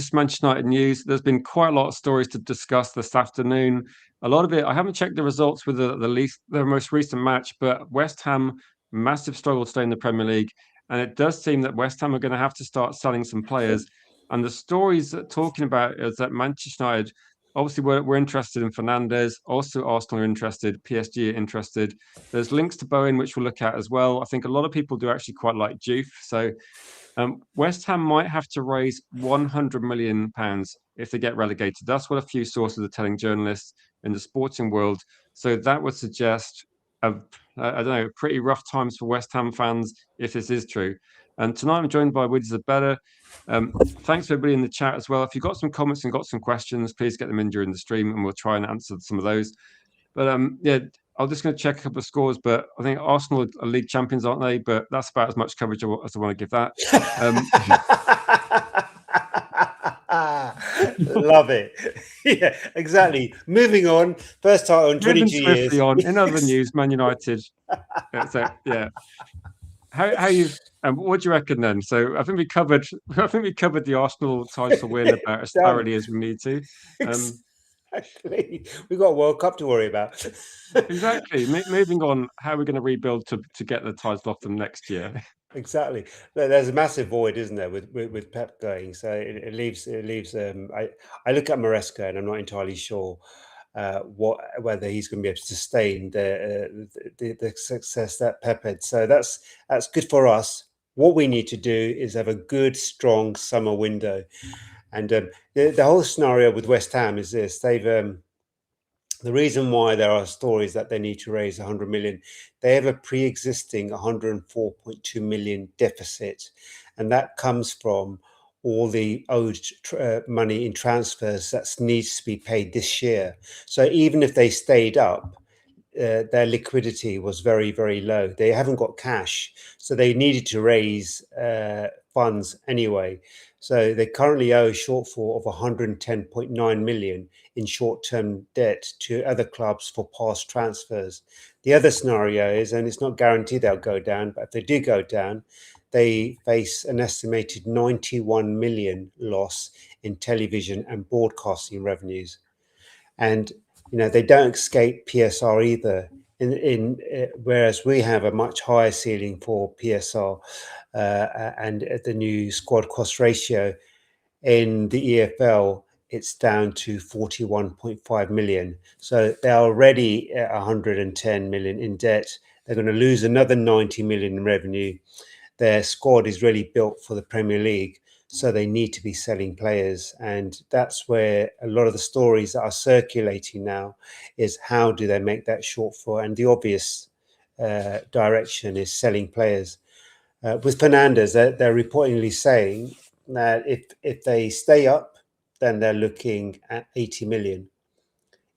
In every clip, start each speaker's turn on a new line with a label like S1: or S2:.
S1: just Manchester United news. There's been quite a lot of stories to discuss this afternoon. A lot of it, I haven't checked the results with the most recent match, but West Ham, massive struggle to stay in the Premier League. And it does seem that West Ham are going to have to start selling some players. And the stories that talking about is that Manchester United, obviously, we're interested in Fernandes. Also, Arsenal are interested. PSG are interested. There's links to Bowen, which we'll look at as well. I think a lot of people do actually quite like Juve. So West Ham might have to raise £100 million if they get relegated. That's what a few sources are telling journalists in the sporting world. So that would suggest, I don't know, pretty rough times for West Ham fans if this is true. And tonight I'm joined by Woody Zabella. Thanks for everybody in the chat as well. If you've got some comments and got some questions, please get them in during the stream and we'll try and answer some of those. But yeah, I'm just going to check a couple of scores, but I think Arsenal are league champions, aren't they? But that's about as much coverage as I want to give that.
S2: Love it. Yeah, exactly. Moving on. First title in 22 years.
S1: On. In other news, Man United. So yeah, how you? What do you reckon then? So I think we covered the Arsenal title win about as thoroughly as we need to.
S2: Exactly. We've got a World Cup to worry about.
S1: Exactly. Moving on, how are we going to rebuild to get the title off them next year?
S2: Exactly. There's a massive void, isn't there, with Pep going? So it leaves. I look at Maresca and I'm not entirely sure whether he's going to be able to sustain the success that Pep had. So that's good for us. What we need to do is have a good, strong summer window. And the whole scenario with West Ham is this: the reason why there are stories that they need to raise 100 million, they have a pre-existing 104.2 million deficit, and that comes from all the owed money in transfers that needs to be paid this year. So even if they stayed up, their liquidity was very, very low. They haven't got cash, so they needed to raise funds anyway. So they currently owe a shortfall of 110.9 million in short-term debt to other clubs for past transfers. The other scenario is, and it's not guaranteed they'll go down, but if they do go down, they face an estimated 91 million loss in television and broadcasting revenues. And they don't escape PSR either. Whereas we have a much higher ceiling for PSR and the new squad cost ratio in the EFL, it's down to 41.5 million. So they're already at 110 million in debt. They're going to lose another 90 million in revenue. Their squad is really built for the Premier League, so they need to be selling players. And that's where a lot of the stories that are circulating now is how do they make that shortfall? And the obvious direction is selling players. With Fernandes, they're reportedly saying that if they stay up, then they're looking at 80 million.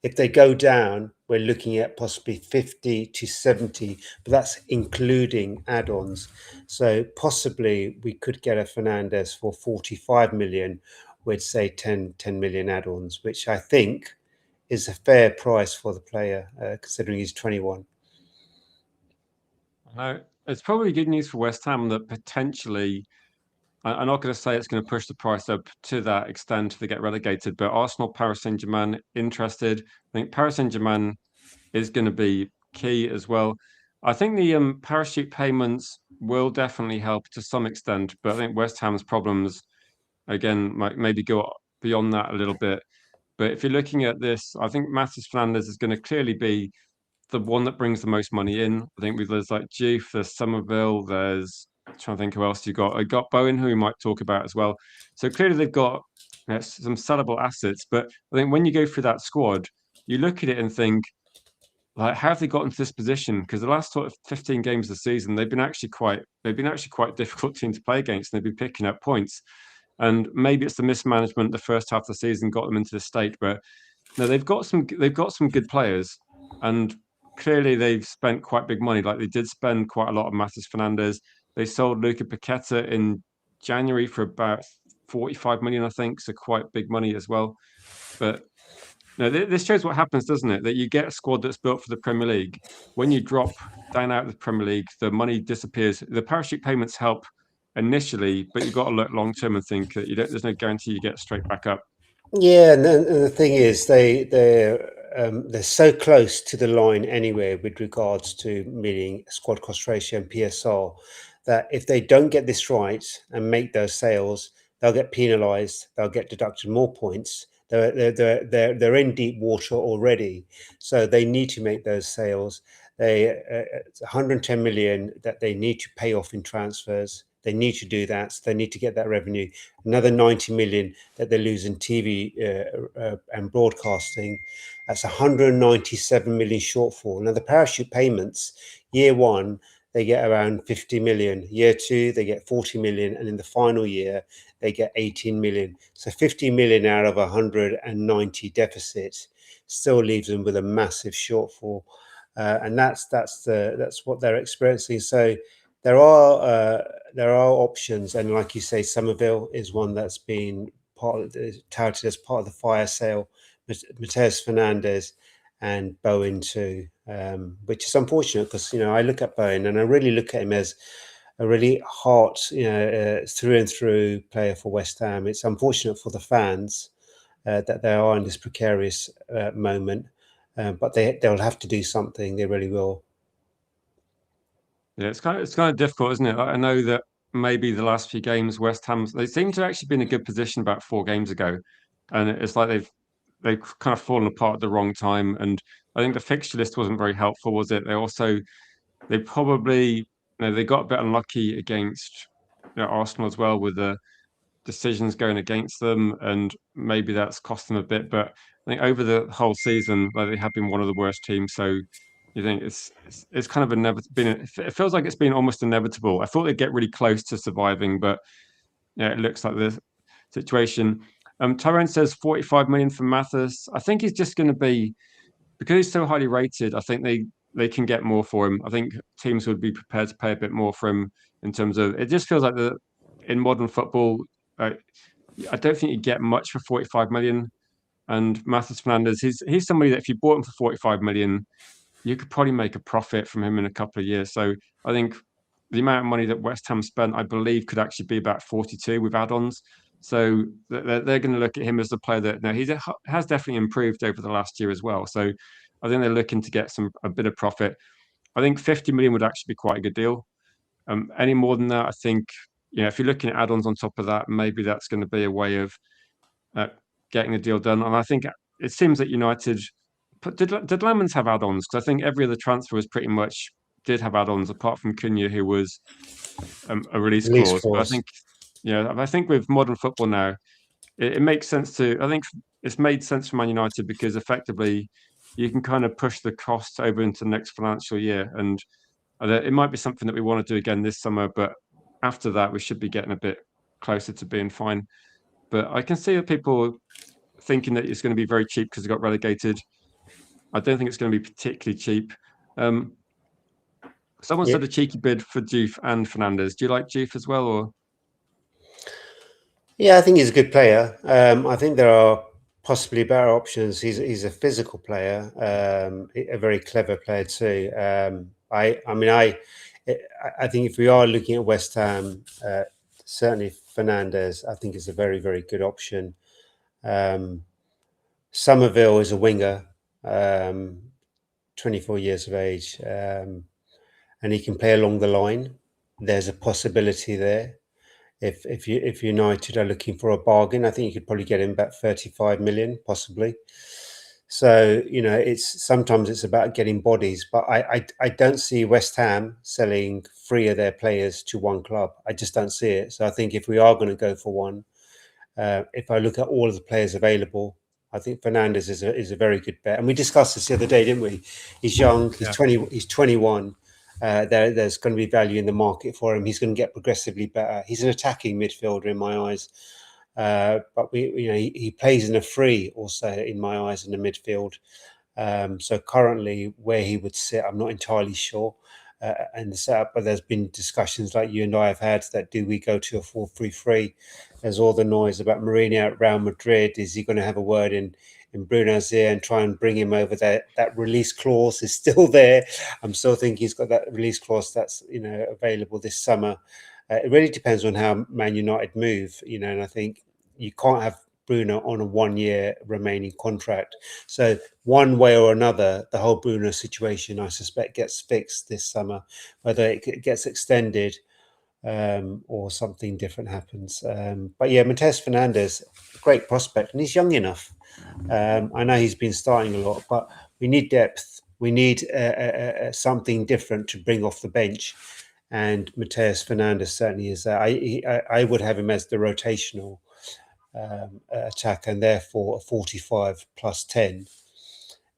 S2: If they go down, we're looking at possibly 50 to 70, but that's including add-ons. So possibly we could get a Fernandes for 45 million with, say, 10 million add-ons, which I think is a fair price for the player, considering he's 21.
S1: No, it's probably good news for West Ham that potentially, I'm not going to say it's going to push the price up to that extent if they get relegated, but Arsenal, Paris Saint-Germain interested. I think Paris Saint-Germain is going to be key as well. I think the parachute payments will definitely help to some extent, but I think West Ham's problems, again, might maybe go beyond that a little bit. But if you're looking at this, I think Matheus Fernandes is going to clearly be the one that brings the most money in. I think there's like Juve, there's Somerville, there's I'm trying to think who else you got. I got Bowen, who we might talk about as well. So clearly they've got some sellable assets. But I think when you go through that squad, you look at it and think, like, how have they got into this position? Because the last sort of 15 games of the season, they've been actually quite difficult team to play against. And they've been picking up points. And maybe it's the mismanagement the first half of the season got them into this state. But no, they've got some good players, and clearly they've spent quite big money. Like they did spend quite a lot on Matheus Fernandes. They sold Luca Paqueta in January for about 45 million, I think, so quite big money as well. But no, this shows what happens, doesn't it? That you get a squad that's built for the Premier League. When you drop down out of the Premier League, the money disappears. The parachute payments help initially, but you've got to look long term and think that there's no guarantee you get straight back up.
S2: Yeah, and the thing is, they're so close to the line anyway with regards to meeting squad cost ratio and PSR that if they don't get this right and make those sales, they'll get penalised. They'll get deducted more points. They're in deep water already, so they need to make those sales. It's 110 million that they need to pay off in transfers. They need to do that. So they need to get that revenue. Another 90 million that they lose in TV and broadcasting. That's 197 million shortfall. Now the parachute payments, year one, they get around 50 million. Year two, they get 40 million. And in the final year, they get 18 million. So 50 million out of 190 deficit still leaves them with a massive shortfall. And that's what they're experiencing. So there are options, and like you say, Somerville is one that's been touted as part of the fire sale. Mateus Fernandes and Bowen too, which is unfortunate because I look at Bowen and I really look at him as a really hot, through and through player for West Ham. It's unfortunate for the fans that they are in this precarious moment, but they'll have to do something. They really will.
S1: Yeah, it's kind of difficult, isn't it? I know that maybe the last few games, West Ham, they seem to actually be in a good position about 4 games ago, and it's like they've kind of fallen apart at the wrong time. And I think the fixture list wasn't very helpful, was it? They probably they got a bit unlucky against Arsenal as well with the decisions going against them, and maybe that's cost them a bit. But I think over the whole season, like, they have been one of the worst teams. So you think it's kind of it feels like it's been almost inevitable. I thought they'd get really close to surviving, but yeah, it looks like the situation. Tyrone says 45 million for Mathis. I think he's just going to be, because he's so highly rated. I think they can get more for him. I think teams would be prepared to pay a bit more for him in terms of, it just feels like in modern football, uh, I don't think you get much for 45 million. And Mathis Fernandes, he's somebody that if you bought him for 45 million, you could probably make a profit from him in a couple of years. So I think the amount of money that West Ham spent, I believe, could actually be about 42 with add-ons. So they're going to look at him as the player that he has definitely improved over the last year as well. So I think they're looking to get a bit of profit. I think 50 million would actually be quite a good deal. Any more than that, I think, if you're looking at add-ons on top of that, maybe that's going to be a way of getting a deal done. And I think it seems that United did Lemons have add-ons? Because I think every other transfer was pretty much did have add-ons, apart from Cunha, who was a release
S2: Release
S1: clause. But I
S2: clause.
S1: think, I think with modern football now, it makes sense to. I think it's made sense for Man United because effectively you can kind of push the costs over into the next financial year, and it might be something that we want to do again this summer. But after that, we should be getting a bit closer to being fine. But I can see that people thinking that it's going to be very cheap because it got relegated. I don't think it's going to be particularly cheap. Um, Someone
S2: Yeah,
S1: said a cheeky bid for Juve and Fernandes. Do you like Juve as well, or?
S2: yeah, I think he's a good player. I think there are possibly better options. He's a physical player, a very clever player too. I think if we are looking at West Ham, certainly Fernandes, I think is a very, very good option. Somerville is a winger, 24 years of age, and he can play along the line. There's a possibility there. If United are looking for a bargain, I think you could probably get him about 35 million, possibly. So it's about getting bodies, but I don't see West Ham selling 3 of their players to one club. I just don't see it. So I think if we are going to go for one, if I look at all of the players available, I think Fernandes is a very good bet. And we discussed this the other day, didn't we? He's young. He's 20. He's 21. There's going to be value in the market for him. He's going to get progressively better. He's an attacking midfielder in my eyes, but he plays in a free also in my eyes in the midfield. So currently, where he would sit, I'm not entirely sure. And the setup, but there's been discussions like you and I have had that do we go to a 4-3-3? There's all the noise about Mourinho at Real Madrid. Is he going to have a word in Bruno's ear and try and bring him over there? That release clause is still there. I'm still thinking he's got that release clause that's available this summer. It really depends on how Man United move, and I think you can't have Bruno on a 1 year remaining contract. So one way or another, the whole Bruno situation, I suspect, gets fixed this summer, whether it gets extended or something different happens. But yeah, Mateus Fernandes, great prospect, and he's young enough. I know he's been starting a lot, but we need depth. We need something different to bring off the bench. And Mateus Fernandes certainly is that. I would have him as the rotational attacker, and therefore a 45 plus 10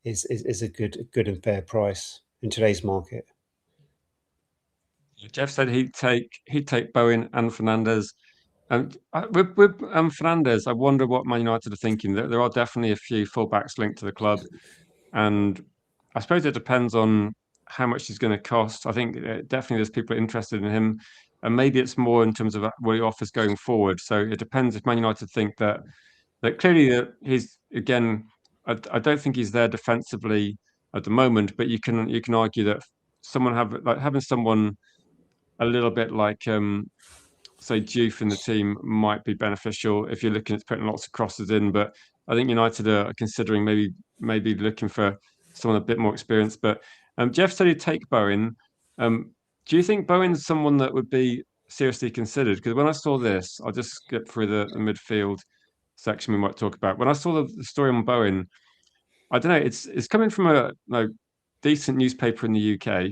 S2: is a good and fair price in today's market.
S1: Jeff said he'd take Bowen and Fernandes. And with Fernandes, I wonder what Man United are thinking. There are definitely a few fullbacks linked to the club, and I suppose it depends on how much he's going to cost. I think definitely there's people interested in him, and maybe it's more in terms of what he offers going forward. So it depends if Man United think that clearly he's again. I don't think he's there defensively at the moment, but you can argue that having someone a little bit like say Juve in the team might be beneficial if you're looking at putting lots of crosses in. But I think United are considering maybe looking for someone a bit more experienced. But Jeff said he'd take Bowen. Do you think Bowen's someone that would be seriously considered? Because when I saw this, I'll just skip through the midfield section we might talk about. When I saw the story on Bowen, I don't know. It's coming from a decent newspaper in the UK,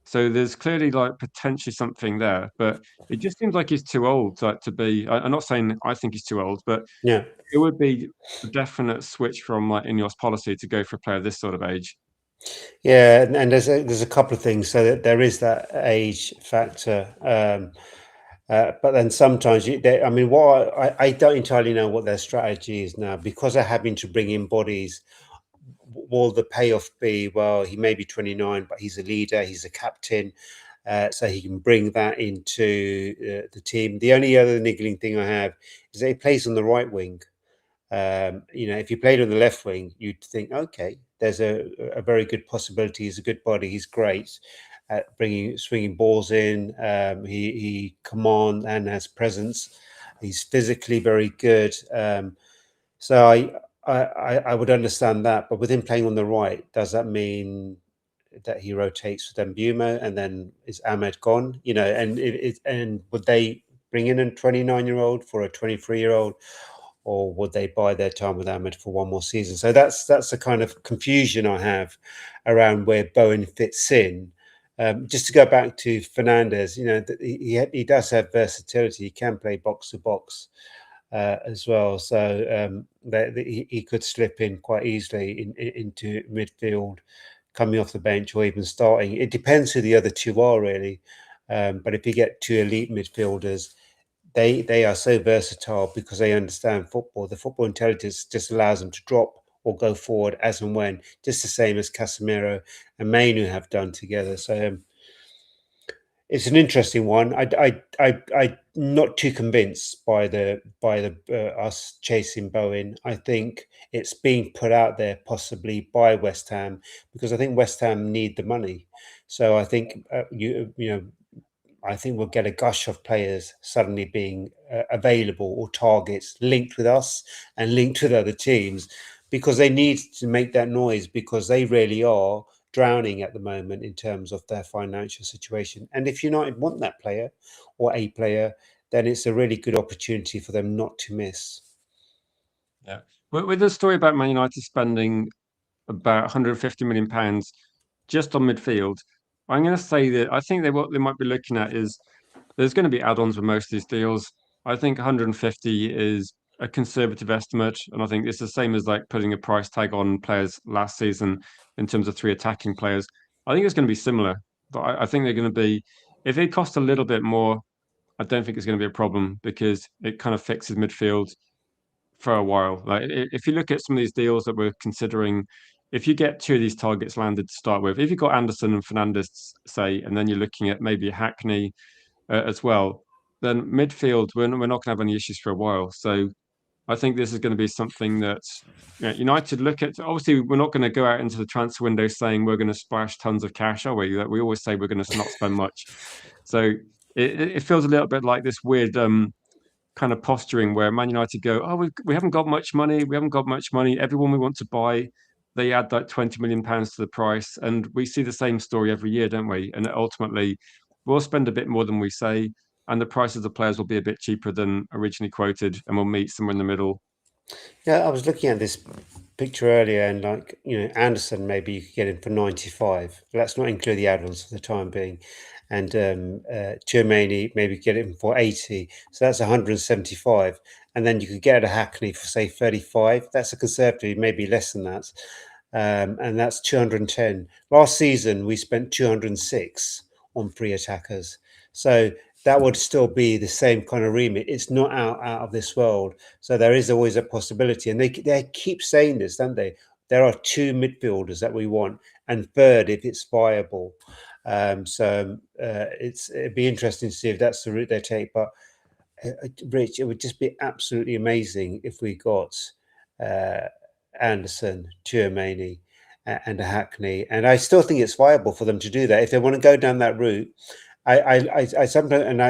S1: so there's clearly like potentially something there. But it just seems like he's too old to be. I'm not saying I think he's too old, but
S2: Yeah.
S1: it would be a definite switch from like Ineos policy to go for a player this sort of age.
S2: Yeah, and there's a couple of things. So that there is that age factor, but then sometimes I mean, I don't entirely know what their strategy is now because they're having to bring in bodies. Will the payoff be, well, he may be 29, but he's a leader, he's a captain, so he can bring that into the team. The only other niggling thing I have is that he plays on the right wing. If he played on the left wing, you'd think, okay, there's a very good possibility. He's a good body. He's great at swinging balls in. He commands and has presence. He's physically very good. So I would understand that. But with him playing on the right, does that mean that he rotates with Mbumo and then is Ahmed gone? And would they bring in a 29-year-old for a 23-year-old? Or would they buy their time with Ahmed for one more season? So that's the kind of confusion I have around where Bowen fits in. Just to go back to Fernandes, he does have versatility. He can play box to box as well, so he could slip in quite easily into midfield, coming off the bench or even starting. It depends who the other two are really, but if you get two elite midfielders, they are so versatile because they understand football. The football intelligence just allows them to drop or go forward as and when, just the same as Casemiro and Mainu have done together. So it's an interesting one. I'm not too convinced by the us chasing Bowen. I think it's being put out there possibly by West Ham because I think West Ham need the money. So I think I think we'll get a gush of players suddenly being available or targets linked with us and linked with other teams because they need to make that noise because they really are drowning at the moment in terms of their financial situation. And if United want that player or a player, then it's a really good opportunity for them not to miss.
S1: Yeah. With the story about Man United spending about 150 million pounds just on midfield, I'm going to say that I think what they might be looking at is there's going to be add-ons with most of these deals. I think 150 is a conservative estimate, and I think it's the same as like putting a price tag on players last season in terms of three attacking players. I think it's going to be similar, but I think they're going to be if it costs a little bit more. I don't think it's going to be a problem because it kind of fixes midfield for a while. Like if you look at some of these deals that we're considering, if you get two of these targets landed to start with, if you've got Anderson and Fernandes, say, and then you're looking at maybe Hackney as well, then midfield we're not going to have any issues for a while. So I think this is going to be something that United look at. Obviously, we're not going to go out into the transfer window saying we're going to splash tons of cash, are we? That we always say we're going to not spend much. So it feels a little bit like this weird kind of posturing where Man United go, oh, we haven't got much money, we haven't got much money. Everyone we want to buy, they add like £20 million to the price, and we see the same story every year, don't we? And ultimately, we'll spend a bit more than we say, and the price of the players will be a bit cheaper than originally quoted, and we'll meet somewhere in the middle.
S2: Yeah, I was looking at this picture earlier, and like Anderson, maybe you could get him for 95. Let's not include the add-ons for the time being, and Tchouaméni maybe get him for 80. So that's 175, and then you could get a Hackney for say 35. That's a conservative, maybe less than that, and that's 210. Last season we spent 206 on free attackers, so that would still be the same kind of remit. It's not out of this world. So there is always a possibility. And they keep saying this, don't they? There are two midfielders that we want, and third if it's viable. It'd be interesting to see if that's the route they take. But Rich, it would just be absolutely amazing if we got uh, Anderson, Tchouaméni, and a Hackney. And I still think it's viable for them to do that if they want to go down that route. I sometimes, and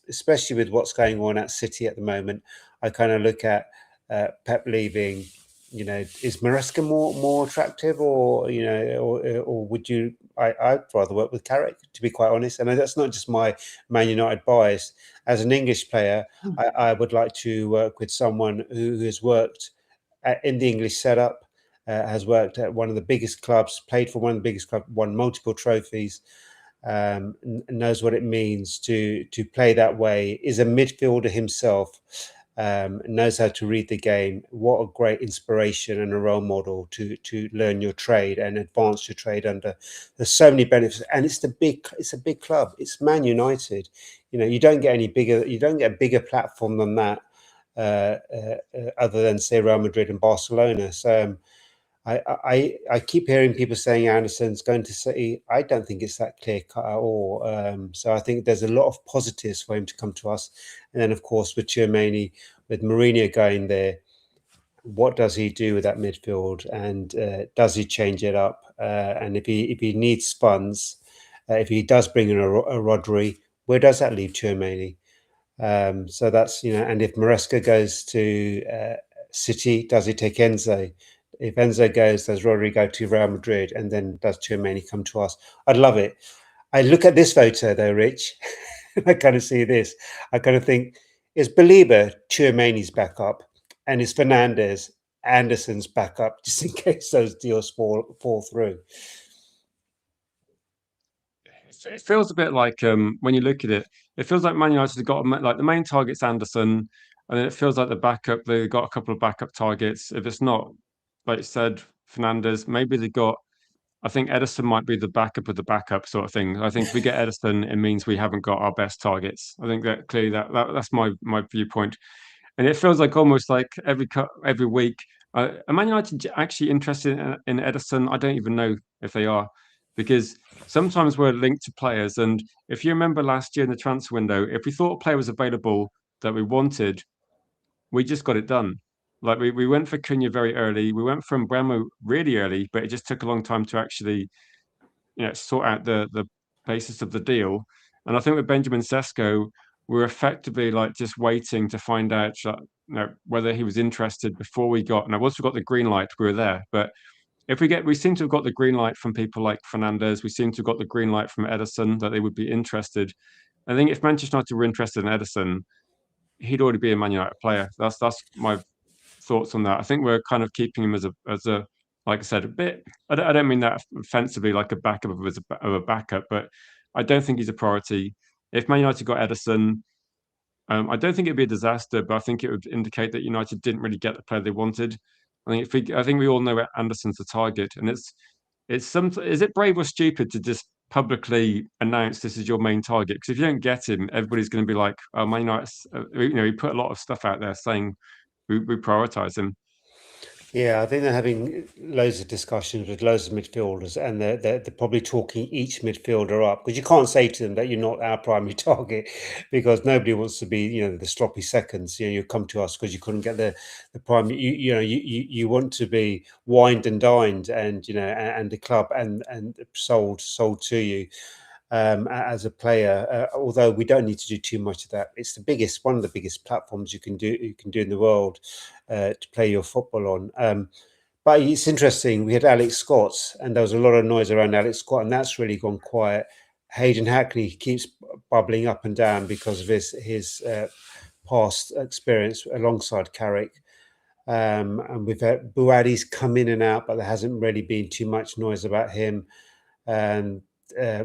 S2: especially with what's going on at City at the moment, I kind of look at Pep leaving. Is Maresca more attractive, or or would you? I'd rather work with Carrick, to be quite honest. And that's not just my Man United bias. As an English player, I would like to work with someone who has worked in the English setup, has worked at one of the biggest clubs, played for one of the biggest clubs, won multiple trophies, knows what it means to play that way, is a midfielder himself, knows how to read the game. What a great inspiration and a role model to learn your trade and advance your trade under. There's so many benefits, and it's a big club. It's Man United. You don't get any bigger. You don't get a bigger platform than that, other than say Real Madrid and Barcelona. So. I keep hearing people saying Anderson's going to City. I don't think it's that clear cut at all. So I think there's a lot of positives for him to come to us. And then, of course, with Tchouaméni, with Mourinho going there, what does he do with that midfield? And does he change it up? And if he needs funds, if he does bring in a Rodri, where does that leave Tchouaméni? So that's, and if Maresca goes to City, does he take Enzo? If Enzo goes, does Rodri go to Real Madrid? And then does Tchouaméni come to us? I'd love it. I look at this photo though, Rich, and I kind of see this. I kind of think, is Belieber Tchouaméni's backup, and is Fernandes Anderson's backup, just in case those deals fall through?
S1: It feels a bit like when you look at it, it feels like Man United have got like the main target's Anderson, and then it feels like the backup they've got a couple of backup targets. If it's not, like you said, Fernandes, maybe they got. I think Edison might be the backup of the backup sort of thing. I think if we get Edison, it means we haven't got our best targets. I think that clearly that's my viewpoint, and it feels like almost like every week. Are Man United actually interested in Edison? I don't even know if they are, because sometimes we're linked to players. And if you remember last year in the transfer window, if we thought a player was available that we wanted, we just got it done. Like we went for Cunha very early. We went for Bremo really early, but it just took a long time to actually sort out the basis of the deal. And I think with Benjamin Sesko, we're effectively like just waiting to find out whether he was interested before we got. Now, once we got the green light, we were there. But if we seem to have got the green light from people like Fernandes, we seem to have got the green light from Edison that they would be interested. I think if Manchester United were interested in Edison, he'd already be a Man United player. That's my thoughts on that. I think we're kind of keeping him as a like I said, a bit. I don't mean that offensively, like a backup of a backup, but I don't think he's a priority. If Man United got Edison, I don't think it'd be a disaster, but I think it would indicate that United didn't really get the player they wanted. I think we all know Anderson's the target, and it's some. Is it brave or stupid to just publicly announce this is your main target? Because if you don't get him, everybody's going to be like, "Oh, Man United." He put a lot of stuff out there saying we prioritize him.
S2: Yeah, I think they're having loads of discussions with loads of midfielders, and they're probably talking each midfielder up, because you can't say to them that you're not our primary target, because nobody wants to be, the sloppy seconds. You come to us because you couldn't get the primary. You want to be wined and dined, and and the club and sold to you. as a player. Although we don't need to do too much of that. It's one of the biggest platforms you can do in the world to play your football on. But it's interesting. We had Alex Scott, and there was a lot of noise around Alex Scott, and that's really gone quiet. Hayden Hackney keeps bubbling up and down because of his past experience alongside Carrick. And we've had Buadi's come in and out, but there hasn't really been too much noise about him. And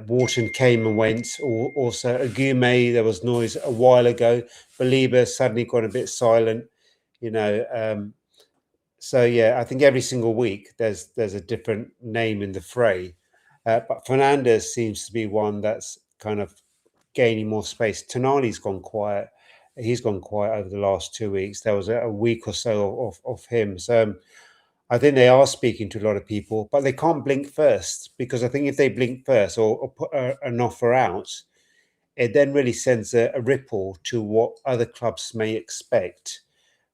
S2: Wharton came and went. Also, Agume, there was noise a while ago. Baliba suddenly gone a bit silent, you know. So yeah, I think every single week there's a different name in the fray. But Fernandes seems to be one that's kind of gaining more space. Tonali's gone quiet. He's gone quiet over the last 2 weeks. There was a week or so of him. So I think they are speaking to a lot of people, but they can't blink first, because I think if they blink first or put an offer out, it then really sends a ripple to what other clubs may expect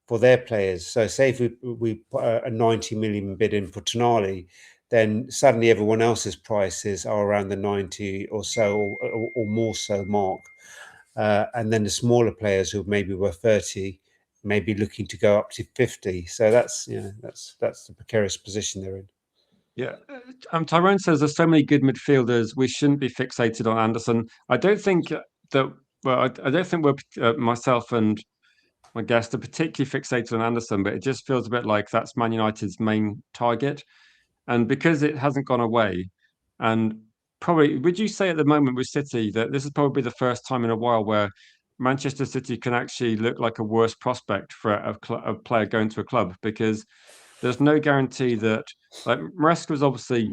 S2: for their players. So say if we put a 90 million bid in for Tonali, then suddenly everyone else's prices are around the 90 or so or more so mark. And then the smaller players who maybe were 30 may be looking to go up to 50. So that's the precarious position they're in.
S1: Yeah, Tyrone says there's so many good midfielders. We shouldn't be fixated on Anderson. I don't think that. Well, I don't think we're myself and my guest are particularly fixated on Anderson, but it just feels a bit like that's Man United's main target. And because it hasn't gone away, and probably, would you say at the moment with City that this is probably the first time in a while where Manchester City can actually look like a worse prospect for a player going to a club? Because there's no guarantee that, like, Maresca was obviously,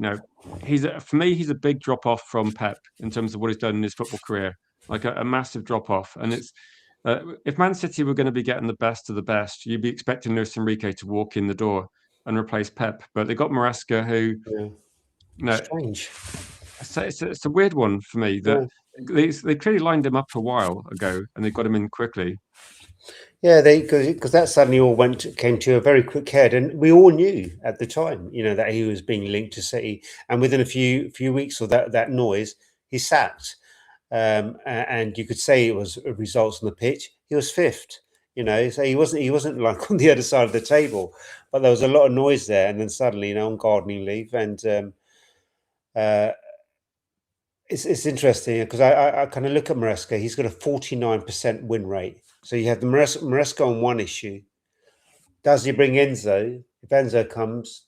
S1: for me, he's a big drop off from Pep in terms of what he's done in his football career, like a massive drop off. And it's if Man City were going to be getting the best of the best, you'd be expecting Luis Enrique to walk in the door and replace Pep. But they got Maresca, who,
S2: Yeah.
S1: you know,
S2: Strange.
S1: it's a weird one for me that
S2: Yeah.
S1: they clearly lined him up a while ago and they got him in quickly.
S2: Yeah, because that suddenly all came to a very quick head, and we all knew at the time, that he was being linked to City, and within a few weeks of that noise, he sacked, and you could say it was results on the pitch. He was fifth, so he wasn't like on the other side of the table, but there was a lot of noise there, and then suddenly, on gardening leave, and uh, it's interesting because I kind of look at Maresca. He's got a 49% win rate. So you have the Maresca on one issue. Does he bring Enzo? If Enzo comes,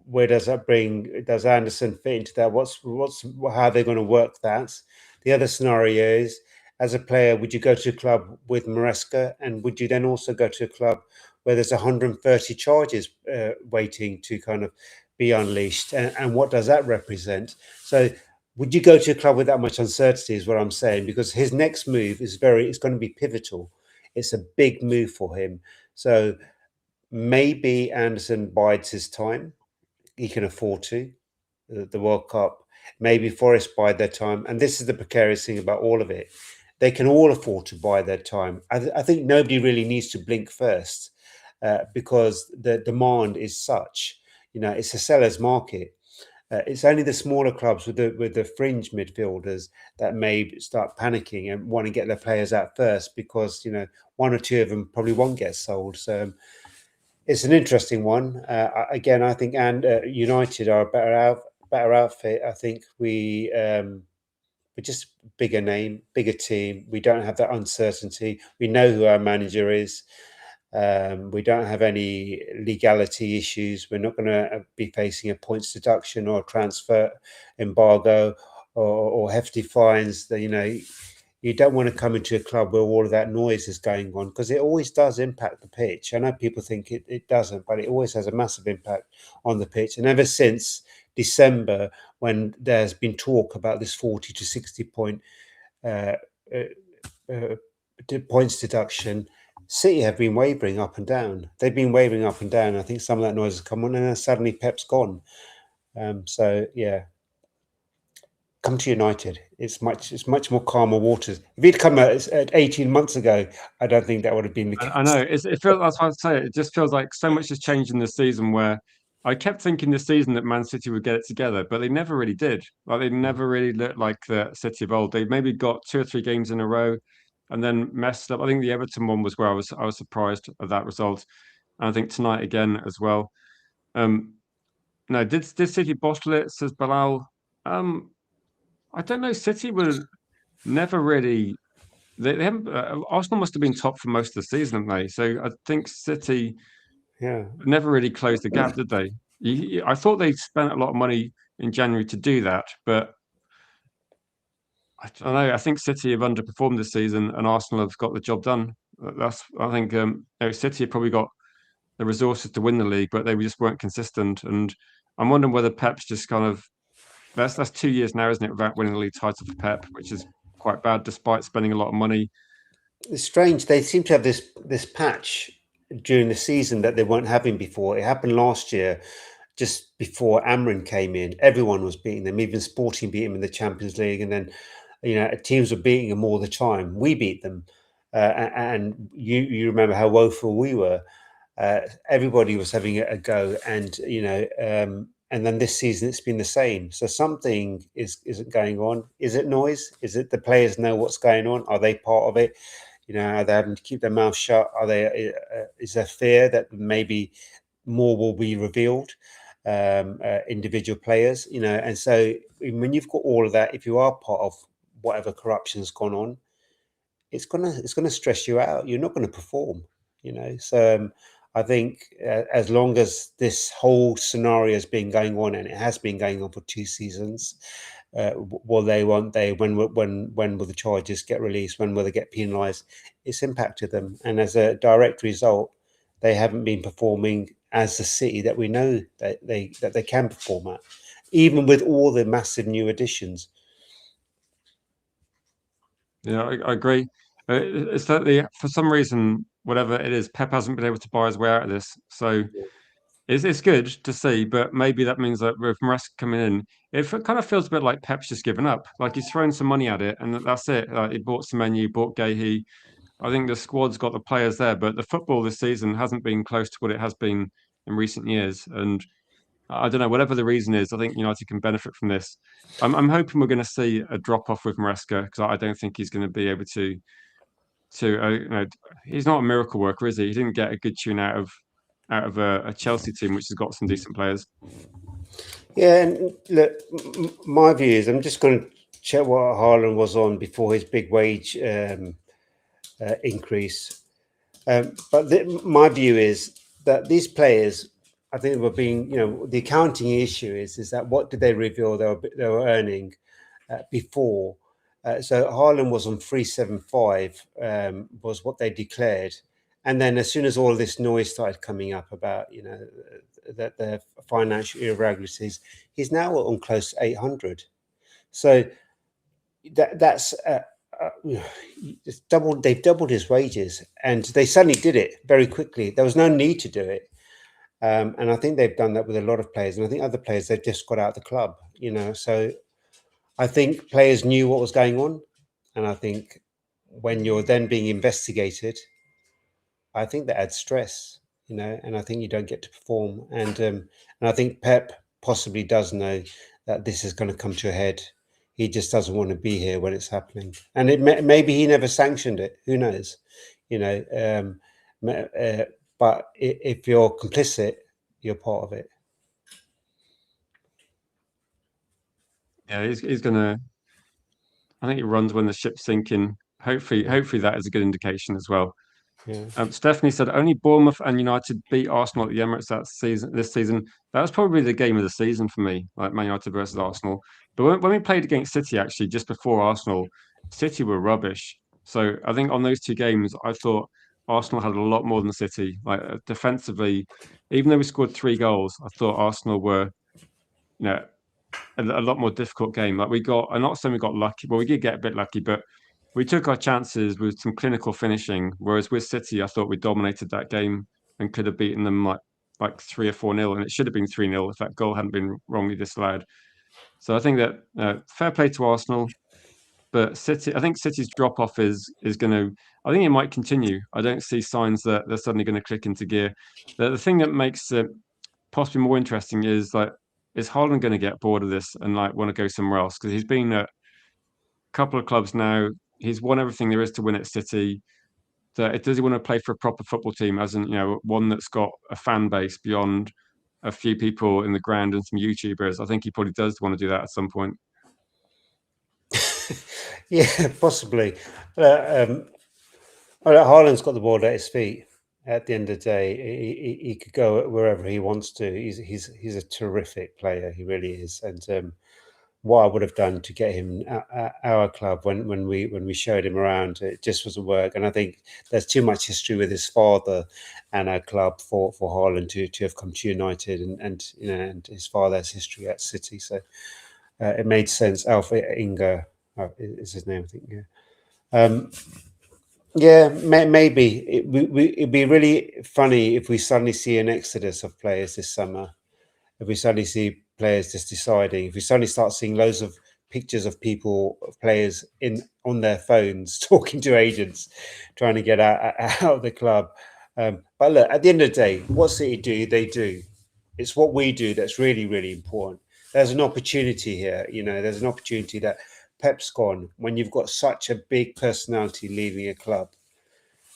S2: where does that bring? Does Anderson fit into that? How are they going to work that? The other scenario is, as a player, would you go to a club with Maresca, and would you then also go to a club where there's 130 charges waiting to kind of be unleashed? And what does that represent? So would you go to a club with that much uncertainty is what I'm saying, because his next move it's going to be pivotal. It's a big move for him. So maybe Anderson bides his time. He can afford to. The World Cup. Maybe Forest bide their time. And this is the precarious thing about all of it. They can all afford to buy their time. I think nobody really needs to blink first because the demand is such. It's a seller's market. It's only the smaller clubs with the fringe midfielders that may start panicking and want to get their players out first, because one or two of them probably won't get sold. So it's an interesting one. Again, I think United are a better outfit. I think we're just bigger name, bigger team. We don't have that uncertainty. We know who our manager is. We don't have any legality issues. We're not going to be facing a points deduction or a transfer embargo or hefty fines. That you don't want to come into a club where all of that noise is going on, because it always does impact the pitch. I know people think it doesn't, but it always has a massive impact on the pitch. And ever since December, when there's been talk about this 40 to 60 point points deduction, City have been wavering up and down. They've been wavering up and down. I think some of that noise has come on, and then suddenly Pep's gone. So yeah, come to United. It's much more calmer waters. If he'd come at 18 months ago, I don't think that would have been the case.
S1: I know it feels. That's why I say it just feels like so much has changed in this season where I kept thinking this season that Man City would get it together, but they never really did. Like they never really looked like the City of old. They maybe got 2 or 3 games in a row and then messed up. I think the Everton one was where I was surprised at that result. And I think tonight again as well. Um, no, did City bottle it? Says Bilal. Um, I don't know. City were never really. They haven't. Arsenal must have been top for most of the season, haven't they? So I think City
S2: Yeah.
S1: never really closed the gap, did they? I thought they spent a lot of money in January to do that, but I don't know. I think City have underperformed this season, and Arsenal have got the job done. I think City have probably got the resources to win the league, but they just weren't consistent. And I'm wondering whether Pep's just kind of that's 2 years now, isn't it, without winning the league title for Pep, which is quite bad, despite spending a lot of money.
S2: It's strange. They seem to have this patch during the season that they weren't having before. It happened last year, just before Amrin came in. Everyone was beating them. Even Sporting beat them in the Champions League, and then teams were beating them all the time. We beat them, and you remember how woeful we were. Everybody was having a go, and and then this season it's been the same. So something isn't going on. Is it noise? Is it the players know what's going on? Are they part of it? Are they having to keep their mouth shut? Are they? Is there fear that maybe more will be revealed? Individual players, and so when you've got all of that, if you are part of whatever corruption's gone on, it's gonna stress you out. You're not going to perform, So I think as long as this whole scenario has been going on, and it has been going on for 2 seasons, when will the charges get released? When will they get penalised? It's impacted them, and as a direct result, they haven't been performing as the City that we know that they can perform at, even with all the massive new additions.
S1: Yeah, I agree. It's that for some reason, whatever it is, Pep hasn't been able to buy his way out of this. So it's good to see, but maybe that means that with Maresca coming in, it kind of feels a bit like Pep's just given up. Like he's thrown some money at it, and that's it. He bought Semenyo, bought Gahey. I think the squad's got the players there, but the football this season hasn't been close to what it has been in recent years. And I don't know, whatever the reason is, I think United can benefit from this. I'm hoping we're going to see a drop off with Maresca because I don't think he's going to be able to. He's not a miracle worker, is he? He didn't get a good tune out of a Chelsea team, which has got some decent players.
S2: Yeah, and look, my view is I'm just going to check what Haaland was on before his big wage increase. But my view is that these players, I think, were being, the accounting issue is that what did they reveal they were earning before? So Haaland was on 375, was what they declared. And then as soon as all this noise started coming up about, that the financial irregularities, he's now on close to 800. So that's it's doubled. They've doubled his wages, and they suddenly did it very quickly. There was no need to do it, and I think they've done that with a lot of players. And I think other players they've just got out of the club. So I think players knew what was going on, and I think when you're then being investigated, I think that adds stress. And I think you don't get to perform. And I think Pep possibly does know that this is going to come to a head. He just doesn't want to be here when it's happening, and maybe he never sanctioned it. Who knows? But if you're complicit, you're part of it.
S1: Yeah, he's gonna. I think he runs when the ship's sinking. Hopefully that is a good indication as well.
S2: Yeah.
S1: Stephanie said only Bournemouth and United beat Arsenal at the Emirates this season. That was probably the game of the season for me, like Man United versus Arsenal. But when we played against City, actually, just before Arsenal, City were rubbish. So I think on those 2 games, I thought Arsenal had a lot more than City. Like defensively, even though we scored 3 goals, I thought Arsenal were, you know, a lot more difficult game. Like I'm not saying we got lucky. Well, we did get a bit lucky, but we took our chances with some clinical finishing. Whereas with City, I thought we dominated that game and could have beaten them like 3 or 4-0, and it should have been 3-0 if that goal hadn't been wrongly disallowed. So I think that fair play to Arsenal, but City. I think City's drop off is going to. I think it might continue. I don't see signs that they're suddenly going to click into gear. The thing that makes possibly more interesting is like, is Haaland going to get bored of this and like want to go somewhere else? Because he's been at a couple of clubs now. He's won everything there is to win at City. So does he want to play for a proper football team, as in, one that's got a fan base beyond a few people in the ground and some YouTubers? I think he probably does want to do that at some point.
S2: Yeah, possibly. Haaland's got the ball at his feet. At the end of the day, he could go wherever he wants to. He's a terrific player. He really is. And what I would have done to get him at our club when we showed him around, it just wasn't work. And I think there's too much history with his father and our club for Haaland to have come to United, and his father has history at City, so it made sense. Alpha Inga is his name, I think. Yeah. Yeah, maybe it'd be really funny if we suddenly see an exodus of players this summer. If we suddenly see players just deciding, if we suddenly start seeing loads of pictures of people, of players on their phones talking to agents, trying to get out of the club. But look, at the end of the day, what City do, they do. It's what we do that's really, really important. There's an opportunity here. There's an opportunity that Pep's gone. When you've got such a big personality leaving a club,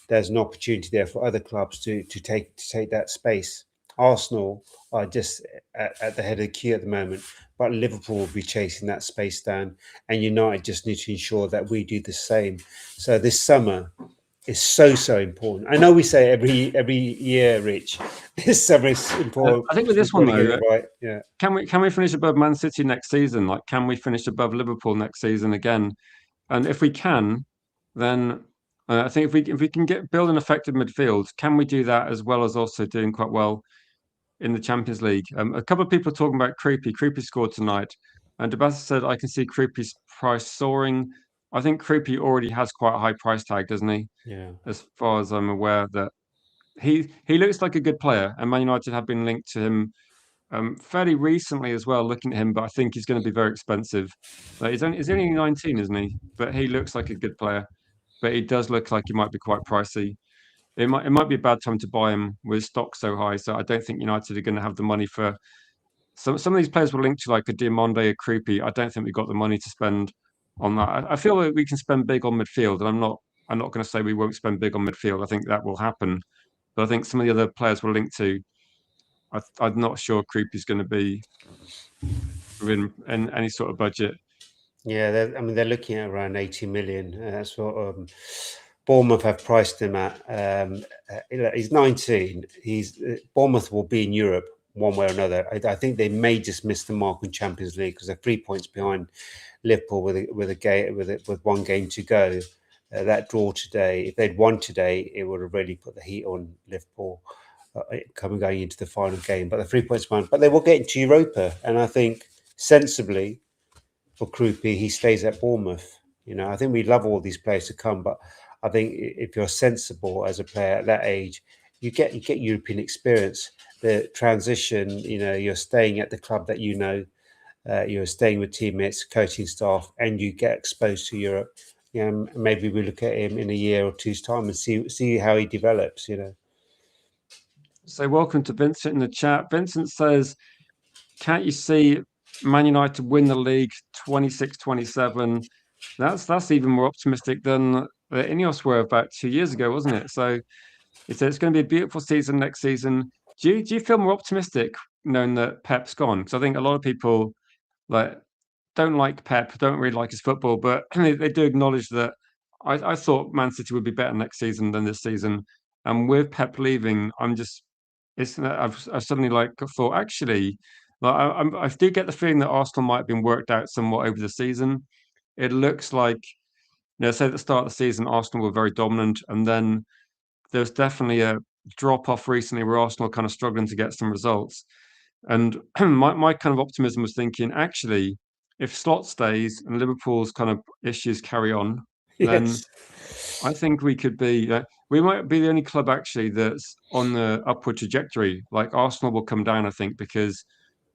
S2: there's an opportunity there for other clubs to take that space. Arsenal are just at the head of the queue at the moment, but Liverpool will be chasing that space down, and United just need to ensure that we do the same. So this summer is so important. I know we say every year, Rich. This summer is important.
S1: I think with this one though,
S2: right? Yeah.
S1: Can we finish above Man City next season? Like, can we finish above Liverpool next season again? And if we can, then I think if we can build an effective midfield, can we do that as well as also doing quite well in the Champions League? A couple of people are talking about Creepy. Creepy scored tonight, and Debassa said I can see Creepy's price soaring. I think Creepy already has quite a high price tag, doesn't he?
S2: Yeah.
S1: As far as I'm aware, that he looks like a good player, and Man United have been linked to him fairly recently as well, looking at him, but I think he's going to be very expensive. Like, he's only 19, isn't he? But he looks like a good player. But he does look like he might be quite pricey. It might be a bad time to buy him with stock so high. So I don't think United are going to have the money for some of these players were linked to like a Diamonde, a Creepy. I don't think we've got the money to spend on that. I feel like we can spend big on midfield, and I'm not going to say we won't spend big on midfield. I think that will happen. But I think some of the other players we're linked to, I'm not sure Creepy's going to be within any sort of budget.
S2: Yeah, they're looking at around 80 million. That's what Bournemouth have priced him at. He's 19. Bournemouth will be in Europe one way or another. I think they may just miss the mark in Champions League because they're 3 points behind Liverpool with one game to go. That draw today, if they'd won today, it would have really put the heat on Liverpool going into the final game. But they're 3 points behind. But they will get into Europa, and I think sensibly for Krupi, he stays at Bournemouth. I think we love all these players to come, but I think if you're sensible as a player at that age, you get European experience. The transition, you're staying at the club that you're staying with teammates, coaching staff, and you get exposed to Europe. Maybe we look at him in a year or two's time and see how he develops.
S1: So welcome to Vincent in the chat. Vincent says, can't you see Man United win the league 26-27? That's even more optimistic than the Ineos were about 2 years ago, wasn't it? So he said it's going to be a beautiful season next season. Do you feel more optimistic knowing that Pep's gone? Because I think a lot of people like don't like Pep, don't really like his football, but they do acknowledge that I thought Man City would be better next season than this season. And with Pep leaving, I've suddenly like thought actually, like I do get the feeling that Arsenal might have been worked out somewhat over the season. It looks like, say at the start of the season, Arsenal were very dominant, and then there's definitely a drop off recently where Arsenal kind of struggling to get some results. And my kind of optimism was thinking, actually, if Slot stays and Liverpool's kind of issues carry on, then
S2: Yes.
S1: I think we might be the only club actually that's on the upward trajectory. Like Arsenal will come down, I think, because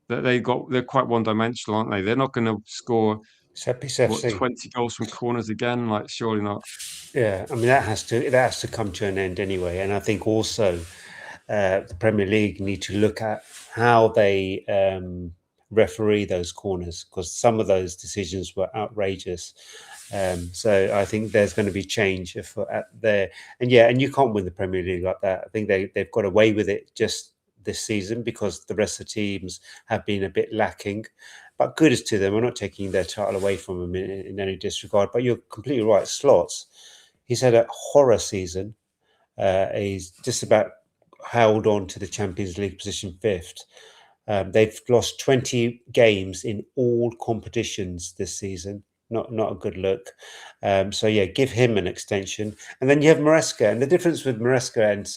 S1: they're quite one dimensional, aren't they? They're not going to score
S2: Sepis
S1: 20 goals from corners again. Like surely not.
S2: Yeah, I mean that has to come to an end anyway, and I think also the Premier League need to look at how they referee those corners, because some of those decisions were outrageous. So I think there's going to be change at there, and you can't win the Premier League like that. I think they've got away with it just this season because the rest of the teams have been a bit lacking. But good as to them. We're not taking their title away from them in any disregard. But you're completely right. Slots, he's had a horror season. He's just about held on to the Champions League position fifth. They've lost 20 games in all competitions this season. Not a good look. So yeah, give him an extension. And then you have Maresca. And the difference with Maresca and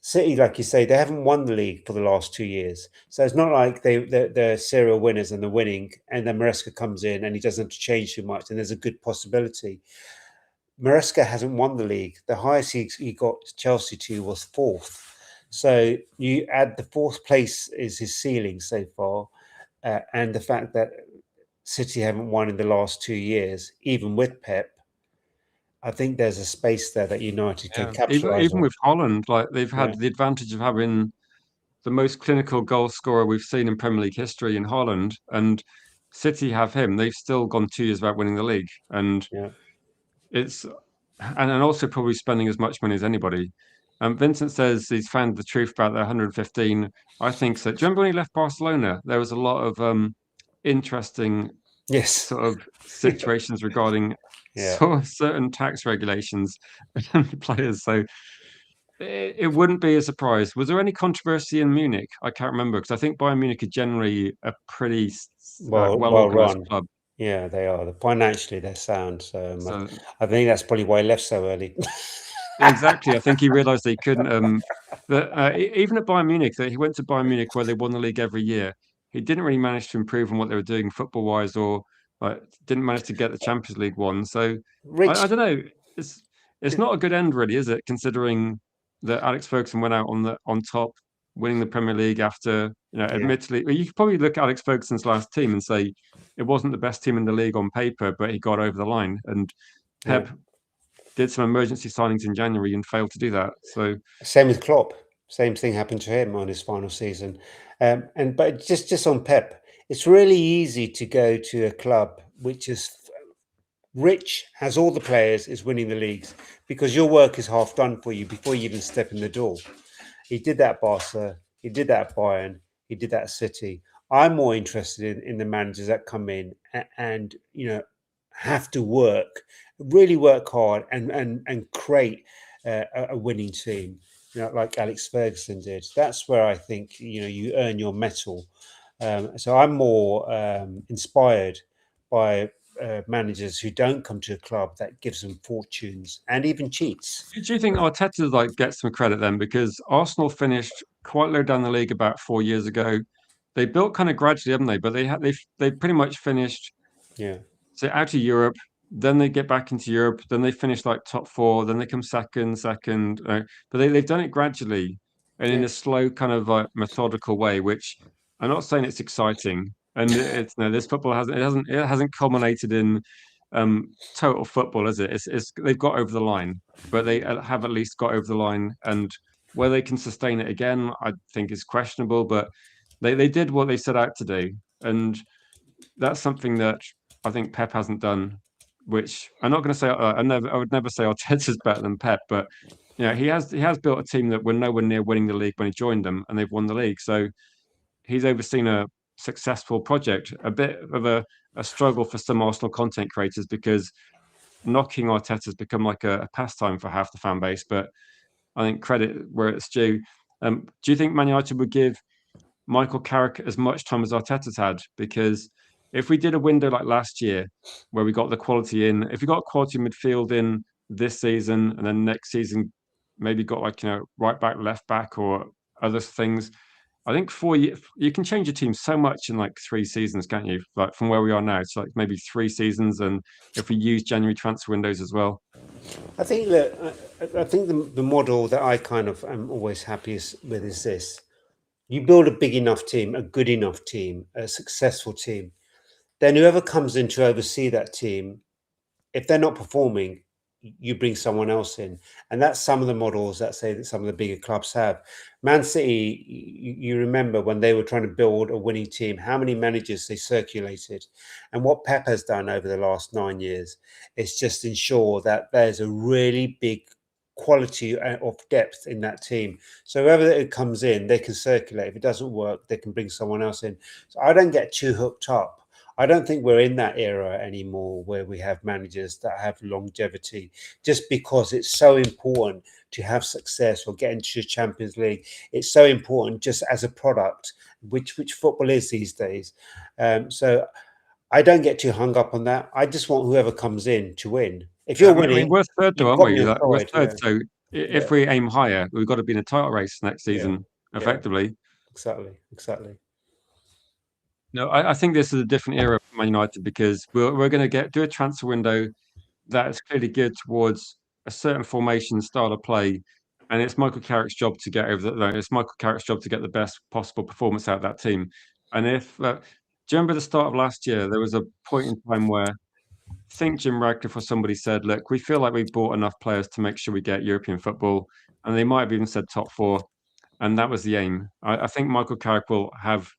S2: City, like you say, they haven't won the league for the last 2 years. So it's not like they're serial winners and they're winning, and then Maresca comes in and he doesn't have to change too much, and there's a good possibility. Maresca hasn't won the league. The highest he got Chelsea to was fourth. So you add the fourth place is his ceiling so far, and the fact that City haven't won in the last 2 years, even with Pep, I think there's a space there that United can capitalise
S1: Even
S2: on.
S1: with Holland, like they've
S2: Yeah,
S1: had the advantage of having the most clinical goal scorer we've seen in Premier League history in Holland, and City have him. They've still gone 2 years without winning the league, and
S2: yeah,
S1: it's and also probably spending as much money as anybody. Vincent says he's found the truth about the 115. I think so. Do you remember when he left Barcelona? There was a lot of interesting
S2: yes,
S1: sort of situations regarding
S2: yeah.
S1: sort of certain tax regulations and players. So it wouldn't be a surprise. Was there any controversy in Munich? I can't remember because I think Bayern Munich are generally a pretty well
S2: Well
S1: organized
S2: run.
S1: club.
S2: Yeah, they are. Financially, they're sound. So
S1: So
S2: I think that's probably why he left so early.
S1: exactly, I think he realised he couldn't. That even at Bayern Munich, that he went to Bayern Munich where they won the league every year. He didn't really manage to improve on what they were doing football wise, or like didn't manage to get the Champions League one. So I
S2: Rich,
S1: don't know. It's not a good end, really, is it? Considering that Alex Ferguson went out on top, winning the Premier League after
S2: yeah,
S1: admittedly, well, you could probably look at Alex Ferguson's last team and say it wasn't the best team in the league on paper, but he got over the line. And
S2: yeah.
S1: Pep did some emergency signings in January and failed to do that. So
S2: Same with Klopp. Same thing happened to him on his final season. But just on Pep, it's really easy to go to a club which is rich, has all the players, is winning the leagues, because your work is half done for you before you even step in the door. He did that at Barca. He did that at Bayern. He did that at City. I'm more interested in the managers that come in and have to really work hard and create a winning team. Like Alex Ferguson did. That's where I think you earn your mettle. So I'm more inspired by managers who don't come to a club that gives them fortunes and even cheats.
S1: do you think Arteta like gets some credit then? Because Arsenal finished quite low down the league about 4 years ago. They built kind of gradually, haven't they? But they pretty much finished
S2: Yeah,
S1: so out of Europe, then they get back into Europe, then they finish like top four, then they come second. But they've done it gradually and in
S2: yeah.
S1: a slow kind of like methodical way, which I'm not saying it's exciting. And it's no, this football hasn't culminated in total football, is it? It's they've got over the line, but they have at least got over the line, and where they can sustain it again, I think is questionable. But they did what they set out to do, and that's something that I think Pep hasn't done. Which I'm not going to say. I would never say Arteta's better than Pep, but he has built a team that were nowhere near winning the league when he joined them, and they've won the league. So he's overseen a successful project. A bit of a struggle for some Arsenal content creators because knocking Arteta has become like a pastime for half the fan base. But I think credit where it's due. Do you think Man United would give Michael Carrick as much time as Arteta's had? Because if we did a window like last year where we got the quality in, if we got quality midfield in this season and then next season maybe got like right back, left back, or other things, I think 4 years you can change your team so much in like 3 seasons, can't you? Like from where we are now, it's like maybe 3 seasons, and if we use January transfer windows as well.
S2: I think that I think the model that I kind of am always happiest with is this: you build a big enough team, a good enough team, a successful team. Then whoever comes in to oversee that team, if they're not performing, you bring someone else in, and that's some of the models that say that some of the bigger clubs have. Man City, you remember when they were trying to build a winning team, how many managers they circulated, and what Pep has done over the last 9 years is just ensure that there's a really big quality of depth in that team. So whoever it comes in, they can circulate. If it doesn't work, they can bring someone else in. So I don't get too hooked up. I don't think we're in that era anymore where we have managers that have longevity, just because it's so important to have success or get into the Champions League. It's so important just as a product, which football is these days. So I don't get too hung up on that. I just want whoever comes in to win. If you're
S1: I mean,
S2: winning,
S1: we're third though,
S2: you've
S1: aren't
S2: got me
S1: we?
S2: on
S1: Like, we're
S2: side.
S1: third,
S2: Yeah,
S1: so
S2: yeah,
S1: if we aim higher, we've got to be in a title race next
S2: yeah,
S1: season,
S2: yeah.
S1: effectively.
S2: Exactly.
S1: No, I think this is a different era for Man United because we're going to do a transfer window that is clearly geared towards a certain formation style of play, and it's Michael Carrick's job to get over the. No, it's Michael Carrick's job to get the best possible performance out of that team. And if do you remember the start of last year? There was a point in time where I think Jim Radcliffe or somebody said, "Look, we feel like we've bought enough players to make sure we get European football," and they might have even said top four, and that was the aim. I think Michael Carrick will have.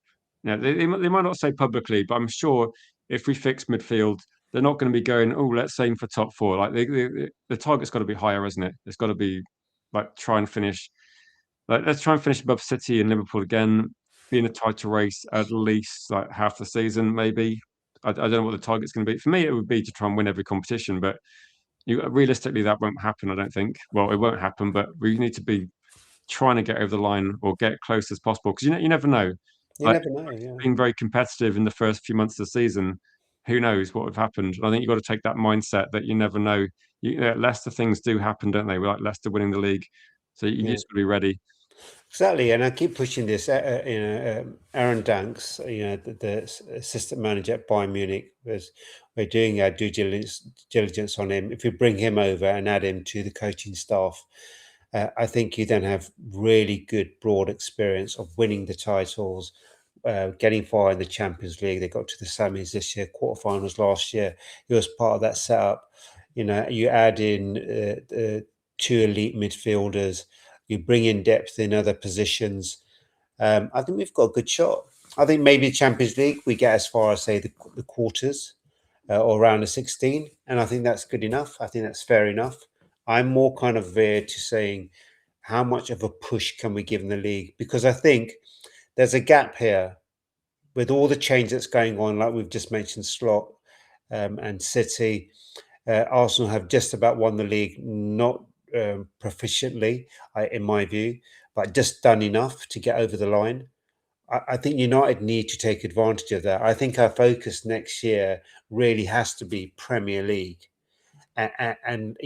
S1: They might not say publicly, but I'm sure if we fix midfield, they're not going to be going, oh, let's aim for top four. Like the target's got to be higher, isn't it? It's got to be like try and finish. Like let's try and finish above City and Liverpool again, be in a title race at least like half the season, maybe. I don't know what the target's going to be. For me, it would be to try and win every competition, but realistically, that won't happen. I don't think. Well, it won't happen, but we need to be trying to get over the line or get close as possible because you never know.
S2: You
S1: Like
S2: never know. Yeah,
S1: being very competitive in the first few months of the season, who knows what would have happened? And I think you've got to take that mindset that you never know. Leicester things do happen, don't they? We like Leicester winning the league, so you
S2: yeah.
S1: just got to be ready.
S2: Exactly, and I keep pushing this. Aaron Danks, the assistant manager at Bayern Munich, we're doing our due diligence on him. If we bring him over and add him to the coaching staff, I think you then have really good broad experience of winning the titles, getting far in the Champions League. They got to the semis this year, quarterfinals last year. He was part of that setup. You add in two elite midfielders, you bring in depth in other positions. I think we've got a good shot. I think maybe Champions League we get as far as say the quarters or around the 16, and I think that's good enough. I think that's fair enough. I'm more kind of veered to saying how much of a push can we give in the league, because I think there's a gap here with all the change that's going on, like we've just mentioned, Slot and City. Arsenal have just about won the league, not proficiently, in my view, but just done enough to get over the line. I think United need to take advantage of that. I think our focus next year really has to be Premier League, and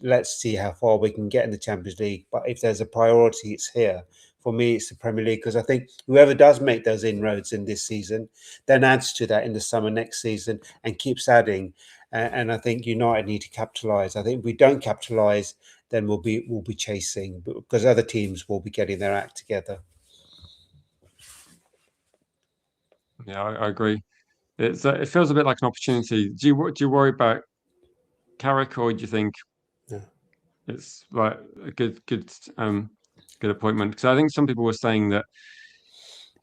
S2: let's see how far we can get in the Champions League. But if there's a priority, it's here. For me, it's the Premier League, because I think whoever does make those inroads in this season then adds to that in the summer next season and keeps adding. And I think United need to capitalise. I think if we don't capitalise, then we'll be chasing, because other teams will be getting their act together.
S1: Yeah, I agree. It feels a bit like an opportunity. Do you worry about Carrick, or do you think
S2: Yeah.
S1: it's like a good appointment? Because I think some people were saying that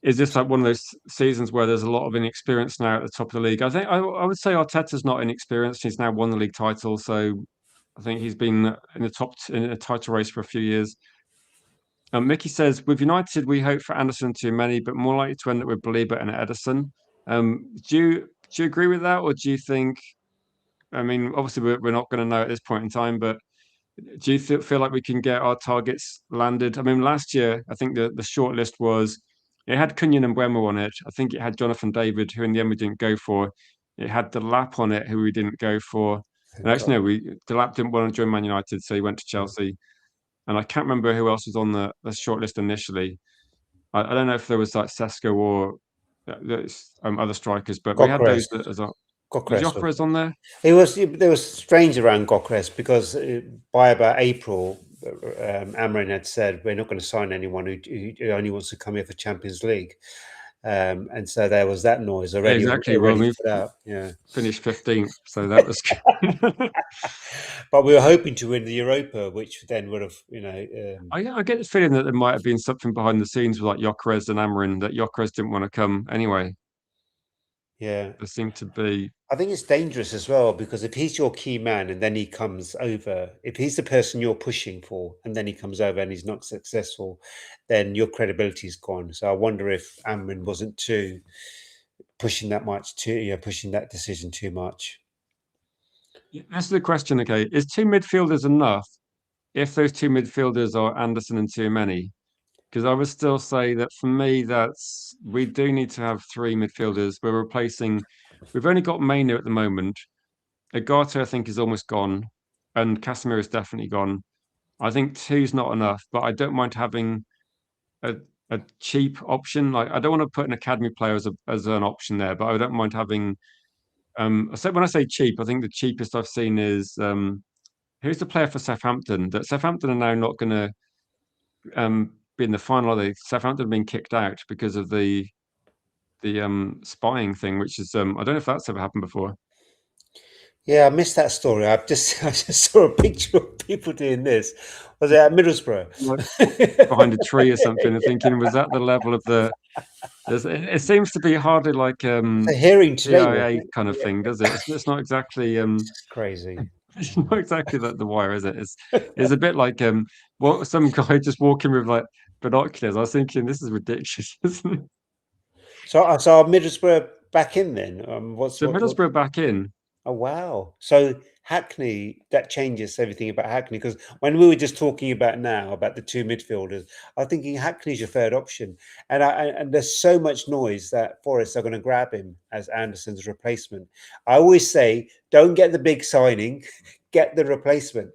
S1: is this like one of those seasons where there's a lot of inexperience now at the top of the league? I think I would say Arteta's not inexperienced. He's now won the league title, so I think he's been in the top in a title race for a few years. Mickey says, with United, we hope for Anderson too many, but more likely to end up with Belieber and Edison. Do you agree with that, or do you think? I mean, obviously, we're not going to know at this point in time, but do you feel like we can get our targets landed? I mean, last year, I think the short list was it had Cunha and Mbeumo on it. I think it had Jonathan David, who in the end we didn't go for. It had Delap on it, who we didn't go for. And actually, no, Delap didn't want to join Man United, so he went to Chelsea. And I can't remember who else was on the short list initially. I don't know if there was like Sesko or other strikers, but we had those
S2: Gokres.
S1: as well. Was
S2: Gokres.
S1: Joffrez on there?
S2: There was strange around Gokres, because by about April, Amrin had said we're not going to sign anyone who only wants to come here for Champions League. And so there was that noise
S1: Yeah,
S2: already
S1: exactly. Well,
S2: already
S1: we
S2: put out. Yeah,
S1: finished 15th, so that was.
S2: but we were hoping to win the Europa, which then would have,
S1: I get the feeling that there might have been something behind the scenes with like Gyökeres and Amarin, that Gyökeres didn't want to come anyway.
S2: yeah.
S1: There seemed to be.
S2: I think it's dangerous as well because if he's your key man and then he comes over, if he's the person you're pushing for and then he comes over and he's not successful, then your credibility is gone. So I wonder if Amrin wasn't too pushing that much, pushing that decision too much.
S1: That's the question. Okay, is two midfielders enough if those two midfielders are Anderson and too many? Because I would still say that for me, that's we do need to have three midfielders. We're replacing. We've only got Maino at the moment. Agate, I think, is almost gone, and Casemiro is definitely gone. I think two's not enough, but I don't mind having a a cheap option. Like I don't want to put an academy player as an option there, but I don't mind having. So when I say cheap, I think the cheapest I've seen is who's the player for Southampton? That Southampton are now not going to be in the final. They Southampton have been kicked out because of the spying thing, which is I don't know if that's ever happened before.
S2: Yeah, I missed that story. I just saw a picture of people doing this. Was it at Middlesbrough?
S1: Like behind a tree or something, and thinking, was that the level of the? It seems to be hardly like
S2: A hearing today, wasn't
S1: CIA
S2: it?
S1: kind of thing, does it? It's not exactly
S2: It's crazy.
S1: it's not exactly like the wire, is it? It's a bit like what some guy just walking with like binoculars. I was thinking this is ridiculous, isn't it?
S2: So Middlesbrough back in then.
S1: So
S2: What?
S1: Middlesbrough back in.
S2: Oh wow! So Hackney, that changes everything about Hackney because when we were just talking about now about the two midfielders, I'm thinking Hackney's your third option, and there's so much noise that Forest are going to grab him as Anderson's replacement. I always say, don't get the big signing, get the replacement.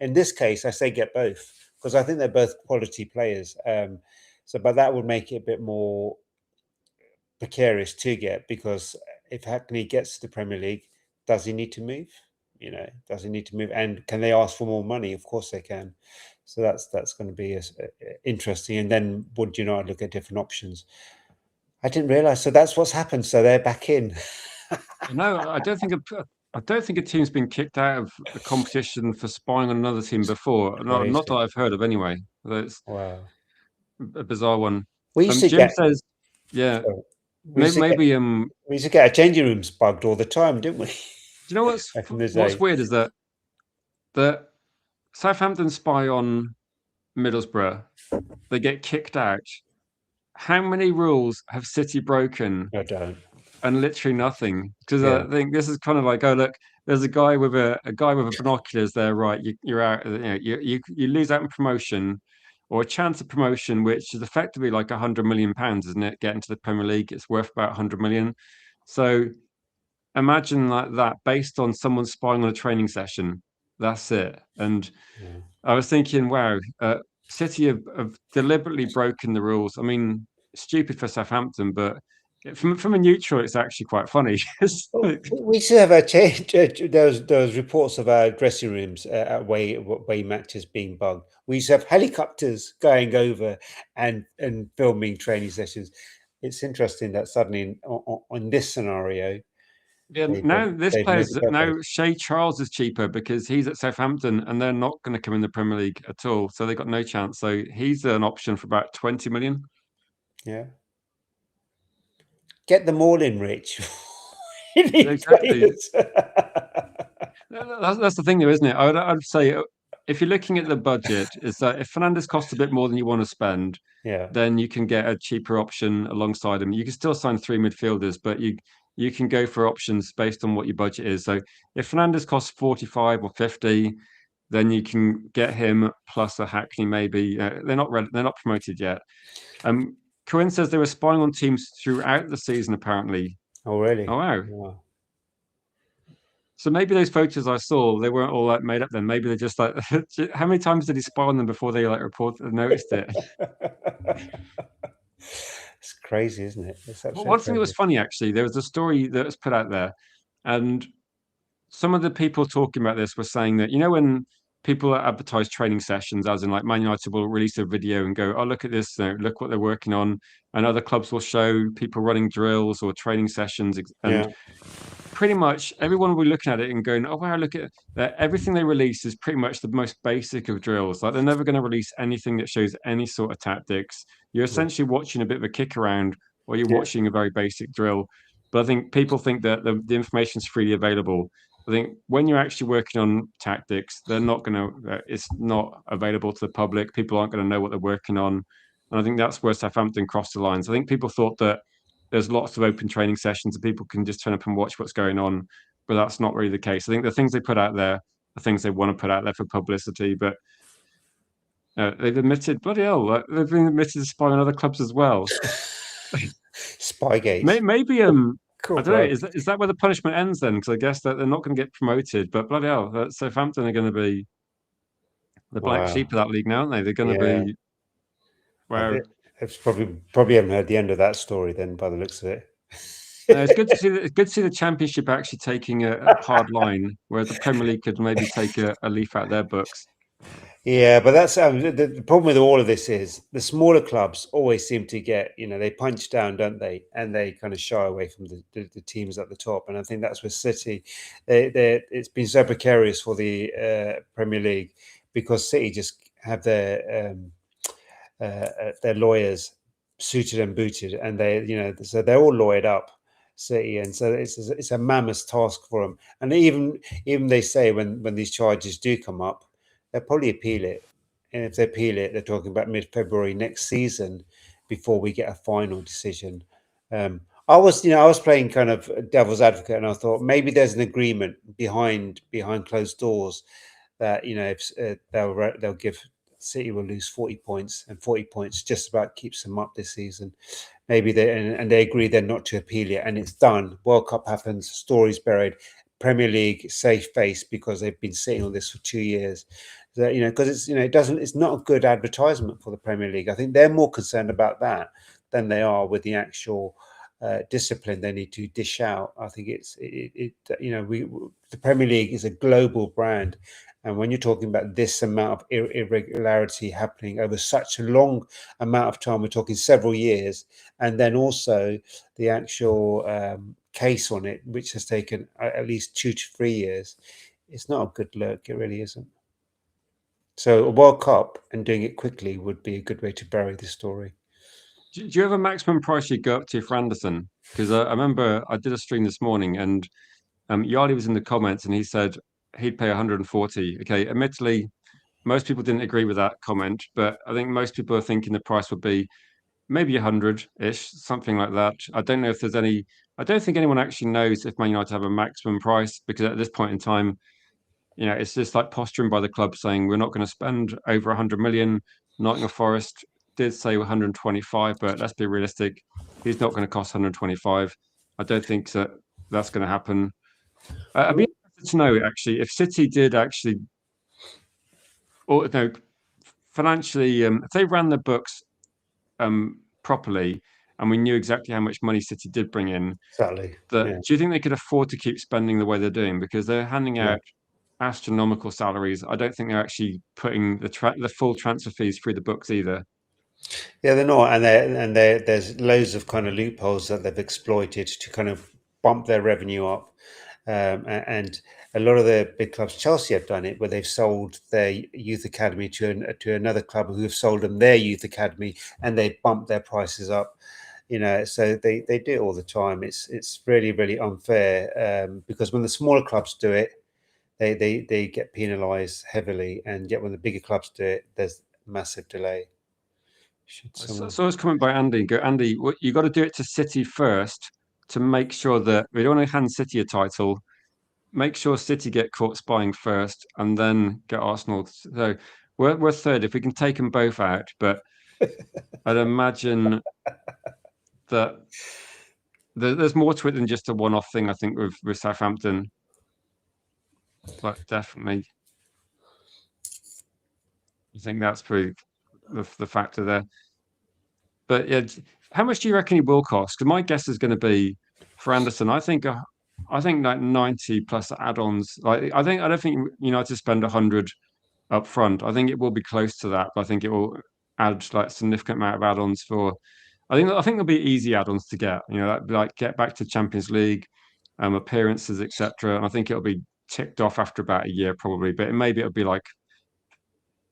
S2: In this case, I say get both because I think they're both quality players. But that would make it a bit more precarious to get because if Hackney gets to the Premier League, does he need to move? Does he need to move? And can they ask for more money? Of course they can. So that's going to be interesting. And then would look at different options? I didn't realize. So that's what's happened. So they're back in.
S1: No, I don't think a team's been kicked out of a competition for spying on another team before. Not that
S2: Crazy.
S1: I've heard of anyway. It's
S2: Wow.
S1: a bizarre one.
S2: We used to
S1: Jim
S2: get.
S1: says, yeah,
S2: Sorry, we used
S1: maybe,
S2: to get.
S1: maybe
S2: We used to get our changing rooms bugged all the time, didn't we?
S1: do you know
S2: Back in the
S1: what's
S2: day.
S1: weird is that Southampton spy on Middlesbrough, they get kicked out. How many rules have City broken?
S2: I don't.
S1: And literally nothing. Because
S2: Yeah.
S1: I think this is kind of like, oh look, there's a guy with a guy with a binoculars there, right? You're out. You lose out in promotion, or a chance of promotion, which is effectively like £100 million, isn't it? Getting to the Premier League, it's worth about 100 million. So imagine like that based on someone spying on a training session. That's it. And
S2: Yeah.
S1: I was thinking, wow, City have deliberately broken the rules. I mean, stupid for Southampton, but from a neutral, it's actually quite funny. It's
S2: Well,
S1: like,
S2: we should have a change. Those reports of our dressing rooms at away matches being bugged. We used to have helicopters going over and filming training sessions. It's interesting that suddenly on this scenario
S1: yeah,
S2: they've
S1: now this
S2: they've moved
S1: player's
S2: the goalpost.
S1: now Shea Charles is cheaper because he's at Southampton and they're not going to come in the Premier League at all. So they've got no chance. So he's an option for about 20 million.
S2: Yeah, get them all in, Rich. You
S1: Yeah,
S2: need
S1: exactly.
S2: players.
S1: That's the thing, though, isn't it? I'd say if you're looking at the budget, is that if Fernandes costs a bit more than you want to spend,
S2: Yeah,
S1: then you can get a cheaper option alongside him. You can still sign three midfielders, but you can go for options based on what your budget is. So if Fernandes costs 45 or 50, then you can get him plus a Hackney maybe. They're not promoted yet. Corinne says they were spying on teams throughout the season. Apparently,
S2: oh really?
S1: oh wow.
S2: Yeah.
S1: So maybe those photos I saw, they weren't all like made up then. Maybe they're just like, how many times did he spy on them before they like noticed it?
S2: It's crazy, isn't it? It's
S1: Well,
S2: absolutely
S1: one thing that was
S2: crazy.
S1: funny actually, there was a story that was put out there, and some of the people talking about this were saying that, when people that advertise training sessions, as in like Man United will release a video and go, "Oh, look at this! Look what they're working on," and other clubs will show people running drills or training sessions, and
S2: Yeah.
S1: pretty much everyone will be looking at it and going, "Oh wow, look at that!" Everything they release is pretty much the most basic of drills. Like they're never going to release anything that shows any sort of tactics. You're essentially watching a bit of a kick around, or you're
S2: Yeah.
S1: watching a very basic drill. But I think people think that the information is freely available. I think when you're actually working on tactics, they're not going to. It's not available to the public. People aren't going to know what they're working on, and I think that's where Southampton crossed the lines. I think people thought that there's lots of open training sessions and people can just turn up and watch what's going on, but that's not really the case. I think the things they put out there are things they want to put out there for publicity, but they've admitted, bloody hell, they've been admitted to spy on other clubs as well.
S2: Spygate.
S1: Maybe I
S2: Cool,
S1: don't know.
S2: bro.
S1: Is that where the punishment ends then? Because I guess that they're not going to get promoted, but bloody hell, Southampton are going to be the black
S2: Wow.
S1: sheep of that league now, aren't they? They're going to
S2: Yeah.
S1: be
S2: I
S1: where.
S2: think it's probably haven't heard the end of that story then, by the looks of it.
S1: It's good to see it's good to see the Championship actually taking a hard line, whereas the Premier League could maybe take a leaf out of their books.
S2: Yeah, but that's the problem with all of this is the smaller clubs always seem to get, they punch down, don't they? And they kind of shy away from the teams at the top. And I think that's where City, it's been so precarious for the Premier League because City just have their lawyers suited and booted, and so they're all lawyered up, City, and so it's a mammoth task for them. And even they say when these charges do come up, they'll probably appeal it, and if they appeal it, they're talking about mid-February next season before we get a final decision. I was playing kind of devil's advocate, and I thought maybe there's an agreement behind closed doors that if they'll give City will lose 40 points, and 40 points just about keeps them up this season. Maybe they agree they're not to appeal it, and it's done. World Cup happens, story's buried. Premier League safe face because they've been sitting on this for 2 years. That because it's not a good advertisement for the Premier League. I think they're more concerned about that than they are with the actual discipline they need to dish out. I think the Premier League is a global brand, and when you're talking about this amount of irregularity happening over such a long amount of time, we're talking several years, and then also the actual case on it, which has taken at least 2 to 3 years, it's not a good look. It really isn't. So a World Cup and doing it quickly would be a good way to bury the story.
S1: Do you have a maximum price you'd go up to for Anderson? Because I remember I did a stream this morning and Yardi was in the comments and he said he'd pay 140. Okay, admittedly, most people didn't agree with that comment, but I think most people are thinking the price would be maybe 100-ish, something like that. I don't know if there's any. I don't think anyone actually knows if Man United have a maximum price because at this point in time, it's just like posturing by the club saying we're not going to spend over 100 million. Nottingham Forest did say 125, but let's be realistic. He's not going to cost 125. I don't think that that's going to happen. I'd be interested to know actually if City did actually, or no, financially, if they ran the books properly and we knew exactly how much money City did bring in,
S2: Exactly.
S1: that
S2: Yeah.
S1: do you think they could afford to keep spending the way they're doing? Because they're handing
S2: Yeah.
S1: out astronomical salaries. I don't think they're actually putting the full transfer fees through the books either.
S2: Yeah, they're not, there's loads of kind of loopholes that they've exploited to kind of bump their revenue up, and a lot of the big clubs, Chelsea have done it, where they've sold their youth academy to another club who have sold them their youth academy, and they bump their prices up. So they do it all the time. It's really really unfair, because when the smaller clubs do it, they get penalised heavily, and yet when the bigger clubs do it, there's massive delay. Should
S1: So,
S2: someone?
S1: so it's coming by Andy. Go, Andy. You got to do it to City first to make sure that we don't want to hand City a title. Make sure City get caught spying first, and then get Arsenal. So we're third if we can take them both out. But I'd imagine that there's more to it than just a one-off thing. I think with Southampton, but definitely, I think that's probably the factor there. But yeah, how much do you reckon it will cost? Because my guess is going to be for Anderson. I think like 90 plus add-ons. Like I don't think United spend 100 up front. I think it will be close to that, but I think it will add like significant amount of add-ons for. I think there'll be easy add-ons to get. Like get back to Champions League, appearances, etc. And I think it'll be ticked off after about a year probably. But maybe it'll be like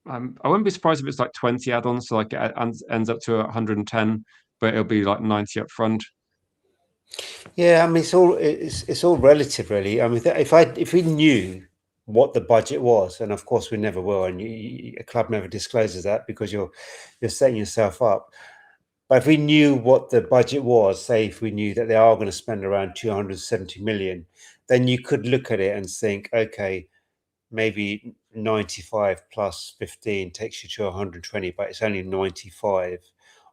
S1: I wouldn't be surprised if it's like 20 add-ons, so like it ends up to 110, but it'll be like 90 up front.
S2: Yeah, I mean it's all relative, really. I mean, if we knew what the budget was, and of course we never will, and a club never discloses that because you're setting yourself up. But if we knew what the budget was, say if we knew that they are going to spend around 270 million, then you could look at it and think, okay, maybe 95 plus 15 takes you to 120, but it's only 95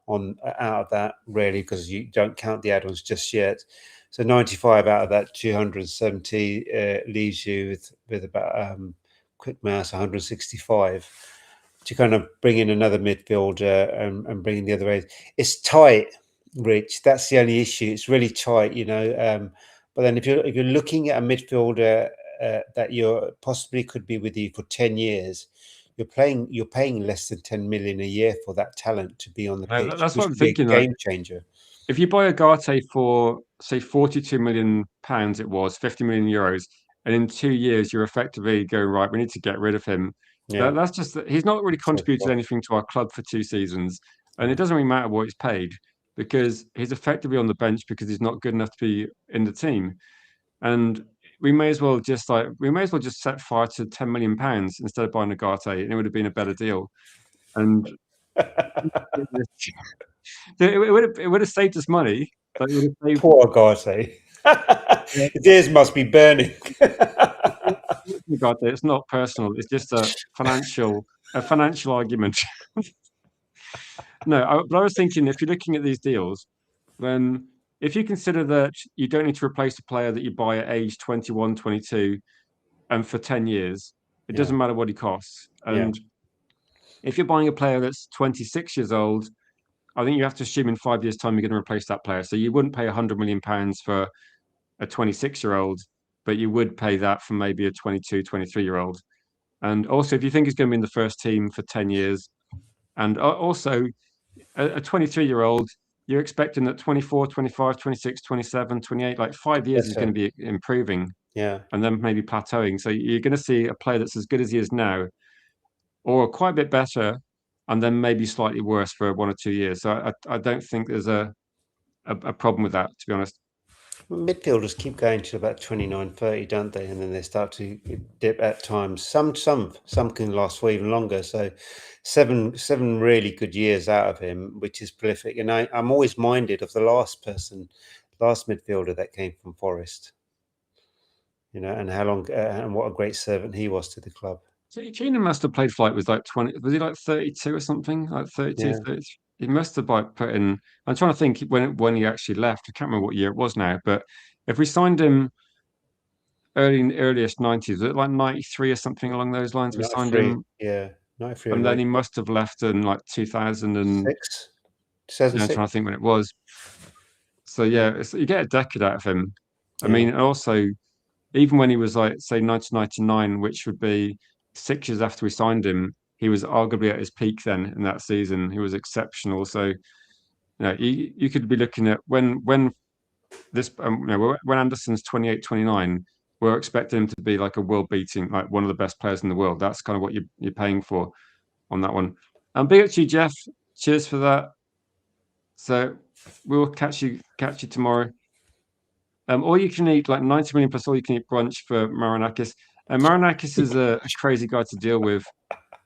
S2: on out of that, really, because you don't count the add-ons just yet. So 95 out of that 270 leaves you with about quick maths 165 to kind of bring in another midfielder and bring in the other way. It's tight, Rich. That's the only issue. It's really tight, but then if you're looking at a midfielder that you're possibly could be with you for 10 years, you're paying less than 10 million a year for that talent to be on the pitch,
S1: That's what
S2: which
S1: I'm
S2: could be a
S1: thinking. Like,
S2: game changer.
S1: if you buy Agate for say 42 million pounds, it was 50 million euros, and in 2 years you're effectively going right. We need to get rid of him.
S2: Yeah.
S1: That's just he's not really
S2: So
S1: contributed
S2: far.
S1: anything to our club for 2 seasons, and it
S2: Yeah.
S1: doesn't really matter what he's paid because he's effectively on the bench because he's not good enough to be in the team. And we may as well just set fire to 10 million pounds instead of buying Agate, and it would have been a better deal. And it would have saved us money. But it would have saved.
S2: Poor Agate. His ears must be burning.
S1: God, it's not personal. It's just a financial argument. No, but I was thinking if you're looking at these deals, then if you consider that you don't need to replace a player that you buy at age 21, 22, and for 10 years, it
S2: Yeah.
S1: doesn't matter what he costs.
S2: Yeah.
S1: And if you're buying a player that's 26 years old, I think you have to assume in 5 years' time you're going to replace that player. So you wouldn't pay £100 million for a 26-year-old, but you would pay that for maybe a 22, 23-year-old. And also, if you think he's going to be in the first team for 10 years, and also a 23-year-old, you're expecting that 24, 25, 26, 27, 28, like 5 years is going to be improving
S2: Yeah.
S1: and then maybe plateauing. So you're going to see a player that's as good as he is now or quite a bit better and then maybe slightly worse for 1 or 2 years. So I don't think there's a problem with that, to be honest.
S2: Midfielders keep going to about 29, 30, don't they? And then they start to dip at times. Some can last for even longer. So seven really good years out of him, which is prolific. And I'm always minded of the last midfielder that came from Forest. And how long and what a great servant he was to the club.
S1: So Keenan must have played for like was like 20, was he like 32 or something? Like 32,
S2: Yeah.
S1: 33? He must have like put in. I'm trying to think when he actually left. I can't remember what year it was now, but if we signed him earliest 90s, was it like 93 or something along those lines? We signed
S2: 93,
S1: him,
S2: yeah, 93 or
S1: and then he
S2: 94.
S1: must have left in like 2000 and I'm
S2: 2006.
S1: trying to think when it was. So yeah, you get a decade out of him. I
S2: Yeah.
S1: mean, also even when he was like say 1999, which would be 6 years after we signed him, he was arguably at his peak then in that season. He was exceptional. So you could be looking at when this when Anderson's 28, 29, we're expecting him to be like a world beating, like one of the best players in the world. That's kind of what you're paying for on that one. And big up to you, Jeff. Cheers for that. So we'll catch you tomorrow. All you can eat, like 90 million plus all you can eat brunch for Marinakis. And Marinakis is a crazy guy to deal with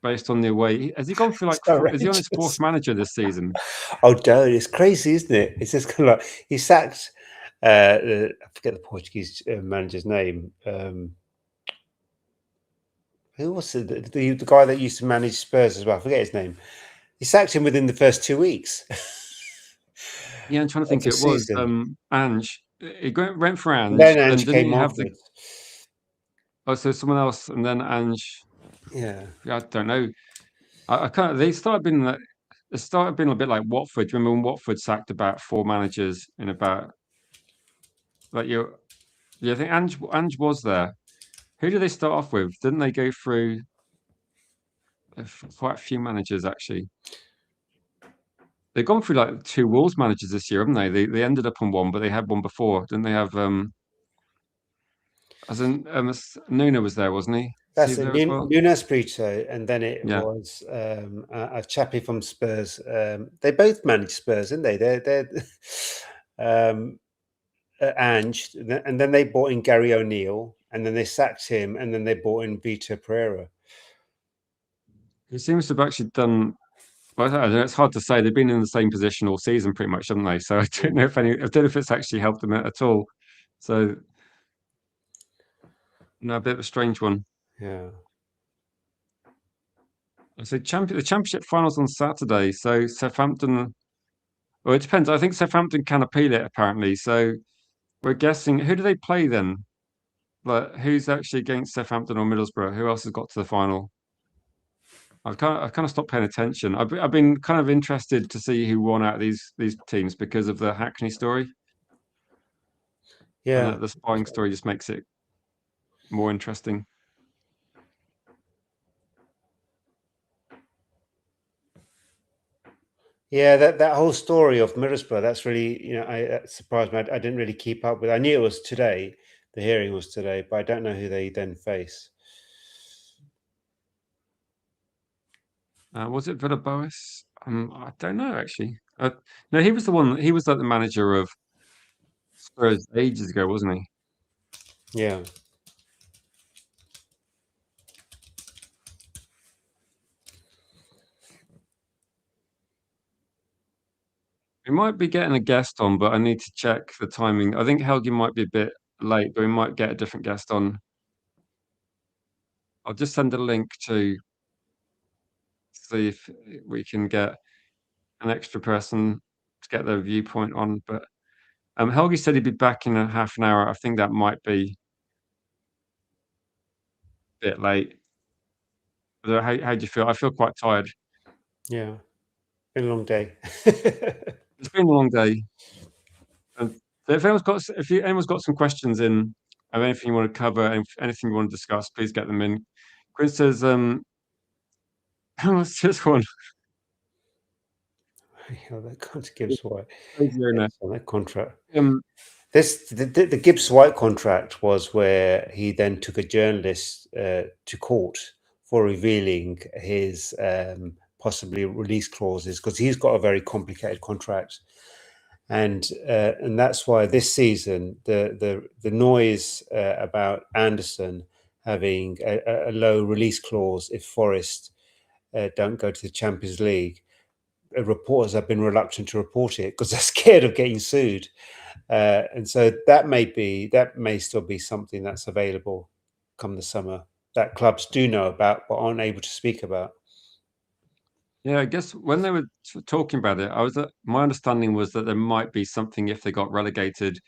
S1: based on the way. Has he gone through like,
S2: It's
S1: is he on his
S2: outrageous.
S1: fourth manager this season?
S2: Oh, dude, it's crazy, isn't it? It's just kind of like he sacked. I forget the Portuguese manager's name. Who was the guy that used to manage Spurs as well? I forget his name. He sacked him within the first 2 weeks
S1: Yeah, I'm trying to
S2: of
S1: think.
S2: the
S1: It was
S2: season.
S1: Ange. He went for
S2: And then
S1: Ange. Then
S2: Ange
S1: didn't
S2: came
S1: he have the?
S2: afterwards.
S1: Oh, so someone else, and then Ange.
S2: Yeah.
S1: I don't know. I can't. They started being like. It started being a bit like Watford. Do you remember when Watford sacked about 4 managers in about like you? Yeah, I think Ange was there. Who did they start off with? Didn't they go through? quite a few managers actually. They've gone through like 2 Wolves managers this year, haven't they? They ended up on one, but they had one before, didn't they? Have as in Nuno was there, wasn't he? Was he
S2: That's it.
S1: there as well?
S2: Nuno Espirito, and then it
S1: Yeah.
S2: was a chappie from Spurs. They both managed Spurs, didn't they? They're um, Ange, and then they bought in Gary O'Neill, and then they sacked him, and then they bought in Vitor Pereira.
S1: He seems to have actually done. Well, I don't know, it's hard to say. They've been in the same position all season, pretty much, haven't they? So I don't know if I don't know if it's actually helped them at all. So no, a bit of a strange one.
S2: Yeah.
S1: So the championship finals on Saturday. So Southampton. Well, it depends. I think Southampton can appeal it apparently. So we're guessing who do they play then? Like who's actually against Southampton or Middlesbrough? Who else has got to the final? I've kind of stopped paying attention. I've been kind of interested to see who won out of these teams because of the Hackney story, and
S2: Yeah.
S1: the spying story just makes it more interesting.
S2: Yeah, that whole story of Middlesbrough, that's really, that surprised me. I didn't really keep up with. I knew it was today, the hearing was today, but I don't know who they then face.
S1: Was it Villa Boas? I don't know actually. No, he was the one. He was like the manager of Spurs ages ago, wasn't he?
S2: Yeah.
S1: We might be getting a guest on, but I need to check the timing. I think Helgi might be a bit late, but we might get a different guest on. I'll just send a link to see if we can get an extra person to get their viewpoint on. But Helgi said he'd be back in a half an hour. I think that might be a bit late. How do you feel? I feel quite tired.
S2: Yeah. Been a long day.
S1: It's been a long day. And if anyone's got some questions in of anything you want to cover, anything you want to discuss, please get them in. Quinn says, what's this one?
S2: Yeah, that Gibbs White.
S1: Crazy owner.
S2: That contract.
S1: Um,
S2: The Gibbs White contract was where he then took a journalist to court for revealing his possibly release clauses, because he's got a very complicated contract, and that's why this season the noise about Anderson having a low release clause if Forest don't go to the Champions League. Reporters have been reluctant to report it because they're scared of getting sued. And so that may still be something that's available come the summer that clubs do know about but aren't able to speak about.
S1: yeah, I guess when they were talking about it, my understanding was that there might be something if they got relegated,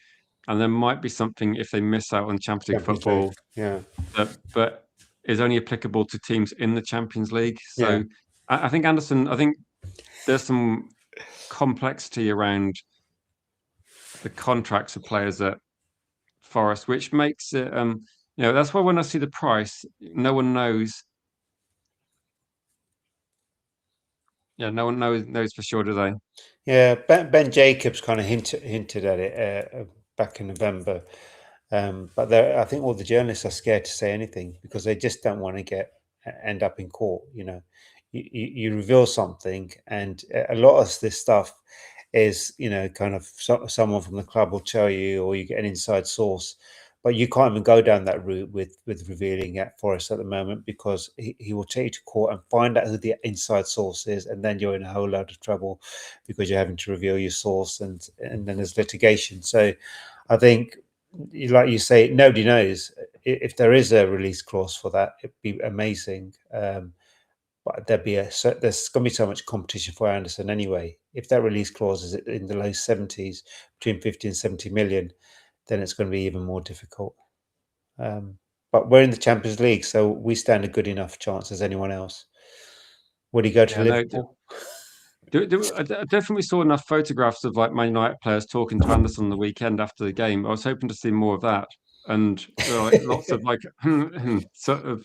S1: and there might be something if they miss out on Champions League
S2: Champions League,
S1: football
S2: yeah,
S1: but is only applicable to teams in the Champions League.
S2: yeah,
S1: So I think Anderson, I think there's some complexity around the contracts of players at Forest, which makes it that's why when I see the price, no one knows. Yeah, no one knows for sure, do they?
S2: yeah. Ben Jacobs kind of hinted at it back in November, but I think all the journalists are scared to say anything because they just don't want to end up in court. You reveal something, and a lot of this stuff is kind of someone from the club will tell you, or you get an inside source, but you can't even go down that route with revealing at Forest at the moment, because he will take you to court and find out who the inside source is, and then you're in a whole load of trouble because you're having to reveal your source, and then there's litigation. So I think, like you say, nobody knows. If there is a release clause for that, it'd be amazing. But there's going to be so much competition for Anderson anyway. If that release clause is in the low 70s, between 50 and 70 million, then it's going to be even more difficult. But we're in the Champions League, so we stand a good enough chance as anyone else. Would he go to Liverpool?
S1: I definitely saw enough photographs of like Man United players talking to Anderson on the weekend after the game. I was hoping to see more of that, and like lots of like sort of.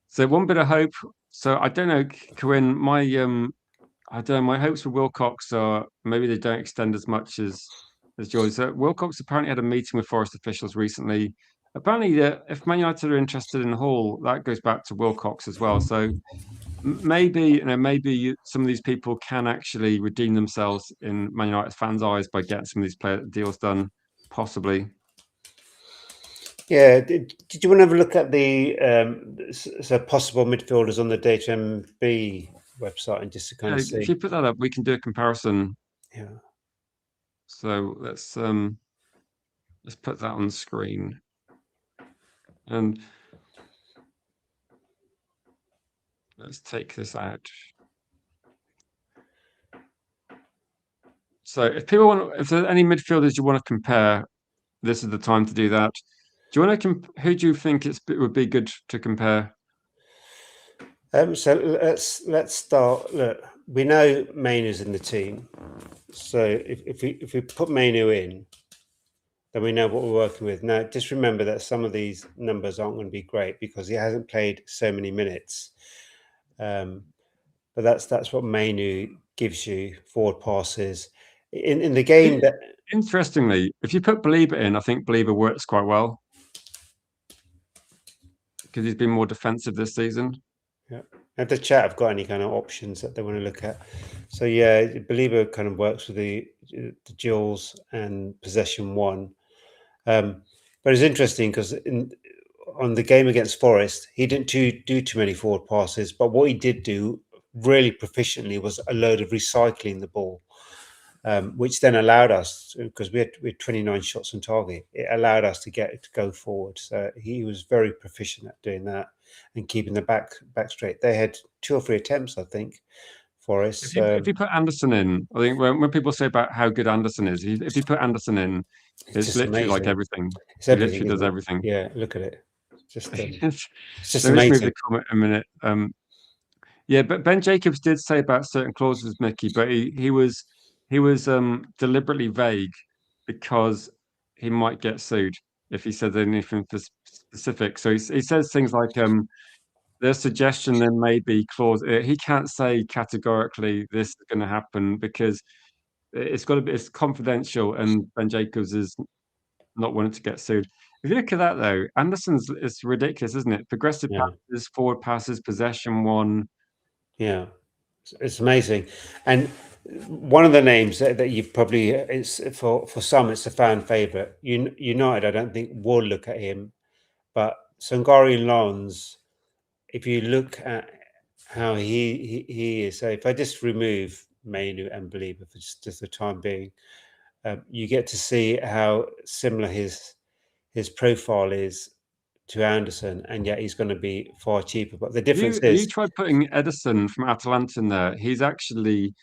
S1: So one bit of hope. So I don't know, Corinne. I don't know. My hopes for Wilcox are maybe they don't extend as much as yours. Wilcox apparently had a meeting with Forest officials recently. Apparently, if Man United are interested in Hall, that goes back to Wilcox as well. So maybe some of these people can actually redeem themselves in Man United fans' eyes by getting some of these player deals done, possibly.
S2: Yeah. Did you want to have a look at the so possible midfielders on the Data MB website and just to kind
S1: Yeah,
S2: of
S1: if
S2: see?
S1: you put that up, we can do a comparison.
S2: Yeah.
S1: So let's put that on the screen. And let's take this out. So if there's any midfielders you want to compare, this is the time to do that. Do you want to who do you think it would be good to compare?
S2: So let's start. Look, we know Mainoo's in the team. So if we put Mainoo in, then we know what we're working with. Now, just remember that some of these numbers aren't going to be great because he hasn't played so many minutes. But that's what Mainoo gives you: forward passes in the game. That
S1: Interestingly, if you put Belieber in, I think Belieber works quite well because he's been more defensive this season.
S2: yeah. Have the chat have got any kind of options that they want to look at? So yeah, Belieber kind of works with the duels and possession one. But it's interesting because on the game against Forest, he didn't do too many forward passes, but what he did do really proficiently was a load of recycling the ball, which then allowed us, because we had 29 shots on target, it allowed us to go forward. So he was very proficient at doing that and keeping the back straight. They had 2 or 3 attempts, I think, Forest.
S1: If you put Anderson in, I think when people say about how good Anderson is, if you put Anderson in,
S2: It's
S1: it's
S2: just
S1: literally like
S2: amazing.
S1: everything.
S2: It's
S1: He
S2: everything,
S1: literally does
S2: isn't it?
S1: everything.
S2: Yeah, look at it. Just it's just
S1: Let me just move
S2: amazing.
S1: the comment a minute. Yeah, but Ben Jacobs did say about certain clauses, Mickey, but he was deliberately vague because he might get sued if he says anything specific. So he says things like there's suggestion there may be clause. He can't say categorically this is going to happen because it's confidential, and Ben Jacobs is not wanting to get sued. If you look at that though, Anderson's it's ridiculous, isn't it? Progressive
S2: Yeah,
S1: passes, forward passes, possession one.
S2: yeah. It's amazing. And one of the names that you probably it's for some it's a fan favorite. United, I don't think will look at him, but Sangari Lons, if you look at how he is, so if I just remove Mainu and Believer for just the time being, you get to see how similar his profile is to Anderson, and yet he's going to be far cheaper. But the difference
S1: You
S2: is,
S1: tried putting Edison from Atalanta in there. He's actually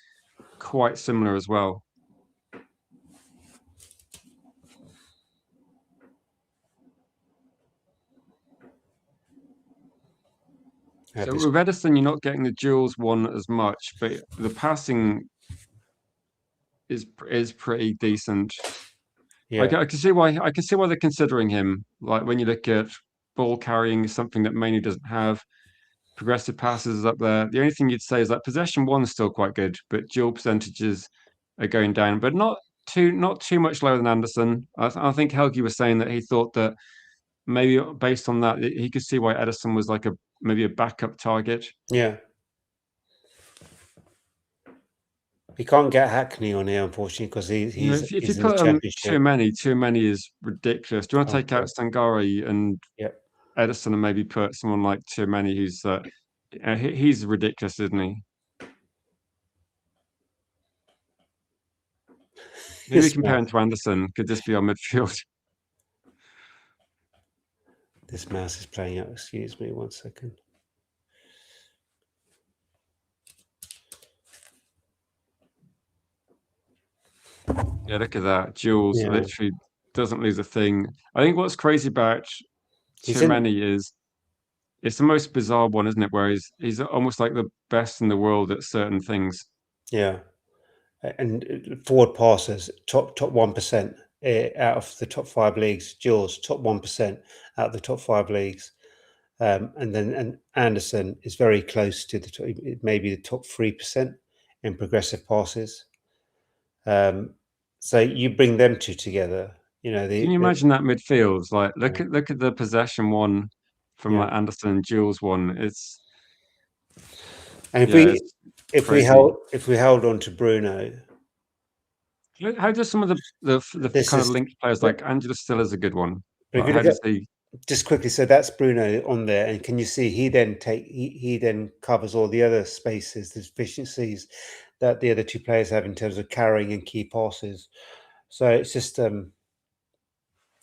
S1: quite similar as well. So with Edison, you're not getting the duels one as much, but the passing is pretty decent.
S2: yeah,
S1: I can see why they're considering him. Like when you look at ball carrying, something that Manu doesn't have. Progressive passes is up there. The only thing you'd say is that possession one is still quite good, but dual percentages are going down, but not too much lower than Anderson. I think Helgi was saying that he thought that maybe based on that he could see why Edison was like maybe a backup target.
S2: yeah. He can't get Hackney on here, unfortunately, because
S1: You know, if you
S2: he's in the
S1: put
S2: championship.
S1: too many is ridiculous. Do you want to take
S2: Okay.
S1: out Stangari and
S2: Yeah.
S1: Edison and maybe put someone like too many who's he's ridiculous, isn't he? Maybe
S2: This
S1: compare
S2: mouse.
S1: him to Anderson. Could this be our midfield?
S2: This mouse is playing out. Excuse me 1 second.
S1: Yeah, look at that. Jules
S2: Yeah.
S1: literally doesn't lose a thing. I think what's crazy about
S2: He's in.
S1: Tchouameni is it's the most bizarre one, isn't it? Where he's almost like the best in the world at certain things.
S2: Yeah. And forward passes, top 1% out of the top 5 leagues. Jules, top 1% out of the top 5 leagues. And Anderson is very close to maybe the top 3% in progressive passes. So you bring them two together,
S1: Can you imagine that midfield? Like, look at the possession one from
S2: yeah.
S1: like Anderson and Jules one. It's
S2: And
S1: it's crazy.
S2: if we held on to Bruno,
S1: How does some of the
S2: this
S1: kind of
S2: is.
S1: linked players
S2: But
S1: like Angela Stiller's a good one.
S2: if
S1: Like,
S2: you
S1: how
S2: look at
S1: does he?
S2: just quickly, so that's Bruno on there, and can you see he then covers all the other spaces, the deficiencies that the other two players have in terms of carrying and key passes. So it's just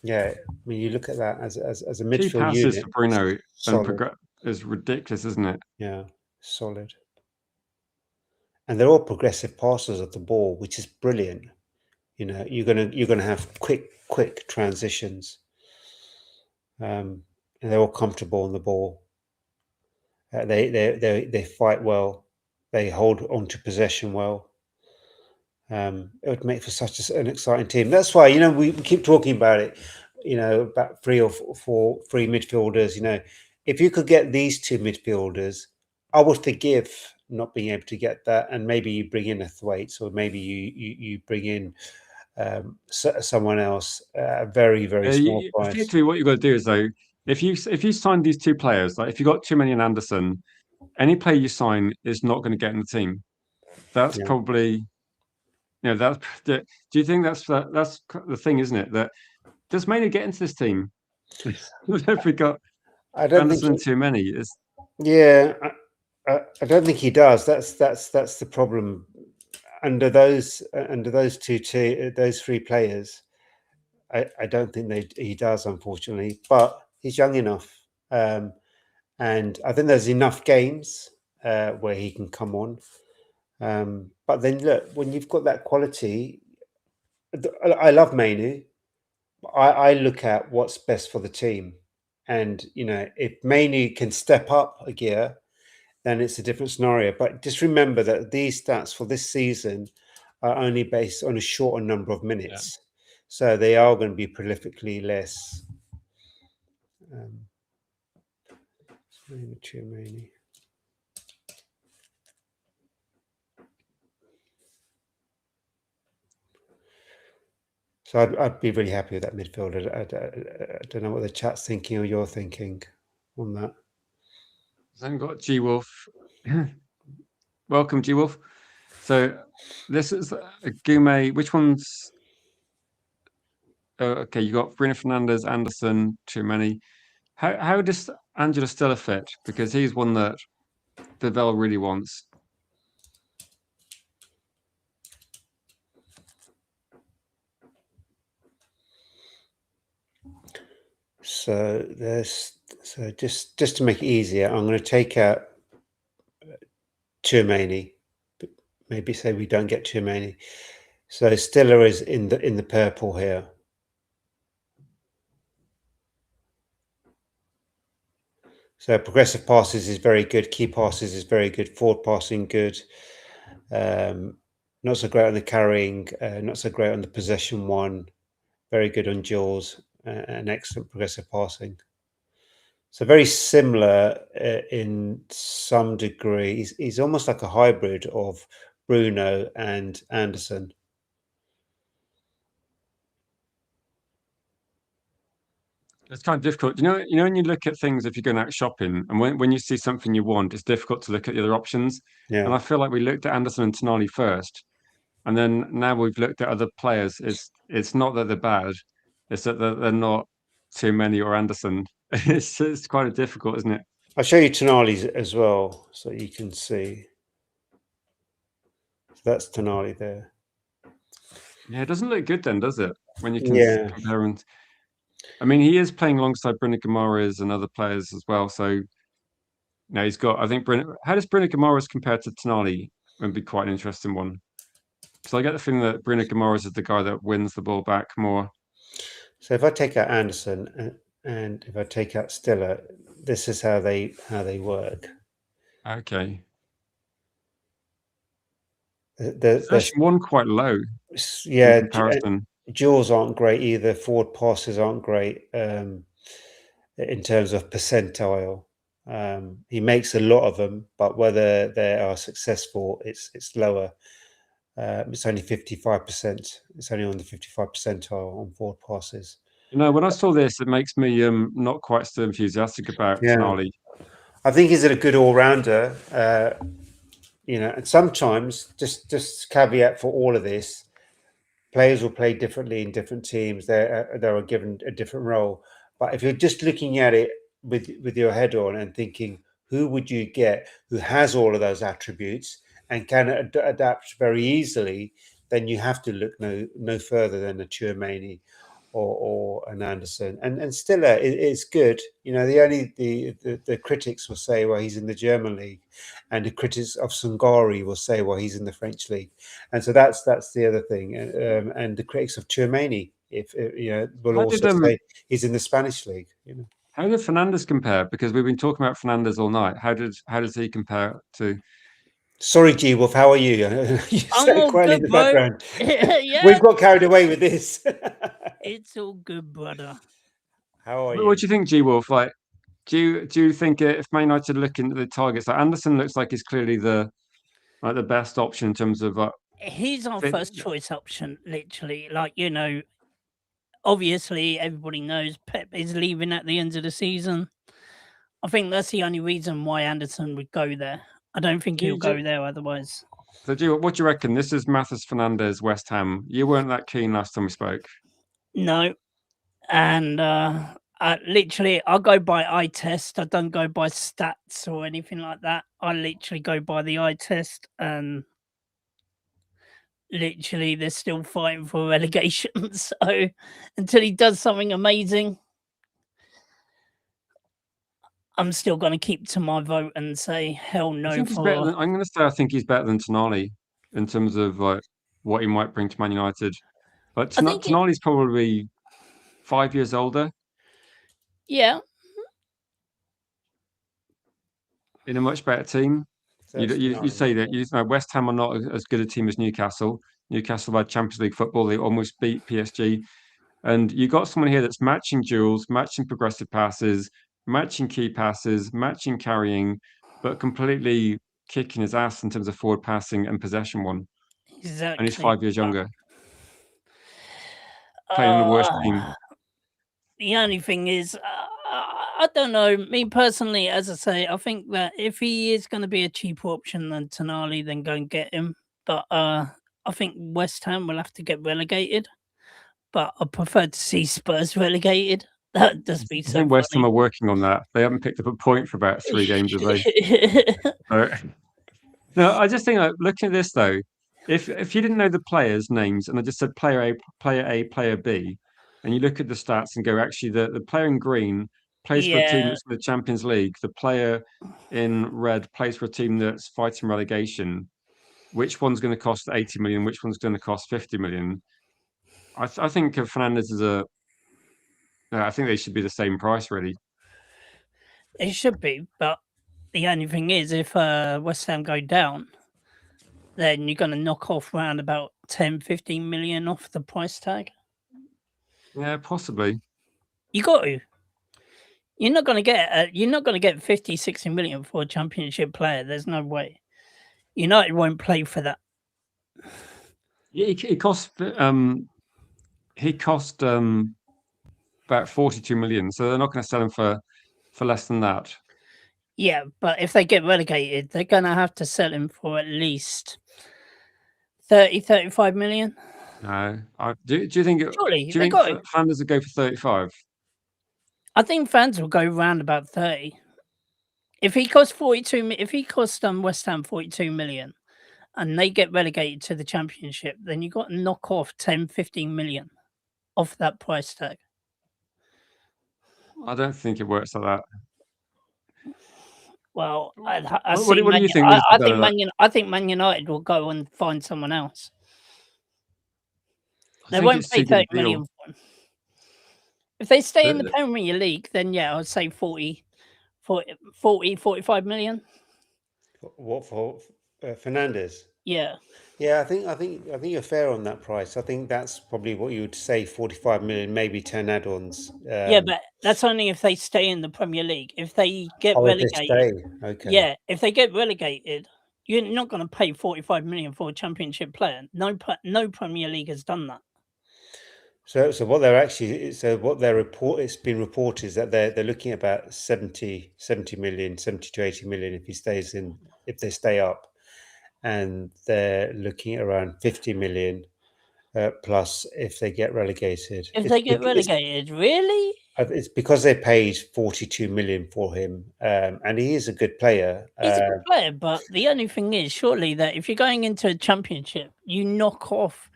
S2: yeah. I mean, you look at that as a
S1: Key
S2: midfield
S1: passes for
S2: unit,
S1: Bruno and
S2: solid,
S1: is ridiculous, isn't it?
S2: yeah, solid, and they're all progressive passes of the ball, which is brilliant. You're gonna have quick transitions, and they're all comfortable on the ball. They fight well. They hold on to possession well. It would make for such an exciting team. That's why we keep talking about it. About three or four free midfielders. If you could get these two midfielders, I would forgive not being able to get that, and maybe you bring in a Thwaites, or maybe you bring in someone else at a very very small price.
S1: Effectively, what you've got to do is though, if you sign these two players, like if you got too many in Anderson, any player you sign is not going to get in the team. That's
S2: Yeah,
S1: probably that's. Do you think that's the thing, isn't it? That does Maynard get into this team? If we got
S2: I don't think.
S1: Anderson too many, it's
S2: Yeah, I don't think he does. That's the problem. Under those those three players, I don't think he does, unfortunately. But he's young enough, and I think there's enough games where he can come on. But then look, when you've got that quality, I love Mainu. I look at what's best for the team, and if Mainu can step up a gear, then it's a different scenario. But just remember that these stats for this season are only based on a shorter number of
S1: yeah.
S2: minutes. So they are going to be prolifically less. So I'd be really happy with that midfielder. I don't know what the chat's thinking or you're thinking on that.
S1: Then got G Wolf. Welcome, G Wolf. So this is a Gume. Which one's okay? You got Bruno Fernandes, Anderson, too many. How does Angela Stiller fit? Because he's one that Vivell really wants.
S2: So just to make it easier, I'm going to take out Tchouaméni. Maybe say we don't get Tchouaméni. So Stiller is in the purple here. So progressive passes is very good. Key passes is very good. Forward passing good. Not so great on the carrying. Not so great on the possession one. Very good on jaws and excellent progressive passing. So very similar in some degree. He's almost like a hybrid of Bruno and Anderson.
S1: It's kind of difficult. When you look at things, if you're going out shopping, and when you see something you want, it's difficult to look at the other options.
S2: Yeah.
S1: And I feel like we looked at Anderson and Tonali first, and then now we've looked at other players. It's not that they're bad; it's that they're not too many or Anderson. It's quite difficult, isn't it?
S2: I'll show you Tonali's as well so you can see. So that's Tonali there.
S1: Yeah, it doesn't look good then, does it? When you can
S2: Yeah.
S1: compare him. I mean, he is playing alongside Bruno Guimaraes and other players as well. So now he's got. I think Bruno. How does Bruno Guimaraes compare to Tonali? Would be quite an interesting one. Because I get the feeling that Bruno Guimaraes is the guy that wins the ball back more.
S2: So if I take out Anderson and if I take out Stiller, this is how they work.
S1: Okay.
S2: There's
S1: Possession one quite low in
S2: yeah,
S1: comparison.
S2: jaws aren't great either. Forward passes aren't great in terms of percentile. He makes a lot of them, but whether they are successful, it's lower. It's only 55%. It's only on the 55 percentile on forward passes.
S1: When I saw this, it makes me not quite so enthusiastic about Tonali.
S2: I think he's a good all-rounder. And sometimes, just caveat for all of this, players will play differently in different teams. They're given a different role. But if you're just looking at it with your head on and thinking, who would you get who has all of those attributes and can adapt very easily, then you have to look no further than a Tchouaméni or an Anderson. And Stiller is good. The critics will say, well, he's in the German league, and the critics of Sungari will say, well, he's in the French league. And so that's the other thing. And the critics of Tchouaméni, will also say he's in the Spanish league.
S1: How did Fernandes compare? Because we've been talking about Fernandes all night. How does he compare to?
S2: Sorry, G Wolf, how are you? You
S3: I'm all
S2: quietly
S3: good,
S2: in the
S3: bro.
S2: background.
S3: Yeah.
S2: We've got carried away with this.
S3: It's all good, brother.
S2: How are you?
S1: What do you think, G Wolf? Like, do you think if Man United look into the targets, like Anderson looks like he's clearly the best option in terms of
S3: he's our first choice option, literally. Obviously everybody knows Pep is leaving at the end of the season. I think that's the only reason why Anderson would go there. I don't think he'll go there otherwise.
S1: So, what do you reckon? This is Mathis Fernandes, West Ham. You weren't that keen last time we spoke.
S3: No, and literally, I go by eye test. I don't go by stats or anything like that. I literally go by the eye test, and literally, they're still fighting for relegation. So, until he does something amazing, I'm still going to keep to my vote and say hell no.
S1: I'm going to say I think he's better than Tonali in terms of what he might bring to Man United. But Tonali's probably 5 years older.
S3: Yeah.
S1: In a much better team. You say that West Ham are not as good a team as Newcastle. Newcastle had Champions League football. They almost beat PSG. And you got someone here that's matching duels, matching progressive passes, matching key passes, matching carrying, but completely kicking his ass in terms of forward passing and possession one.
S3: Exactly.
S1: And he's 5 years younger. Playing in the worst team.
S3: The only thing is, I don't know. Me personally, as I say, I think that if he is going to be a cheaper option than Tonali, then go and get him. But I think West Ham will have to get relegated. But I prefer to see Spurs relegated. That does be so. I think
S1: West Ham are working on that. They haven't picked up a point for about 3 games, have they? No, I just think looking at this though, if you didn't know the players' names and I just said player A, player B, and you look at the stats and go, actually, the player in green plays for a team that's in the Champions League. The player in red plays for a team that's fighting relegation. Which one's going to cost 80 million? Which one's going to cost 50 million? I think of Fernandes as I think they should be the same price, really.
S3: It should be, but the only thing is, if West Ham go down, then you're going to knock off around about 10, 15 million off the price tag.
S1: Yeah, possibly.
S3: You got to. You're not going to get 50, 60 million for a Championship player. There's no way. United won't play for that.
S1: Yeah, he cost about 42 million, so they're not going to sell him for less than that.
S3: Yeah, but if they get relegated, they're going to have to sell him for at least 30, 35 million.
S1: No, do you think?
S3: Surely,
S1: do you think Fernandes would go for 35?
S3: I think fans will go around about 30. If he costs 42, if he costs West Ham 42 million, and they get relegated to the Championship, then you've got to knock off 10, 15 million off that price tag.
S1: I don't think it works like that.
S3: Well,
S1: what do you think?
S3: I think Man United will go and find someone else. They won't pay 30 million for him. If they stay in the Premier League, then yeah, I'd say 40, 45 million.
S2: What for Fernandes?
S3: Yeah.
S2: Yeah, I think you're fair on that price. I think that's probably what you would say, 45 million, maybe 10 add-ons.
S3: Yeah, but that's only if they stay in the Premier League. If they get
S2: if they
S3: relegated,
S2: stay, okay.
S3: yeah, if they get relegated, you're not going to pay 45 million for a Championship player. No Premier League has done that.
S2: So what they're actually, it's been reported is that they're looking at about 70 million, 70 to 80 million if they stay up, and they're looking at around 50 million plus if they get relegated.
S3: If they get relegated, really?
S2: It's because they paid 42 million for him, and he is a good player.
S3: He's a good player, but the only thing is, surely, that if you're going into a Championship, you knock off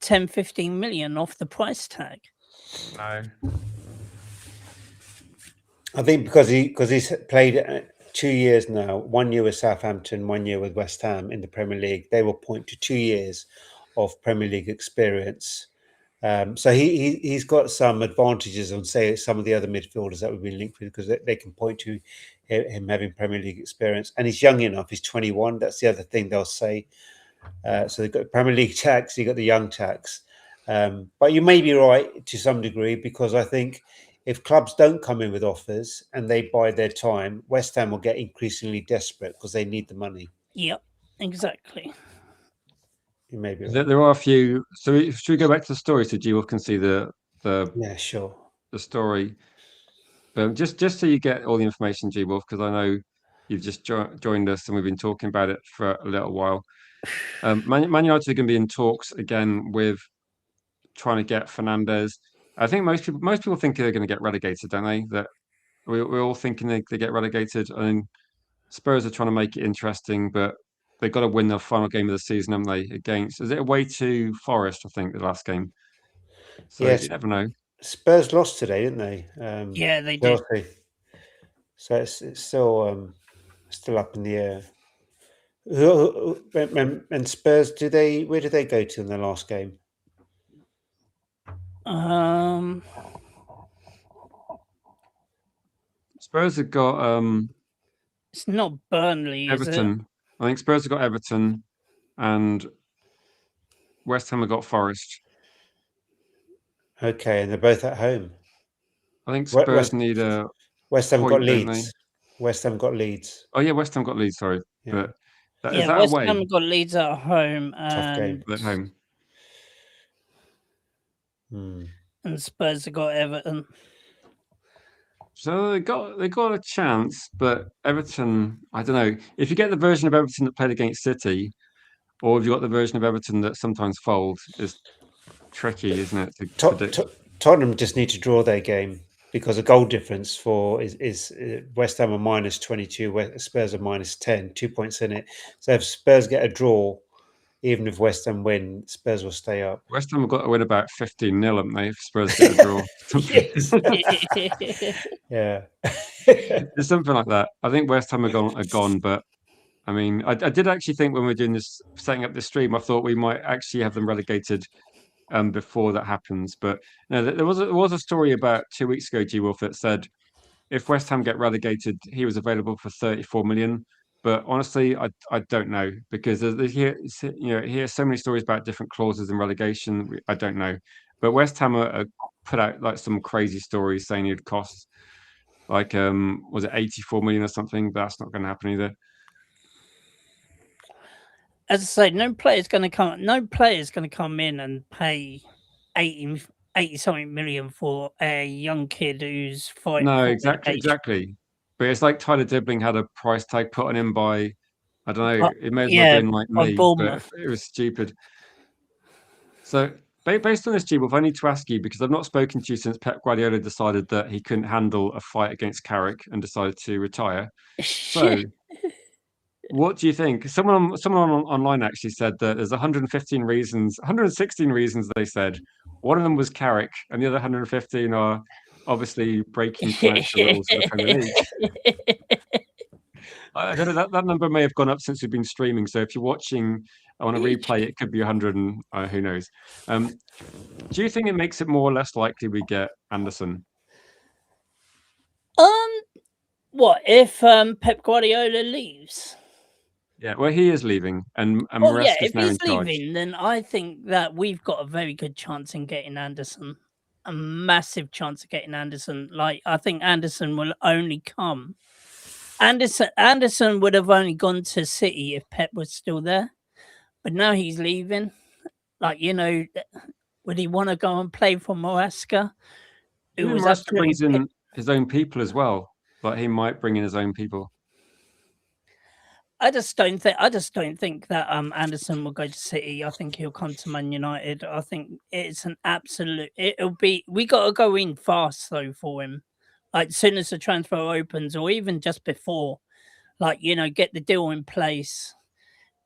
S3: 10, 15 million off the price tag.
S1: No.
S2: I think because he's played 2 years now, 1 year with Southampton, 1 year with West Ham in the Premier League. They will point to 2 years of Premier League experience. So he's got some advantages on, say, some of the other midfielders that we've been linked with, because they can point to him having Premier League experience, and he's young enough. He's 21. That's the other thing they'll say. So they've got Premier League tax, you've got the young tax. But you may be right to some degree, because I think if clubs don't come in with offers and they buy their time, West Ham will get increasingly desperate because they need the money.
S3: Yep, exactly.
S2: You may be right.
S1: There are a few. So should we go back to the story so G-Wolf can see the
S2: Yeah, sure.
S1: the story? But just so you get all the information, G-Wolf, because I know you've just joined us and we've been talking about it for a little while. Man United are going to be in talks again with trying to get Fernandes. I think most people think they're going to get relegated, don't they? That we're all thinking they get relegated. I mean, Spurs are trying to make it interesting, but they've got to win the final game of the season, haven't they? Is it away to Forest? I think the last game. So
S2: yes,
S1: you never know.
S2: Spurs lost today, didn't they?
S3: Yeah, they did.
S2: So it's still up in the air. And Spurs, where did they go to in the last game?
S1: Spurs have got
S3: it's not Burnley,
S1: Everton.
S3: Is it?
S1: I think Spurs have got Everton, and West Ham have got Forest.
S2: Okay, and they're both at home.
S1: I think Spurs need a
S2: West Ham
S1: point,
S2: got Leeds. West Ham got Leeds.
S1: Oh yeah, West Ham got Leeds. Sorry,
S2: Yeah.
S1: but
S3: West
S1: away?
S3: Ham got Leeds at home,
S2: Tough game.
S1: At home.
S3: And Spurs have got Everton.
S1: So they got a chance, but Everton, I don't know. If you get the version of Everton that played against City, or if you got the version of Everton that sometimes folds, it's tricky, isn't it, to predict?
S2: Tottenham just need to draw their game, because the goal difference is West Ham are minus 22, Spurs are minus 10, 2 points in it. So if Spurs get a draw, even if West Ham win, Spurs will stay up.
S1: West Ham have got to win about 15-0, haven't they, if Spurs get a draw?
S2: Yeah.
S1: It's something like that. I think West Ham are gone, but I mean, I did actually think when we were doing this, setting up this stream, I thought we might actually have them relegated before that happens. But no, there was a story about 2 weeks ago, G-Wolf, that said if West Ham get relegated, he was available for 34 million. But honestly, I don't know, because hear so many stories about different clauses in relegation. I don't know, but West Ham are put out like some crazy stories saying it'd cost like was it 84 million or something? But that's not going to happen either.
S3: As I say, no player's going to come in and pay 80 something million for a young kid who's fighting.
S1: No, exactly. But it's like Tyler Dibbling had a price tag put on him by, I don't know, it may as well have been like me, but it was stupid. So based on this, G-Wolf, I need to ask you, because I've not spoken to you since Pep Guardiola decided that he couldn't handle a fight against Carrick and decided to retire. So what do you think? Someone online actually said that there's 116 reasons they said. One of them was Carrick, and the other 115 are obviously breaking financial rules of the Premier League. I don't know, that number may have gone up since we've been streaming. So if you're watching on a replay, it could be 100, and who knows. Do you think it makes it more or less likely we get Anderson?
S3: What if Pep Guardiola leaves?
S1: Yeah, well, he is leaving, and
S3: Oh yeah,
S1: Maresca's
S3: if
S1: now
S3: he's
S1: in charge.
S3: leaving, then I think that we've got a very good chance in getting Anderson. A massive chance of getting Anderson. Like I think Anderson will only come. Anderson would have only gone to City if Pep was still there, but now he's leaving. Like would he want to go and play for Maresca? Who was
S1: Maresca
S3: absolutely
S1: brings in his own people as well. Like he might bring in his own people.
S3: I just don't think that Anderson will go to City. I think he'll come to Man United. I think it's an absolute. We got to go in fast though for him. Like as soon as the transfer opens, or even just before, like get the deal in place,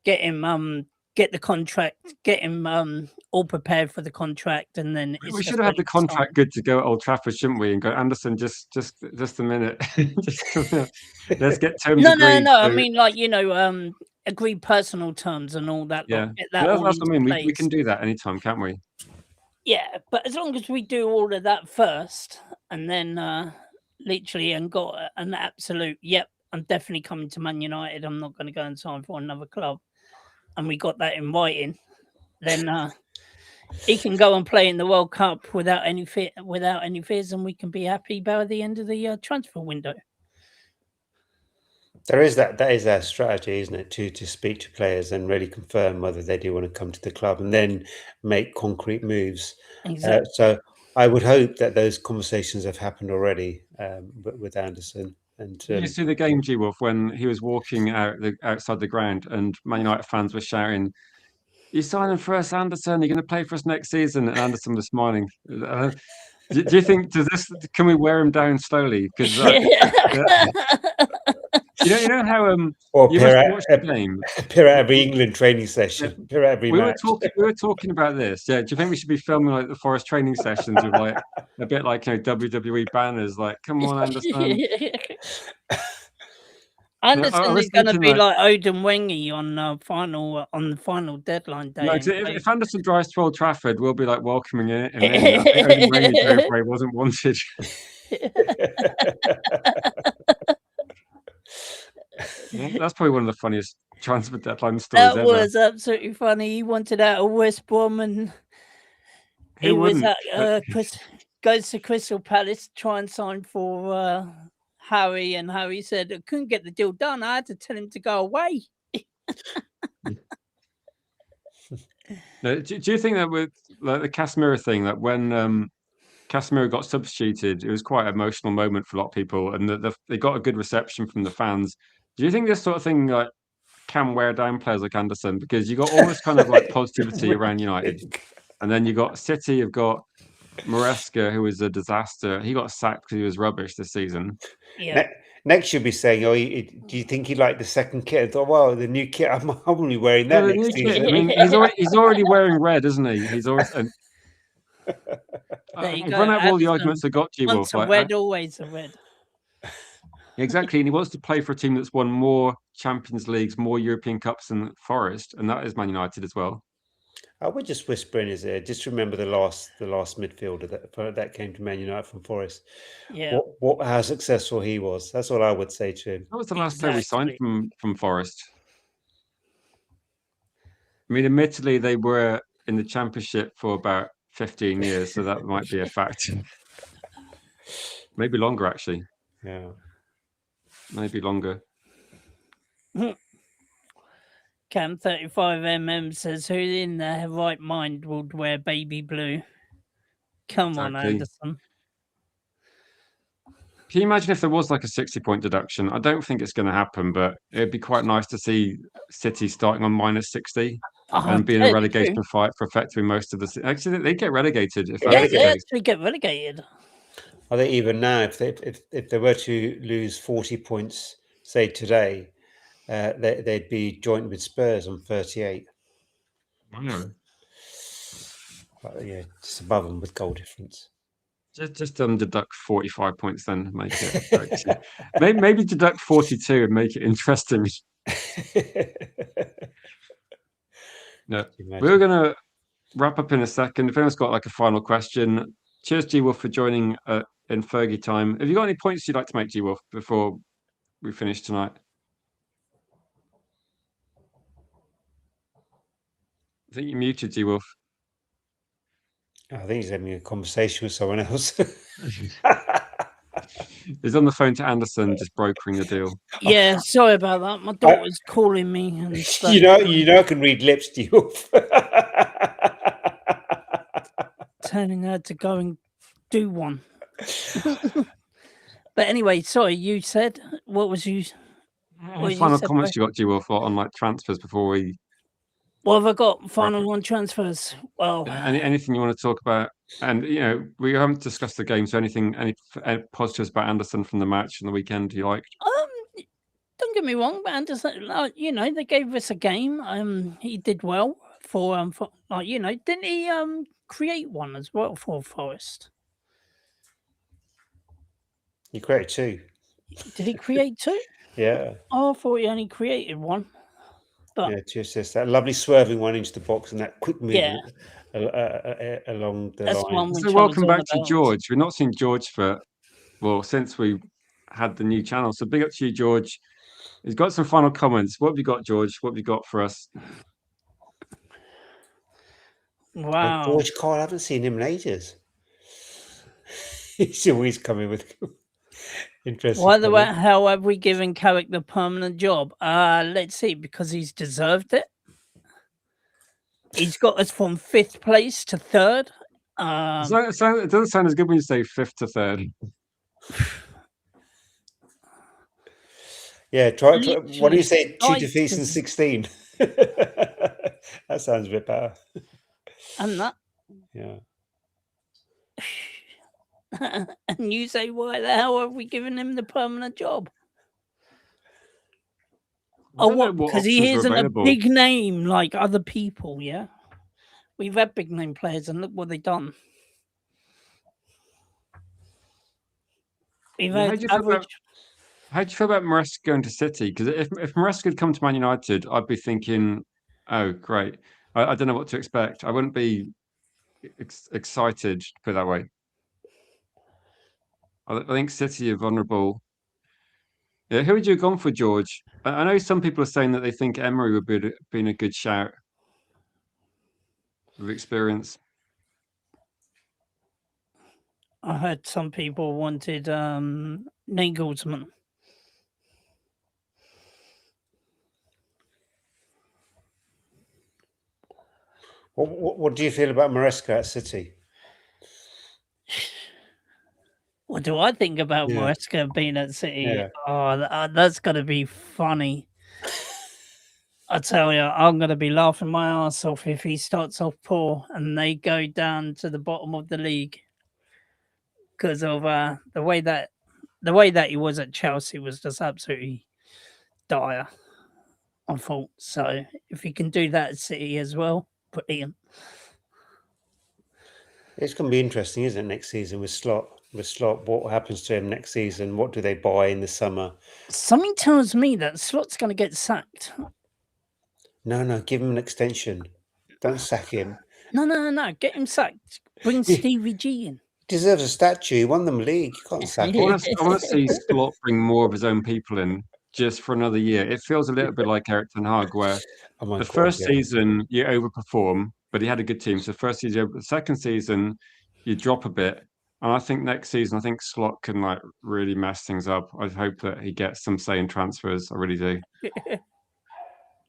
S3: get him get the contract, get him all prepared for the contract, and then
S1: We should have had the contract good to go at Old Trafford, shouldn't we? And go, Anderson, just a minute, let's get terms agreed.
S3: No. I mean, like agreed personal terms and all that.
S1: Yeah,
S3: get
S1: that's
S3: all
S1: what I mean.
S3: place.
S1: We can do that anytime, can't we?
S3: Yeah, but as long as we do all of that first, and then literally and got an absolute, yep, I'm definitely coming to Man United. I'm not going to go and sign for another club, and we got that in writing. Then he can go and play in the World Cup without any fears, and we can be happy by the end of the transfer window.
S2: There is that is our strategy, isn't it? To speak to players and really confirm whether they do want to come to the club, and then make concrete moves.
S3: Exactly.
S2: So I would hope that those conversations have happened already with Anderson. And
S1: Did you see the game, G Wolf, when he was walking outside the ground, and Man United fans were shouting, "You signing for us, Anderson? You're going to play for us next season?" And Anderson was smiling. Do you think can we wear him down slowly? Because you know how
S2: or
S1: you must watch the game.
S2: Appear at every England training session.
S1: Yeah.
S2: Appear at every match.
S1: We were talking about this. Yeah, do you think we should be filming like the Forest training sessions with like a bit like WWE banners? Like, come on, Anderson.
S3: Anderson is going to be like Odin Wengy on the final deadline day.
S1: No, if Anderson drives to Old Trafford, we'll be like welcoming him in. I think Odin Wengy drove where he wasn't wanted. That's probably one of the funniest transfer deadline stories ever.
S3: That was absolutely funny. He wanted out of West Brom, and he was at goes to Crystal Palace to try and sign for Harry, and Harry said, "I couldn't get the deal done. I had to tell him to go away."
S1: No, do you think that with like the Casemiro thing, that when Casemiro got substituted, it was quite an emotional moment for a lot of people, and they got a good reception from the fans. Do you think this sort of thing like can wear down players like Anderson, because you got all this kind of like positivity around United, and then you got City, you've got Maresca, who was a disaster. He got sacked because he was rubbish this season.
S3: Yeah.
S2: Next, you'll be saying, "Oh, do you think he liked the second kit?" I thought, "Well, the new kit. I'm only wearing that next season."
S1: I mean, he's already wearing red, isn't he? He's always. I've run out of all the arguments I got, G Wolf.
S3: Once a red, always a red.
S1: Exactly, and he wants to play for a team that's won more Champions Leagues, more European Cups than Forest, and that is Man United as well.
S2: I would just whisper in his ear. Just remember the last midfielder that came to Man United from Forest.
S3: Yeah.
S2: How successful he was. That's all I would say to him.
S1: That was the last player we signed from Forest. I mean, admittedly, they were in the Championship for about 15 years, so that might be a fact. Maybe longer, actually.
S2: Yeah.
S1: Maybe longer.
S3: Cam 35mm says, "Who in their right mind would wear baby blue?" Come on, Anderson.
S1: Can you imagine if there was like a 60-point deduction? I don't think it's going to happen, but it'd be quite nice to see City starting on -60 and being a relegation fight for effectively most of the. Actually, they get relegated.
S3: They actually get relegated.
S2: I think even now, if they were to lose 40 points, say today, they'd be joint with Spurs on 38.
S1: Wow.
S2: Yeah, just above them with goal difference.
S1: Just deduct 45 points, then make it. maybe deduct 42 and make it interesting. No, we're gonna wrap up in a second. If anyone's got like a final question, cheers, G Wolf, for joining in Fergie time. Have you got any points you'd like to make, G Wolf, before we finish tonight? I think you muted G Wolf.
S2: I think he's having a conversation with someone else.
S1: He's on the phone to Anderson, just brokering the deal.
S3: Yeah, sorry about that. My daughter's calling me and stuff.
S2: you know, I can read lips, do you?
S3: Telling her to go and do one. But anyway, sorry, you said, what was you?
S1: Any final comments you got, G Wolf, on like transfers before we?
S3: What have I got? Final on transfers. Well,
S1: anything you want to talk about? And we haven't discussed the game, so any positives about Anderson from the match and the weekend you liked?
S3: Don't get me wrong, but Anderson, they gave us a game. He did well for didn't he create one as well for Forest?
S2: He created 2.
S3: Did he create 2?
S2: Yeah.
S3: Oh, I thought he only created 1. But
S2: yeah, 2 assists. That lovely swerving one into the box and that quick movement along the line.
S1: So welcome back to George. We've not seen George since we had the new channel. So big up to you, George. He's got some final comments. What have you got, George? What have you got for us?
S3: Wow.
S2: George Carl, I haven't seen him in ages. He's always coming with interesting.
S3: How have we given Carrick the permanent job? Let's see, because he's deserved it. He's got us from 5th place to 3rd.
S1: It doesn't sound as good when you say 5th to 3rd.
S2: Yeah, what do you say? 2 defeats and 16. That sounds a bit better.
S3: And that.
S2: Yeah.
S3: And you say, why the hell have we given him the permanent job? What? Because he isn't a big name like other people, yeah? We've had big name players and look what they've done.
S1: How do you feel about Maresca going to City? Because if Maresca had come to Man United, I'd be thinking, oh, great. I don't know what to expect. I wouldn't be excited, put it that way. I think City are vulnerable. Yeah, who would you have gone for, George? I know some people are saying that they think Emery would be been a good shout with experience.
S3: I heard some people wanted Nagelsmann.
S2: What do you feel about Maresca at City?
S3: What do I think about Maresca being at City?
S2: Yeah.
S3: Oh, that's going to be funny. I tell you, I'm going to be laughing my ass off if he starts off poor and they go down to the bottom of the league because of the way that he was at Chelsea was just absolutely dire. I thought so. If he can do that at City as well, brilliant.
S2: It's going to be interesting, isn't it, next season with Slot? What happens to him next season? What do they buy in the summer?
S3: Something tells me that Slot's going to get sacked.
S2: No, give him an extension. Don't sack him.
S3: No, get him sacked. Bring Stevie G in.
S2: He deserves a statue. He won them league. You can't sack him.
S1: I want to see Slot bring more of his own people in just for another year. It feels a little bit like Erik ten Hag, where first season you overperform, but he had a good team. So first season, the second season you drop a bit. And I think next season, I think Slot can really mess things up. I hope that he gets some say in transfers. I really do.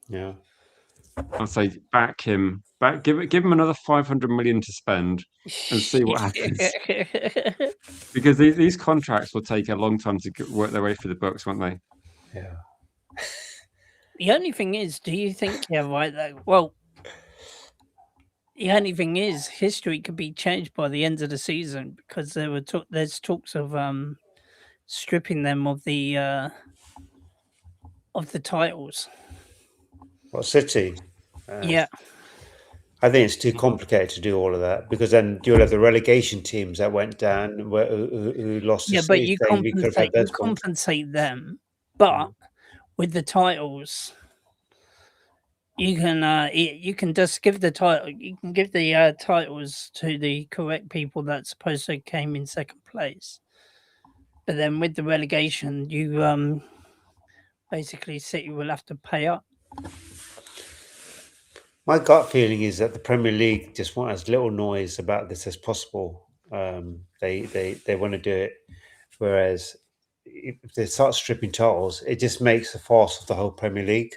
S2: Yeah.
S1: I'd say back him. Give him another 500 million to spend and see what happens. Because these contracts will take a long time to work their way through the books, won't they?
S2: Yeah.
S3: The only thing is, do you think the only thing is, history could be changed by the end of the season because there's talks of stripping them of the titles.
S2: What, City?
S3: Yeah.
S2: I think it's too complicated to do all of that because then you'll have the relegation teams that went down who lost.
S3: Yeah, but you compensate them, but with the titles, you can just give the title. You can give the titles to the correct people that supposed to came in second place. But then with the relegation, you basically City will have to pay up.
S2: My gut feeling is that the Premier League just want as little noise about this as possible. They want to do it, whereas if they start stripping titles, it just makes a farce of the whole Premier League.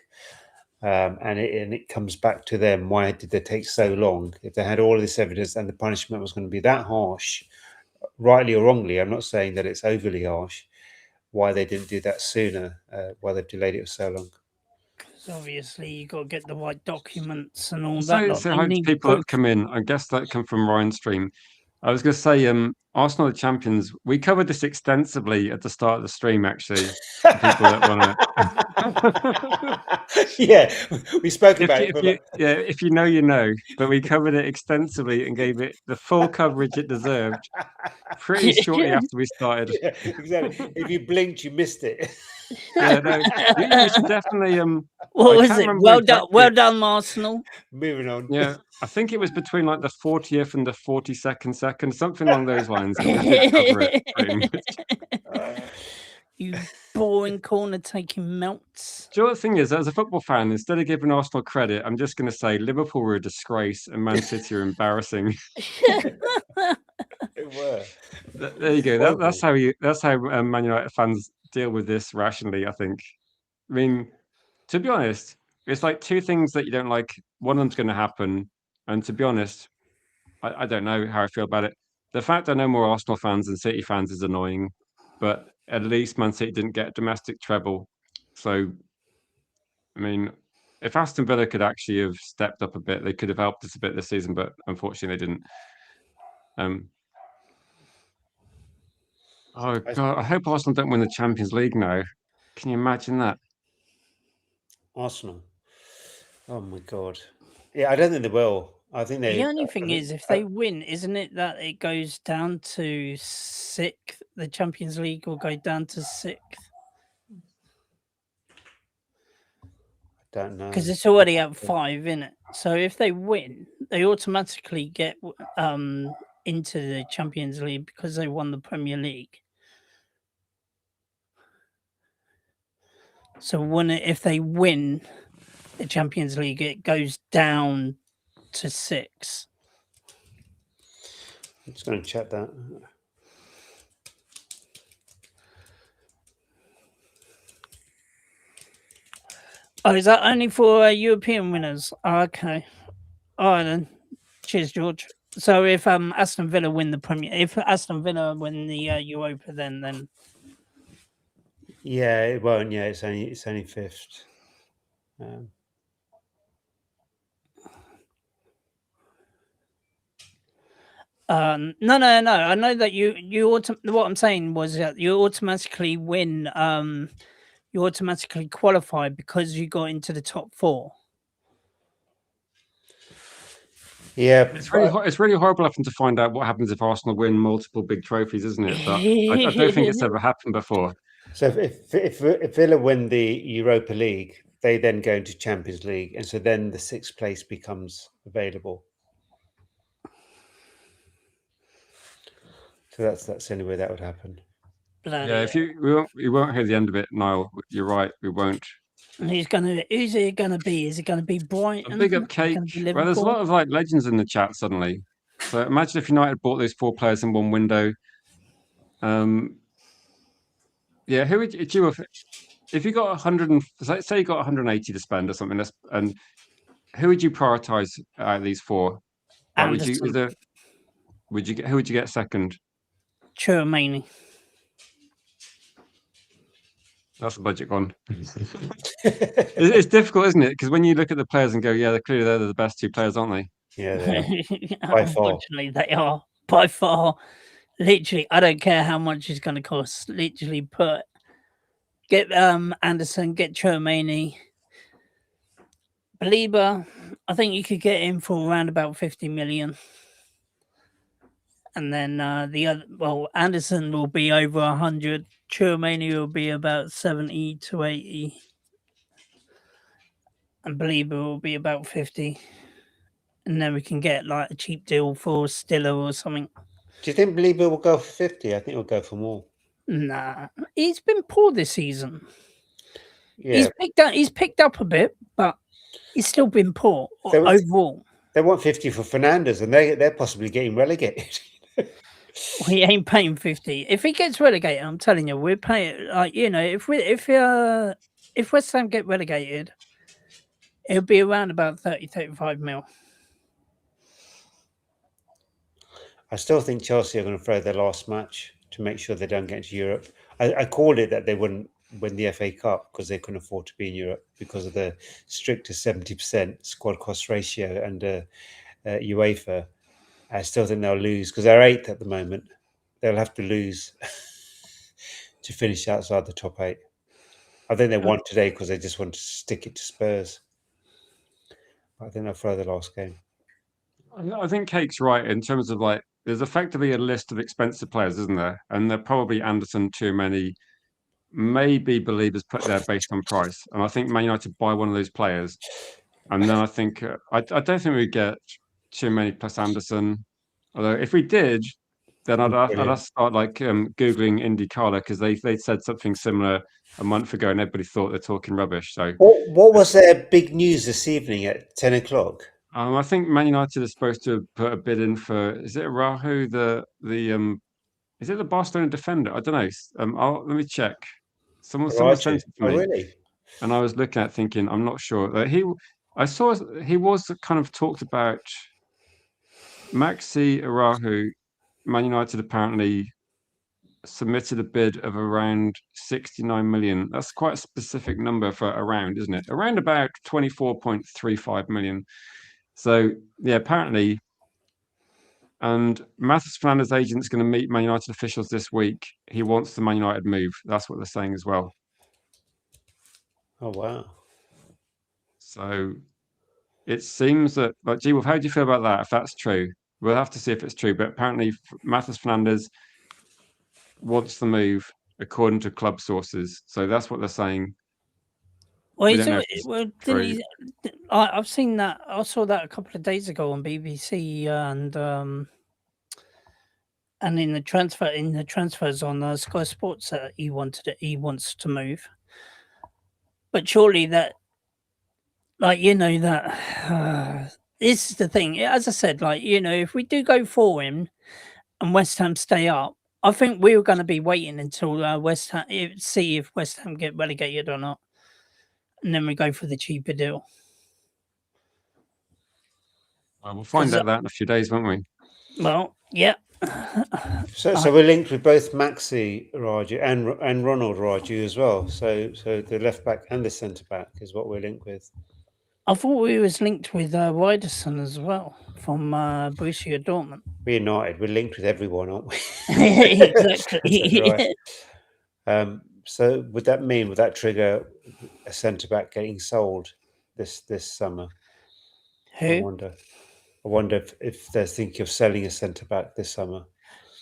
S2: And it comes back to them. Why did they take so long? If they had all of this evidence and the punishment was going to be that harsh, rightly or wrongly, I'm not saying that it's overly harsh, why they didn't do that sooner, why they've delayed it for so long.
S3: Because obviously you got to get the right documents and all
S1: So,
S3: that.
S1: so
S3: They
S1: hi to
S3: need
S1: people
S3: proof.
S1: that come in. I guess that come from Ryan's stream. I was going to say, Arsenal are champions. We covered this extensively at the start of the stream, actually. For people that want to.
S2: Yeah, we spoke about it.
S1: If you know, you know. But we covered it extensively and gave it the full coverage it deserved. Pretty shortly after we started.
S2: Yeah, exactly. If you blinked, you missed it.
S1: Yeah, no, you should definitely.
S3: What
S1: I
S3: was
S1: can't
S3: it?
S1: remember
S3: Well done,
S1: exactly.
S3: well done, Arsenal.
S2: Moving on.
S1: Yeah, I think it was between like the 40th and the 42nd second, something along those lines. That we did cover it pretty much.
S3: You boring corner taking melts.
S1: Do you know what the thing is? As a football fan, instead of giving Arsenal credit, I'm just going to say Liverpool were a disgrace and Man City are embarrassing.
S2: It were.
S1: There you go. That's how Man United fans deal with this rationally. I think. I mean, to be honest, it's like two things that you don't like. One of them's going to happen, and to be honest, I don't know how I feel about it. The fact I know more Arsenal fans than City fans is annoying, but at least Man City didn't get a domestic treble. So, I mean, if Aston Villa could actually have stepped up a bit, they could have helped us a bit this season, but unfortunately they didn't. Oh God, I hope Arsenal don't win the Champions League now. Can you imagine that?
S2: Arsenal. Oh my God. Yeah, I don't think they will. I think they.
S3: The only thing is, if they win, isn't it that it goes down to sixth? The Champions League will go down to sixth.
S2: Don't know.
S3: Because it's already at 5, isn't it? So if they win, they automatically get into the Champions League because they won the Premier League. So if they win the Champions League, it goes down to 6.
S2: I'm just going to check that.
S3: Oh, is that only for European winners? Oh, okay. All right then. Cheers, George. So if Aston Villa win the if Aston Villa win the Europa, then
S2: yeah, it won't. Yeah, it's only fifth.
S3: No. I know that you what I'm saying was that you automatically win. You automatically qualify because you got into the top 4.
S2: Yeah,
S1: it's really horrible having to find out what happens if Arsenal win multiple big trophies, isn't it? But I don't think it's ever happened before.
S2: So if Villa win the Europa League, they then go into Champions League, and so then the 6th place becomes available. So that's the only way that would happen.
S1: Yeah, if we won't hear the end of it, Niall. You're right, we won't.
S3: Who's it gonna be? Is it gonna be Brighton?
S1: A big up cake. Well, there's a lot of like legends in the chat suddenly. So imagine if United bought those 4 players in one window. Yeah, who would you if you got 100 and say you got 180 to spend or something, and who would you prioritize out of these 4? Like, who would you get second?
S3: Chouameni.
S1: That's the budget one. It's difficult, isn't it? Because when you look at the players and go, yeah, they're the best 2 players, aren't they?
S2: Yeah, they are. By far.
S3: Unfortunately, they are by far. Literally, I don't care how much it's going to cost. Literally, get Anderson, get Chouameni. Belieber, I think you could get him for around about 50 million. And then Anderson will be over 100. Chouameni will be about 70 to 80. And Belieber will be about 50. And then we can get like a cheap deal for Stiller or something.
S2: Do you think Belieber will go for 50? I think he'll go for more.
S3: Nah, he's been poor this season.
S2: Yeah.
S3: He's picked up a bit, but He's still been poor
S2: They want-
S3: overall.
S2: They want 50 for Fernandes, and they're possibly getting relegated.
S3: We ain't paying 50. If he gets relegated, I'm telling you, we're paying if West Ham get relegated, it'll be around about 30-35 mil.
S2: I still think Chelsea are going to throw their last match to make sure they don't get into Europe. I called it that they wouldn't win the FA Cup because they couldn't afford to be in Europe because of the stricter 70% squad cost ratio under UEFA. I still think they'll lose because they're 8th at the moment. They'll have to lose to finish outside the top 8. I think they won today because they just want to stick it to Spurs. I think they'll throw the last game.
S1: I think Cake's right in terms of like, there's effectively a list of expensive players, isn't there? And they're probably Anderson, too many, maybe believers put there based on price. And I think Man United buy one of those players. And then I think, I don't think we get too many plus Anderson. Although if we did, then I'd have to start like Googling Indy Carla because they said something similar a month ago and everybody thought they're talking rubbish. So
S2: what was their big news this evening at 10 o'clock?
S1: I think Man United is supposed to put a bid in for, is it Rahu, is it the Barcelona defender? I don't know. Let me check. Someone sent it to me.
S2: Really?
S1: And I was looking at it thinking, I'm not sure. I saw he was kind of talked about Maxi Arahu. Man United apparently submitted a bid of around 69 million. That's quite a specific number for around, isn't it? Around about 24.35 million. So yeah, apparently, and Matheus Fernandes' agent's going to meet Man United officials this week. He wants the Man United move. That's what they're saying as well.
S2: Oh wow!
S1: So it seems that, like, gee, well, how do you feel about that? If that's true, we'll have to see if it's true. But apparently, Matheus Fernandes wants the move, according to club sources. So that's what they're saying.
S3: Well, I've seen that. I saw that a couple of days ago on BBC and in the transfers on Sky Sports that he wants to move. But surely that, this is the thing. As I said, if we do go for him and West Ham stay up, I think we were going to be waiting until West Ham, see if West Ham get relegated or not. And then we go for the cheaper deal.
S1: Well, we'll find out that in a few days, won't we?
S3: Well, yeah.
S2: So we're linked with both Maxi Raju and Ronald Raju as well. So the left back and the centre back is what we're linked with.
S3: I thought we was linked with Ryderson as well from Borussia Dortmund.
S2: We're United. We're linked with everyone, aren't we?
S3: Exactly.
S2: Right. So would that trigger a centre back getting sold this summer?
S3: Who?
S2: I wonder if they're thinking of selling a centre back this summer.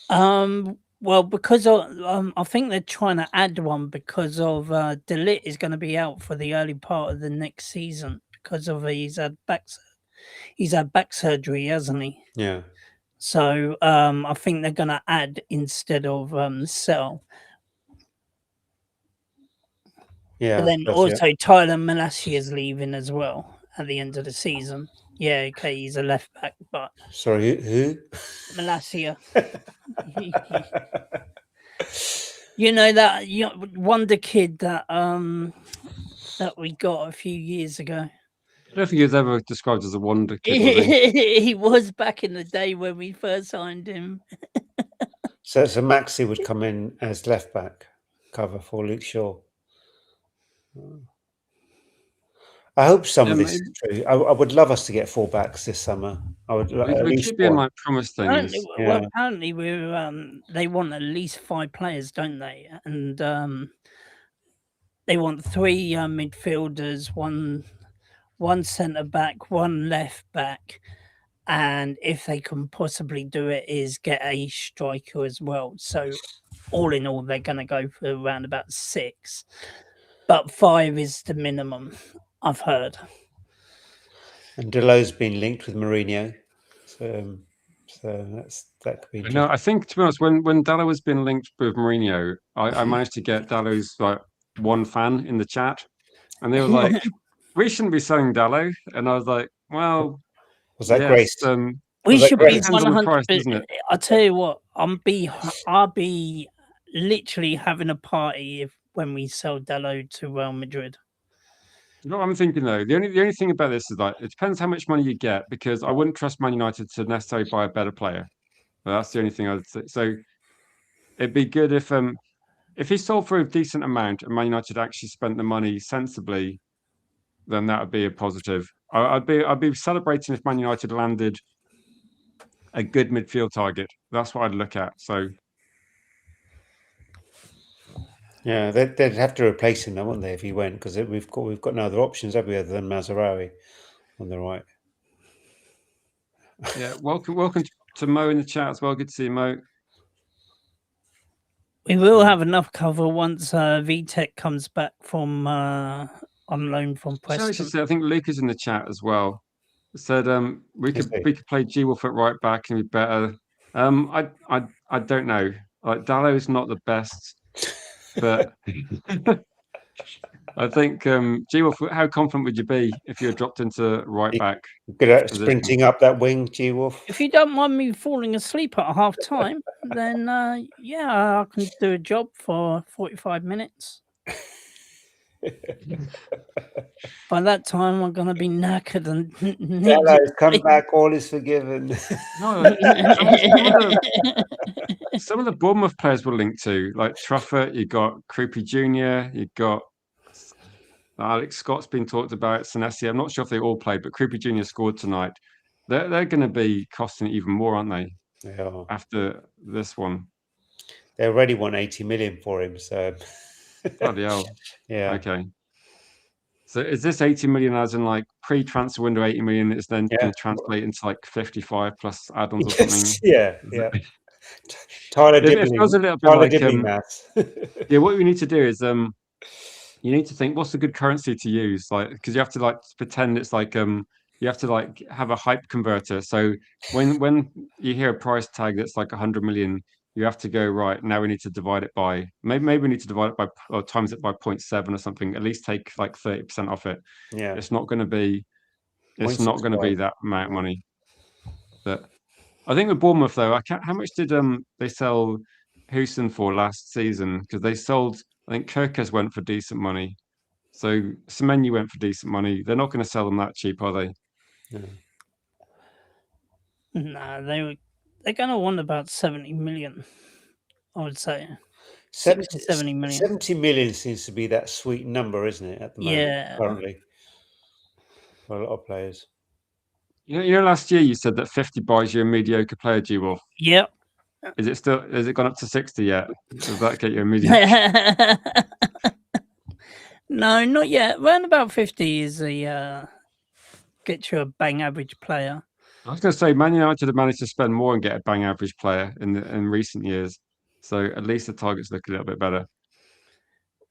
S3: Well, because I think they're trying to add one because of De Ligt is going to be out for the early part of the next season because of he's had back surgery, hasn't he?
S2: Yeah.
S3: So I think they're going to add instead of sell.
S2: Yeah.
S3: But then also Tyler Malacia is leaving as well at the end of the season. Yeah, okay, he's a left back, but
S2: sorry, who?
S3: Malacia. That wonder kid that we got a few years ago.
S1: I don't think he was ever described as a wonder kid. Was he?
S3: He was back in the day when we first signed him.
S2: So Maxi would come in as left back cover for Luke Shaw. I hope some of this is true. I would love us to get full backs this summer. I would.
S1: We keep being like promised things.
S3: Well, apparently they want at least 5 players, don't they? And they want 3 midfielders, one centre back, 1 left back, and if they can possibly do it, is get a striker as well. So all in all, they're going to go for around about 6, but 5 is the minimum, I've heard.
S2: And Deleu's been linked with Mourinho, so that could be.
S1: No, I think, to be honest, when Dalot has been linked with Mourinho, I managed to get Dalot's like one fan in the chat, and they were like, we shouldn't be selling Dallo. And I was like, well,
S2: Was that
S1: yes,
S2: Grace?
S3: We should be
S1: depends on the price,
S3: 100%.
S1: doesn't it?
S3: I'll tell you what, I'll be literally having a party when we sell Dallo to Real Madrid.
S1: You know what I'm thinking though? The only thing about this is like it depends how much money you get, because I wouldn't trust Man United to necessarily buy a better player. But that's the only thing I'd say. So it'd be good if he sold for a decent amount and Man United actually spent the money sensibly, then that would be a positive. I'd be celebrating if Man United landed a good midfield target. That's what I'd look at. So
S2: Yeah, they'd have to replace him, though, wouldn't they, if he went? Because we've got no other options, have we, other than Mazraoui on the right?
S1: yeah, welcome to Mo in the chat as well. Good to see you, Mo.
S3: We will have enough cover once VTech comes back from on loan from Preston.
S1: I think Luke is in the chat as well. Said we could play G Wolf at right back and be better. I don't know. Like Dallo is not the best, but I think G Wolf. How confident would you be if you were dropped into right back?
S2: Good at sprinting up that wing, G Wolf.
S3: If you don't mind me falling asleep at half time, then yeah, I can do a job for 45 minutes. By that time, I'm going to be knackered and
S2: come back. All is forgiven.
S1: No, some of the Bournemouth players were linked to, like Truffert. You got Krupi Jr. You got Alex Scott's been talked about. Senesi. I'm not sure if they all played, but Krupi Jr. scored tonight. They're going to be costing even more, aren't they?
S2: Yeah.
S1: After this one,
S2: they already want 80 million for him. So
S1: bloody hell.
S2: Yeah.
S1: Okay. So is this 80 million as in like pre-transfer window 80 million is then going to translate into like 55 plus add-ons or something?
S2: Yeah. Tyler Dibbling.
S1: It feels a little bit like
S2: maths.
S1: Yeah, what we need to do is you need to think what's a good currency to use, like because you have to like pretend it's like you have to like have a hype converter. So when you hear a price tag that's like 100 million, you have to go right now. We need to divide it by maybe we need to divide it by or times it by 0.7 or something. At least take like 30% off it.
S2: Yeah,
S1: it's not going to be that amount of money. But I think with Bournemouth though, how much did they sell Houston for last season? Because they sold. I think Kirkes went for decent money. So Semenyo went for decent money. They're not going to sell them that cheap, are they?
S3: Nah, they're going to want about 70 million, I would say.
S2: 70 million. 70 million seems to be that sweet number, isn't it, at the moment, currently, for a lot of players.
S1: You know, last year you said that 50 buys you a mediocre player, G-Wolf.
S3: Yep.
S1: Has it gone up to 60 yet? Does that get you a mediocre?
S3: No, not yet. Around about 50 is get you a bang average player.
S1: I was going to say Man United have managed to spend more and get a bang average player in recent years. So at least the targets look a little bit better.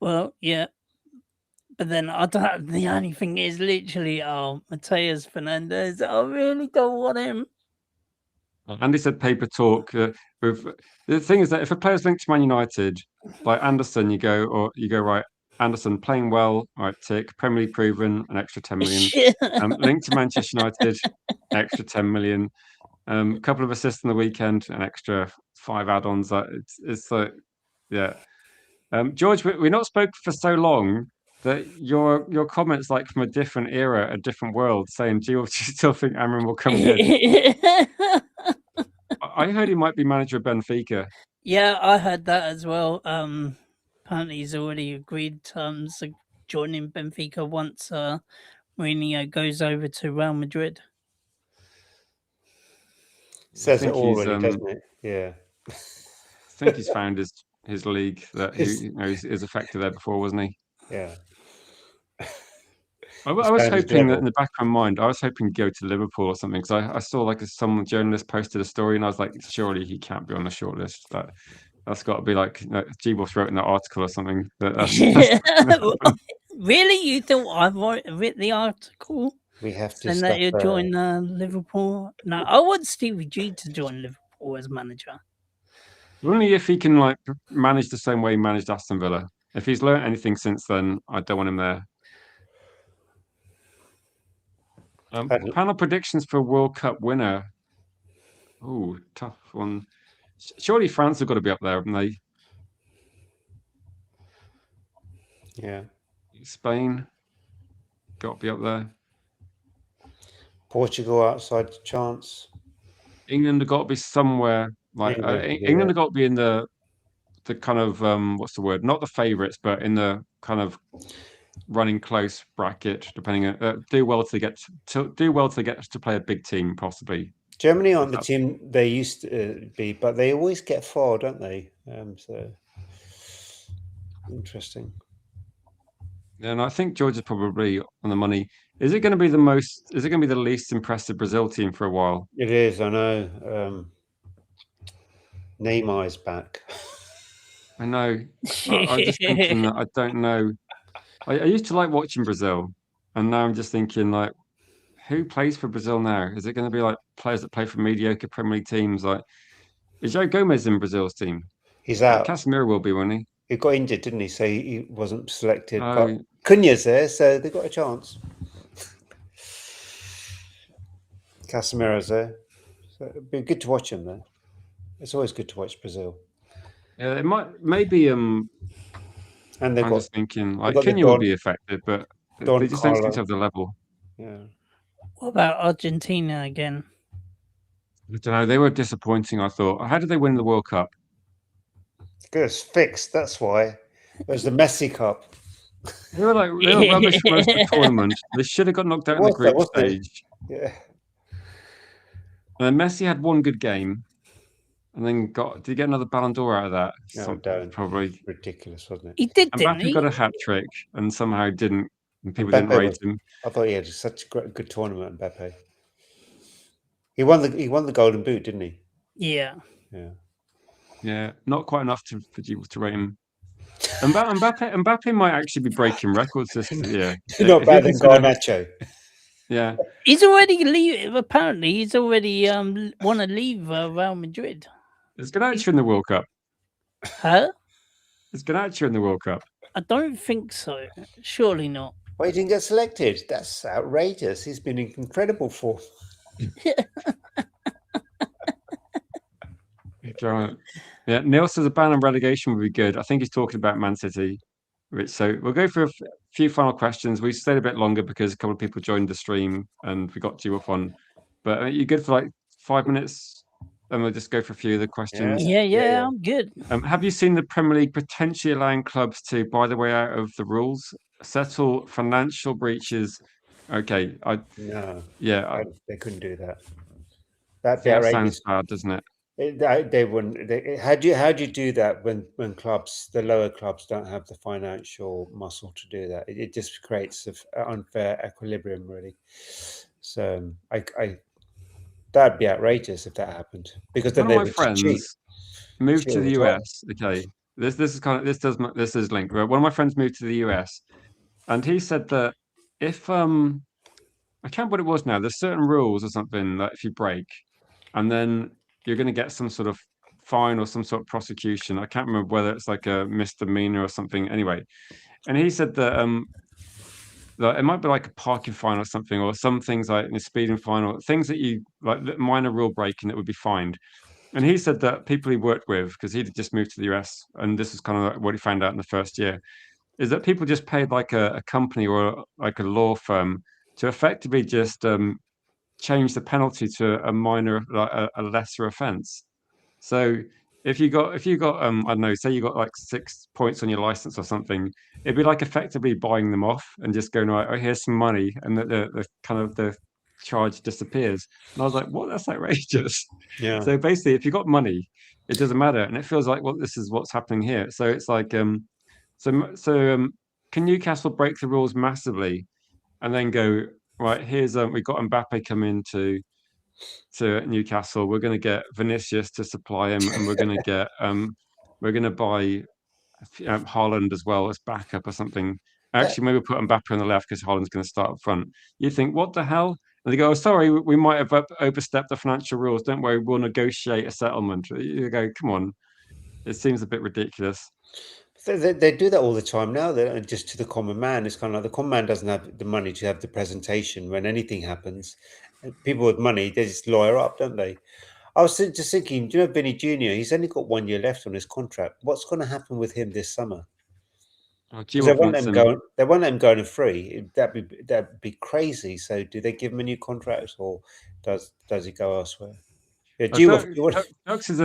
S3: Well, yeah. But then the only thing is literally, Mateus Fernandes. I really don't want him.
S1: Andy said paper talk. The thing is that if a player's linked to Man United, like Anderson, you go right. Anderson playing well, all right, tick. Premier League proven, an extra 10 million. Linked to Manchester United, extra 10 million. A couple of assists in the weekend, an extra 5 add-ons. It's like, yeah. George, we're not spoken for so long that your comments like from a different era, a different world, saying, do you still think Amrin will come again? I heard he might be manager of Benfica.
S3: Yeah, I heard that as well. Apparently he's already agreed terms of joining Benfica once Mourinho goes over to Real Madrid.
S2: Says it already, doesn't it? Yeah.
S1: I think he's found his league that he's effective there before, wasn't he?
S2: Yeah.
S1: I was hoping that in the back of my mind, I was hoping to go to Liverpool or something, because I saw like some journalist posted a story and I was like, surely he can't be on the shortlist. That's got to be like G-Boss wrote in that article or something.
S3: Really? You thought I wrote the article?
S2: We have to.
S3: And that you join Liverpool? No, I want Stevie G to join Liverpool as manager.
S1: Only if he can like manage the same way he managed Aston Villa. If he's learned anything since then, I don't want him there. Panel predictions for World Cup winner. Oh, tough one. Surely France have got to be up there, haven't they?
S2: Yeah.
S1: Spain got to be up there.
S2: Portugal outside the chance.
S1: England have got to be somewhere. Like England have got to be in the kind of what's the word? Not the favourites, but in the kind of running close bracket. Depending on do well to get to play a big team, possibly.
S2: Germany aren't the team they used to be, but they always get far, don't they? So interesting.
S1: And I think Georgia's probably on the money. Is it going to be the most? Is it going to be the least impressive Brazil team for a while?
S2: It is. I know. Neymar is back.
S1: I know. I'm just thinking that I don't know. I used to like watching Brazil, and now I'm just thinking like, who plays for Brazil now? Is it going to be like players that play for mediocre Premier League teams? Like, is Joe Gomez in Brazil's team?
S2: He's out.
S1: Casemiro will be, won't he?
S2: He got injured, didn't he? So he wasn't selected.
S1: Oh.
S2: But Cunha's there, so they've got a chance. Casemiro's there. So it'd be good to watch him there. It's always good to watch Brazil.
S1: Yeah, it maybe
S2: And they've
S1: I'm
S2: got,
S1: just thinking like
S2: got the
S1: Kenya will be effective, but they just don't seem
S2: Carlo.
S1: to have the level.
S2: Yeah.
S3: What about Argentina again?
S1: I don't know. They were disappointing, I thought. How did they win the World Cup?
S2: Because it's fixed, that's why. It was the Messi Cup.
S1: They were rubbish for most of the tournament. They should have got knocked out in the group stage.
S2: Yeah.
S1: And then Messi had one good game, and then did he get another Ballon d'Or out of that?
S2: No, don't.
S1: Probably
S2: Ridiculous, wasn't it?
S3: He did, didn't
S1: Mbappe
S3: he?
S1: got a hat trick and somehow didn't. And people didn't rate him.
S2: I thought he had such a good tournament, Mbappe. He won the Golden Boot, didn't he?
S3: Yeah.
S2: Yeah.
S1: Yeah, not quite enough for people to rate him. Mbappe might actually be breaking records this year.
S2: Not better than Garnacho.
S1: Yeah.
S3: He's already leaving. Apparently, he's already want to leave Real Madrid.
S1: Is Garnacho in the World Cup?
S3: Huh?
S1: Is Garnacho in the World Cup?
S3: I don't think so. Surely not.
S2: Why he didn't get selected? That's outrageous. He's been in incredible form.
S1: Yeah, Neil says a ban on relegation would be good. I think he's talking about Man City. So we'll go for a few final questions. We stayed a bit longer because a couple of people joined the stream and we got you up on. But are you good for like 5 minutes? And we'll just go for a few of the questions.
S3: Yeah, I'm good.
S1: Have you seen the Premier League potentially allowing clubs to buy their way out of the rules, settle financial breaches? Okay,
S2: no,
S1: yeah,
S2: they couldn't do that. That
S1: sounds bad, doesn't it?
S2: They wouldn't. How do you do that when clubs, the lower clubs, don't have the financial muscle to do that? It just creates an unfair equilibrium, really. So that'd be outrageous if that happened, because then
S1: one of my friends moved to the US. Okay, this is linked. One of my friends moved to the US, and he said that if I can't remember what it was now. There's certain rules or something that if you break, and then you're going to get some sort of fine or some sort of prosecution. I can't remember whether it's like a misdemeanor or something. Anyway, and he said that that it might be like a parking fine or something, or some things like a speeding fine, or things that you like minor rule breaking that would be fined. And he said that people he worked with, because he'd just moved to the US, and this is kind of like what he found out in the first year, is that people just paid like a company or like a law firm to effectively just change the penalty to a minor, like a lesser offence. So if you got I don't know, say you got like 6 points on your license or something, it'd be like effectively buying them off and just going, right, oh, here's some money, and the kind of the charge disappears. And I was like, what? That's outrageous.
S2: Yeah.
S1: So basically, if you got money, it doesn't matter, and it feels like, well, this is what's happening here. So it's like can Newcastle break the rules massively and then go, right, here's we've got Mbappe come into Newcastle. We're going to get Vinicius to supply him, and we're going to buy Haaland as well as backup or something. Actually, maybe put Mbappe on the left because Haaland's going to start up front. You think, what the hell? And they go, oh, sorry, we might have overstepped the financial rules. Don't worry, we'll negotiate a settlement. You go, come on. It seems a bit ridiculous.
S2: They do that all the time now. They're just to the common man. It's kind of like the common man doesn't have the money to have the presentation when anything happens. People with money, they just lawyer up, don't they? I was just thinking, do you know Vinny Jr.? He's only got 1 year left on his contract. What's going to happen with him this summer? Because they won't let him go. They won't let him go on free. That'd be crazy. So, do they give him a new contract, or does he go elsewhere? Yeah,
S1: Dirks is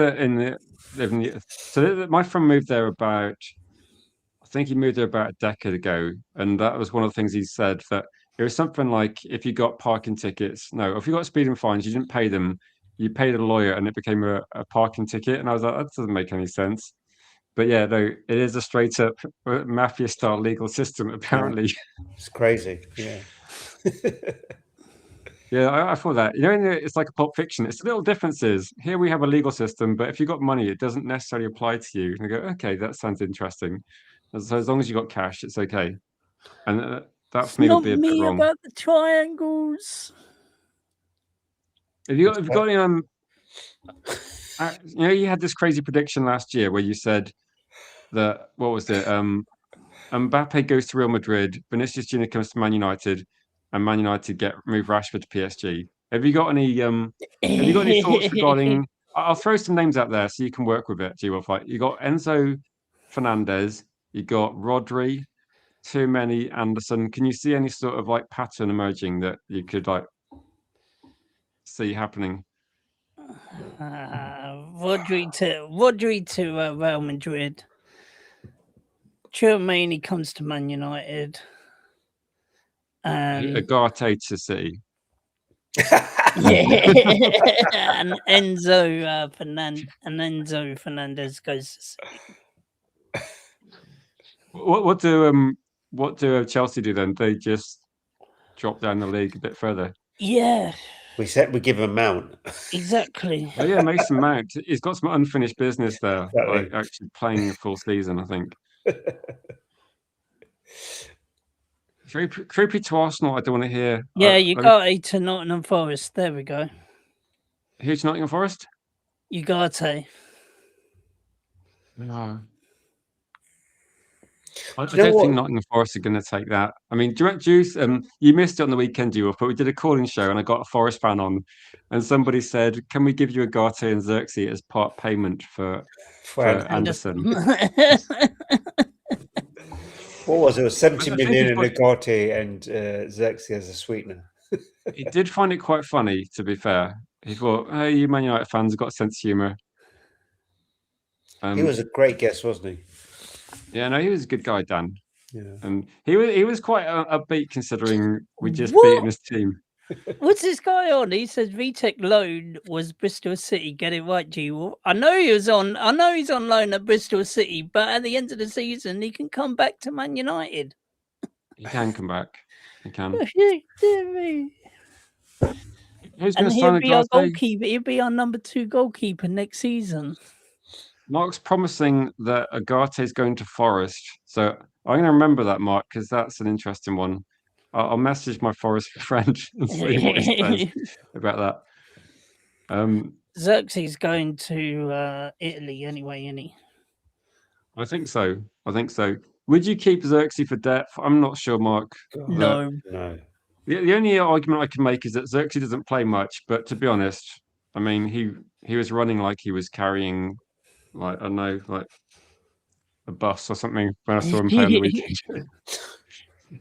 S1: so my friend moved there about. I think he moved there about a decade ago, and that was one of the things he said, that it was something like if you got parking tickets, if you got speeding fines, you didn't pay them, you paid a lawyer, and it became a parking ticket. And I was like, that doesn't make any sense. But yeah, no, it is a straight up mafia style legal system, apparently.
S2: Yeah. It's crazy. Yeah.
S1: Yeah, I thought that. It's like a Pulp Fiction. It's little differences. Here we have a legal system, but if you got money, it doesn't necessarily apply to you. And I go, okay, that sounds interesting. So as long as you got cash, it's okay. And that for me would be a bit wrong.
S3: About the triangles.
S1: Have you got any? You had this crazy prediction last year where you said that, what was it? Mbappe goes to Real Madrid, Vinicius Junior comes to Man United, and Man United move Rashford to PSG. Have you got any? Have you got any thoughts regarding? I'll throw some names out there so you can work with it. G-Wolf. Like, you got Enzo Fernandes, you got Rodri, too many Anderson. Can you see any sort of like pattern emerging that you could like see happening?
S3: Rodri to Real Madrid. Tchouameni comes to Man United.
S1: Agate to City.
S3: And Enzo Fernandes goes to City.
S1: What do Chelsea do then? They just drop down the league a bit further.
S3: Yeah.
S2: We give him a Mount.
S3: Exactly.
S1: Oh yeah, Mason Mount. He's got some unfinished business there. Exactly. Like actually playing a full season, I think. Creepy to Arsenal. I don't want to hear.
S3: Yeah, you got it to Nottingham Forest. There we go.
S1: Who's Nottingham Forest?
S3: Ugarte.
S1: No. I don't think Nottingham Forest are going to take that. I mean, Juice, you missed it on the weekend, but we did a calling show and I got a Forest fan on, and somebody said, "Can we give you Ugarte and Xerxes as part payment for Anderson?"
S2: What was it? It was 70 million in Ugarte and Xerxes as a sweetener.
S1: He did find it quite funny, to be fair. He thought, "Hey, you Man United fans have got a sense of humour."
S2: He was a great guest, wasn't he?
S1: Yeah, no, he was a good guy, Dan.
S2: Yeah,
S1: and he was quite upbeat considering we just beaten his team.
S3: What's this guy on? He says VTech loan was Bristol City. Get it right, G. I know he's on loan at Bristol City, but at the end of the season, he can come back to Man United.
S1: He can come back. He can.
S3: Who's going to sign a goalkeeper? He'll be our number 2 goalkeeper next season.
S1: Mark's promising that Ugarte is going to Forest, so I'm going to remember that, Mark, because that's an interesting one. I'll message my Forest friend and see what he says about that.
S3: Xerxes going to Italy anyway, isn't he?
S1: I think so. Would you keep Xerxes for depth? I'm not sure, Mark.
S3: No.
S1: The only argument I can make is that Xerxes doesn't play much, but to be honest, I mean, he was running like he was carrying, like, I don't know, like a bus or something when I saw him play on the weekend.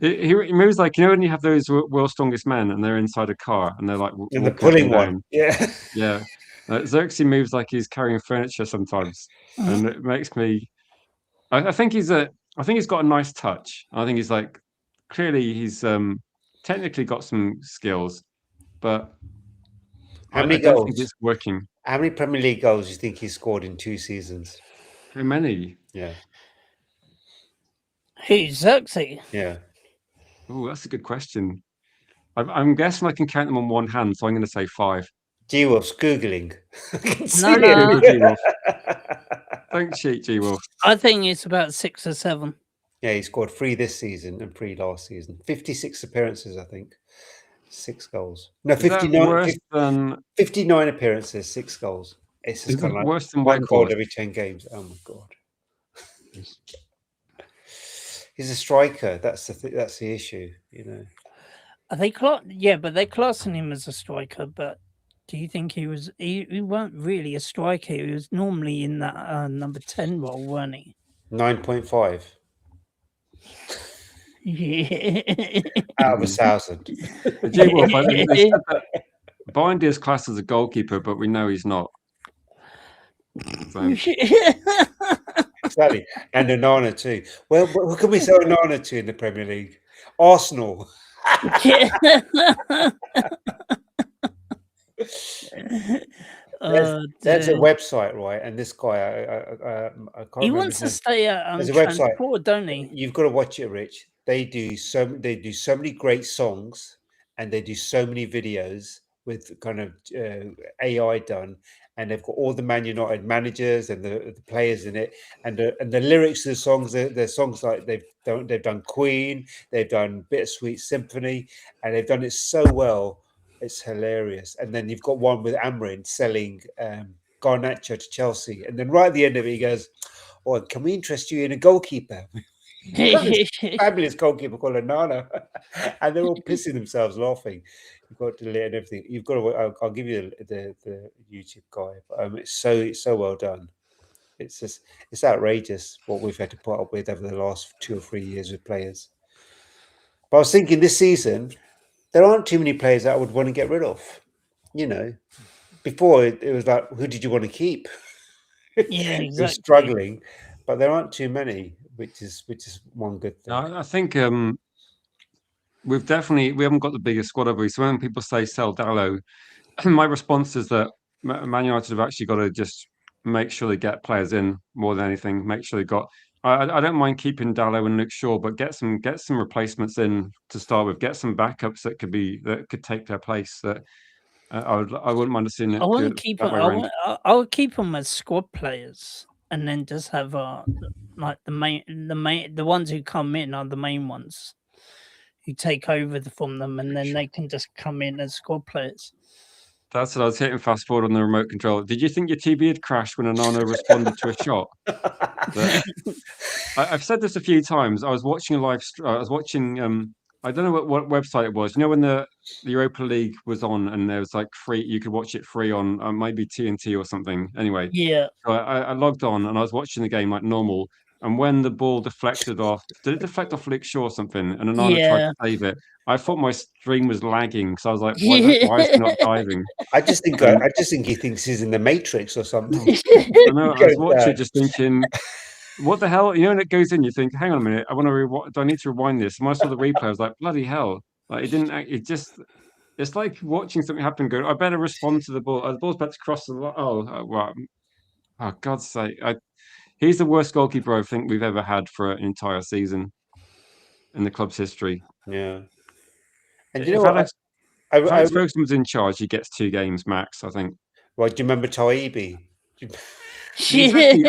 S1: He moves like, when you have those world's strongest men and they're inside a car and they're like
S2: in the pulling one.
S1: Yeah. Xerxes moves like he's carrying furniture sometimes, and it makes me. I think he's got a nice touch. I think he's like, clearly he's technically got some skills, but
S2: how many goals?
S1: I don't think it's working.
S2: How many Premier League goals do you think he scored in 2 seasons?
S1: How many?
S2: Yeah.
S3: Who's Xerxes?
S2: Yeah.
S1: Oh, that's a good question. I'm guessing I can count them on one hand, so I'm going to say 5.
S2: G-Wolf's Googling.
S3: No.
S1: G-Wolf. Don't cheat, G-Wolf.
S3: I think it's about 6 or 7.
S2: Yeah, he scored 3 this season and 3 last season. 56 appearances, I think. 6 goals. No, 59. 59 appearances, 6 goals. It's just kind of like
S1: worse than
S2: 1 goal every 10 games. Oh my god. He's a striker. That's the issue, you know.
S3: Are they but they're classing him as a striker. But do you think he was? He weren't really a striker. He was normally in that number 10 role, weren't he?
S2: 9.5
S3: Yeah.
S2: out of 1,000.
S1: Gee, well, they said that Bowen is classed as a goalkeeper, but we know he's not. So,
S2: Exactly. And Onana too. Well, who can we sell Onana to in the Premier League? Arsenal. There's a website, right? And this guy, I can't
S3: he
S2: remember
S3: wants
S2: his
S3: to
S2: name.
S3: stay at
S2: There's a website.
S3: Transport, don't he?
S2: You've got to watch it, Rich. They do so many great songs, and they do so many videos with kind of AI done, and they've got all the Man United managers and the players in it, and the lyrics of the songs. They're songs like they've done Queen, they've done Bittersweet Symphony, and they've done it so well. It's hilarious. And then you've got one with Amrin selling Garnacho to Chelsea, and then right at the end of it, he goes, "Oh, can we interest you in a goalkeeper?" Fabulous goalkeeper called Onana, and they're all pissing themselves laughing. You've got to delete and everything. You've got to. I'll give you the YouTube guy. It's so well done. It's outrageous what we've had to put up with over the last 2 or 3 years with players. But I was thinking this season, there aren't too many players that I would want to get rid of. You know, before it was like, who did you want to keep?
S3: Yeah, exactly.
S2: You're struggling, but there aren't too many, which is one good thing.
S1: I think we haven't got the biggest squad, have we? So when people say sell Dallo, my response is that Man United have actually got to just make sure they get players in more than anything. Make sure they got. I don't mind keeping Dallo and Luke Shaw, but get some replacements in to start with. Get some backups that could take their place. That I wouldn't mind seeing it.
S3: I wouldn't keep them. I would keep them as squad players, and then just have like the ones who come in are the main ones who take over from them, and then they can just come in as squad players.
S1: That's what I was hitting fast forward on the remote control. Did you think your TV had crashed when Onana responded to a shot? I've said this a few times. I was watching I don't know what website it was. You know, when the Europa League was on and there was like free, you could watch it free on maybe TNT or something. Anyway,
S3: yeah.
S1: So I logged on and I was watching the game like normal. And when the ball deflected off, did it deflect off Luke Shaw or something? And Onana tried to save it. I thought my stream was lagging, so I was like, "Why is he not diving?"
S2: I just think he thinks he's in the Matrix or something.
S1: I know. I was watching it, just thinking, "What the hell?" You know, when it goes in, you think, "Hang on a minute, I want to. Do I need to rewind this?" And when I saw the replay, I was like, "Bloody hell!" Like it didn't. It just. It's like watching something happen. Go, I better respond to the ball. The ball's about to cross the line. Oh, God's sake! He's the worst goalkeeper I think we've ever had for an entire season in the club's history.
S2: Yeah. And
S1: if Alex Ferguson was in charge, he gets 2 games max, I think.
S2: Well, do you remember Taibbi?
S1: Exactly.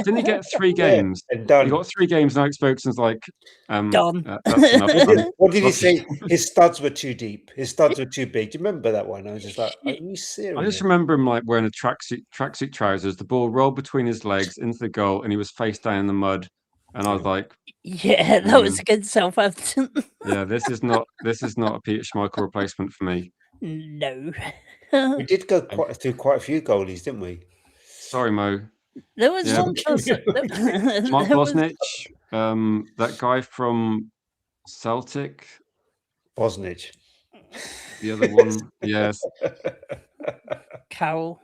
S1: Didn't he get 3 games?
S2: Yeah, and done.
S1: He got 3 games. Now Ferguson's like,
S3: done.
S1: That's enough.
S2: What did he say? His studs were too deep. His studs were too big. Do you remember that one? I was just like, are you serious?
S1: I just remember him like wearing a tracksuit trousers. The ball rolled between his legs into the goal, and he was face down in the mud. And I was like,
S3: yeah, that was against Southampton.
S1: Yeah, this is not a Peter Schmeichel replacement for me.
S3: No.
S2: We did go through quite a few goalies, didn't we?
S1: Sorry, Mo.
S3: There was one person.
S1: Mark Bosnich, that guy from Celtic.
S2: Bosnich.
S1: The other one, yes.
S3: Carroll.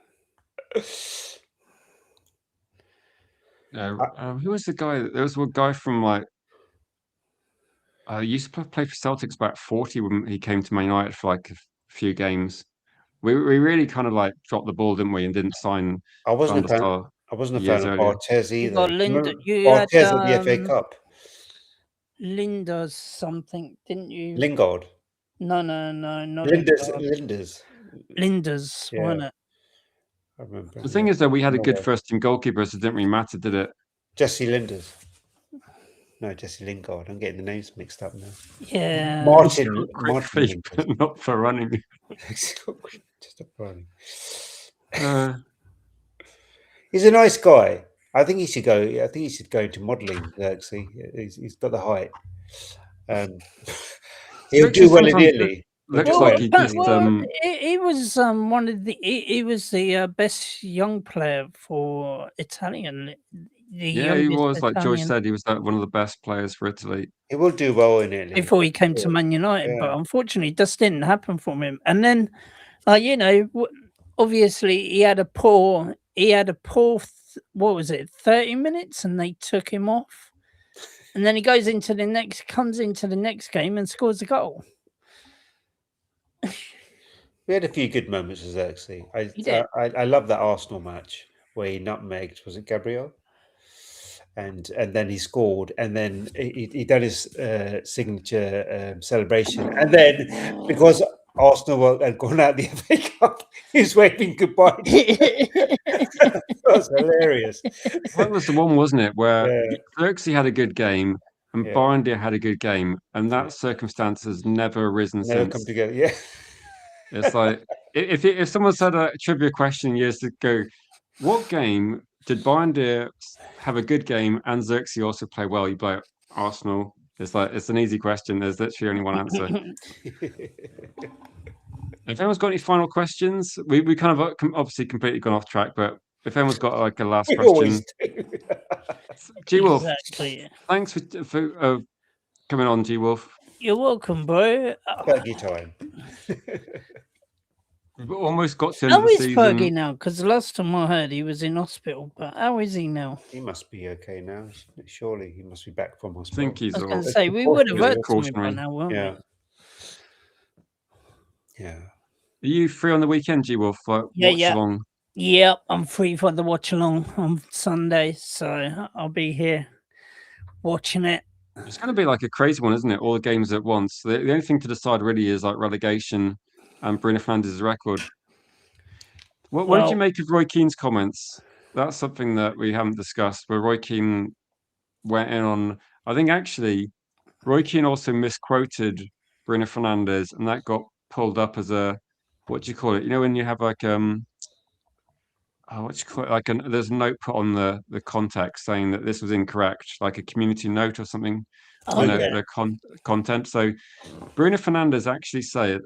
S1: Who was the guy? There was one guy from like. He used to play for Celtics about 40 when he came to Man United for like a few games. We really kind of like dropped the ball, didn't we? And didn't sign.
S2: I wasn't a fan of Barthez either.
S3: You got
S2: Barthez at the FA Cup.
S3: Linda something, didn't you?
S2: Lingard.
S3: No, not
S2: Linders.
S3: Linders,
S2: Yeah.
S3: wasn't it?
S2: I remember.
S1: The thing is that we had a good first team goalkeeper, so it didn't really matter, did it?
S2: Jesse Linders. No, Jesse Lingard. I'm getting the names mixed up now.
S3: Yeah.
S2: Martin
S1: feet, but not for running.
S2: Just for running.
S1: Uh,
S2: He's a nice guy. I think he should go. I think he should go into modelling. Actually, he's got the height. He'll do well in Italy.
S1: Looks like he just.
S3: He was one of the. He was the best young player for Italian.
S1: He was, like George said, he was one of the best players for Italy.
S2: He will do well in Italy
S3: before he came to Man United, but unfortunately, it just didn't happen for him. And then, obviously, he had a poor. What was it? 30 minutes, and they took him off. And then he comes into the next game and scores a goal.
S2: We had a few good moments as Xerxes. I love that Arsenal match where he nutmegged. Was it Gabriel? And then he scored, and then he done his signature celebration, and then because Arsenal had gone out the FA Cup, he was waving goodbye. That was hilarious.
S1: That was the one, wasn't it, where Xerxes had a good game and Barndia had a good game, and that circumstance has never arisen since.
S2: Never come together. Yeah,
S1: it's like if someone said a trivia question years ago, what game did Barndia have a good game and Xerxes also play well? You'd be like, Arsenal. It's an easy question. There's literally only one answer. If anyone's got any final questions, we kind of obviously completely gone off track, but if anyone's got like a last question, G Wolf,
S3: exactly.
S1: Thanks for coming on, G Wolf.
S3: You're welcome, bro.
S2: Fergie time.
S1: We've almost got to.
S3: How is Fergie now? Because the last time I heard, he was in hospital. But how is he now?
S2: He must be okay now. Surely he must be back from hospital.
S1: I think he's.
S3: I was going to say we would have heard from him by now, wouldn't
S2: we?
S1: Yeah. Are you free on the weekend, G Wolf? Watch along?
S3: Yeah, I'm free for the watch along on Sunday, so I'll be here watching it.
S1: It's going to be like a crazy one, isn't it? All the games at once. The only thing to decide really is like relegation and Bruno Fernandes' record. What did you make of Roy Keane's comments? That's something that we haven't discussed, where Roy Keane went in on. I think actually Roy Keane also misquoted Bruno Fernandes, and that got pulled up as a, what do you call it? You know, when you have like what do you call it? Like there's a note put on the context saying that this was incorrect, like a community note or something. The content. So Bruno Fernandes actually said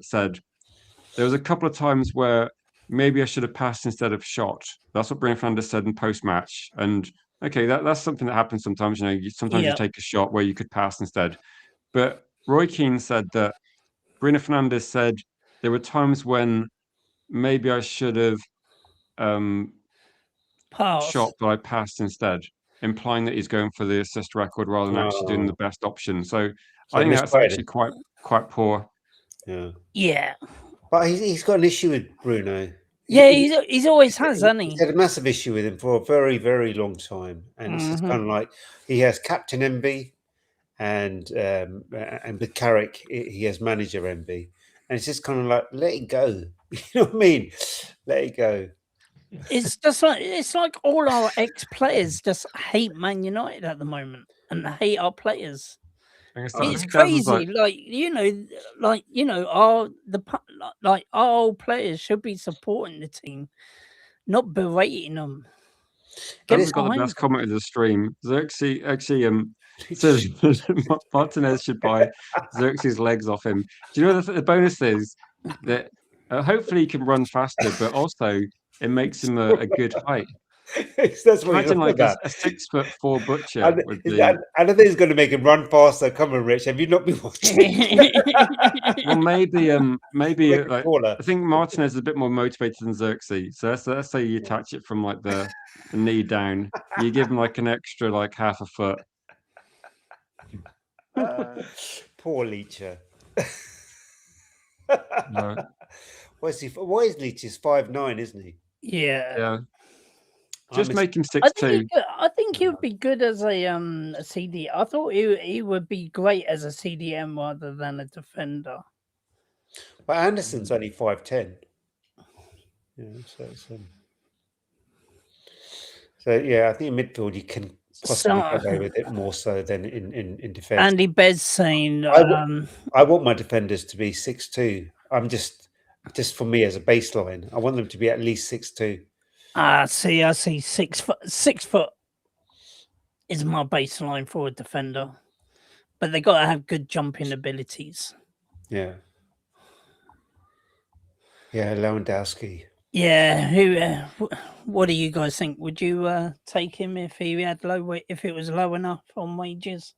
S1: there was a couple of times where maybe I should have passed instead of shot. That's what Bruno Fernandes said in post-match. And okay, that's something that happens sometimes. You know, sometimes you take a shot where you could pass instead. But Roy Keane said that Bruno Fernandes said there were times when maybe I should have shot, but I passed instead, implying that he's going for the assist record rather than actually doing the best option. So I think that's actually quite poor.
S3: Yeah.
S2: But he's got an issue with Bruno.
S3: Yeah, he's always has, hasn't he?
S2: He's had a massive issue with him for a very, very long time. And it's just kind of like he has captain envy and with Carrick, he has manager envy. And it's just kind of like, let it go. You know what I mean? Let it go.
S3: It's just like all our ex-players just hate Man United at the moment and hate our players. It's crazy, our old players should be supporting the team, not berating them.
S1: We've got the best comment of the stream. Xerxes actually says Martinez should buy Xerxes' legs off him. Do you know the bonus is that hopefully he can run faster, but also it makes him a good height.
S2: That's what
S1: imagine like a 6'4" butcher.
S2: I don't think he's going to make him run faster. Come on, Rich. Have you not been watching?
S1: Well, maybe. I think Martinez is a bit more motivated than Xerxes. So let's say you attach it from like the knee down. You give him like an extra like half a foot.
S2: Poor Leacher.
S1: No.
S2: Why is Leach? He's 5'9", isn't he?
S3: Yeah.
S1: Just make him 6'2".
S3: I think he would be good as a CD. I thought he would be great as a CDM rather than a defender.
S2: But Anderson's only 5'10". Yeah, so I think in midfield you can possibly get away with it more so than in defence.
S3: Andy Bez saying,
S2: I want my defenders to be 6'2". I'm just for me as a baseline. I want them to be at least 6'2".
S3: I see 6 foot. is my baseline for a defender. But they got to have good jumping abilities.
S2: Yeah. Yeah, Lewandowski.
S3: Yeah, what do you guys think? Would you take him if he had if it was low enough on wages?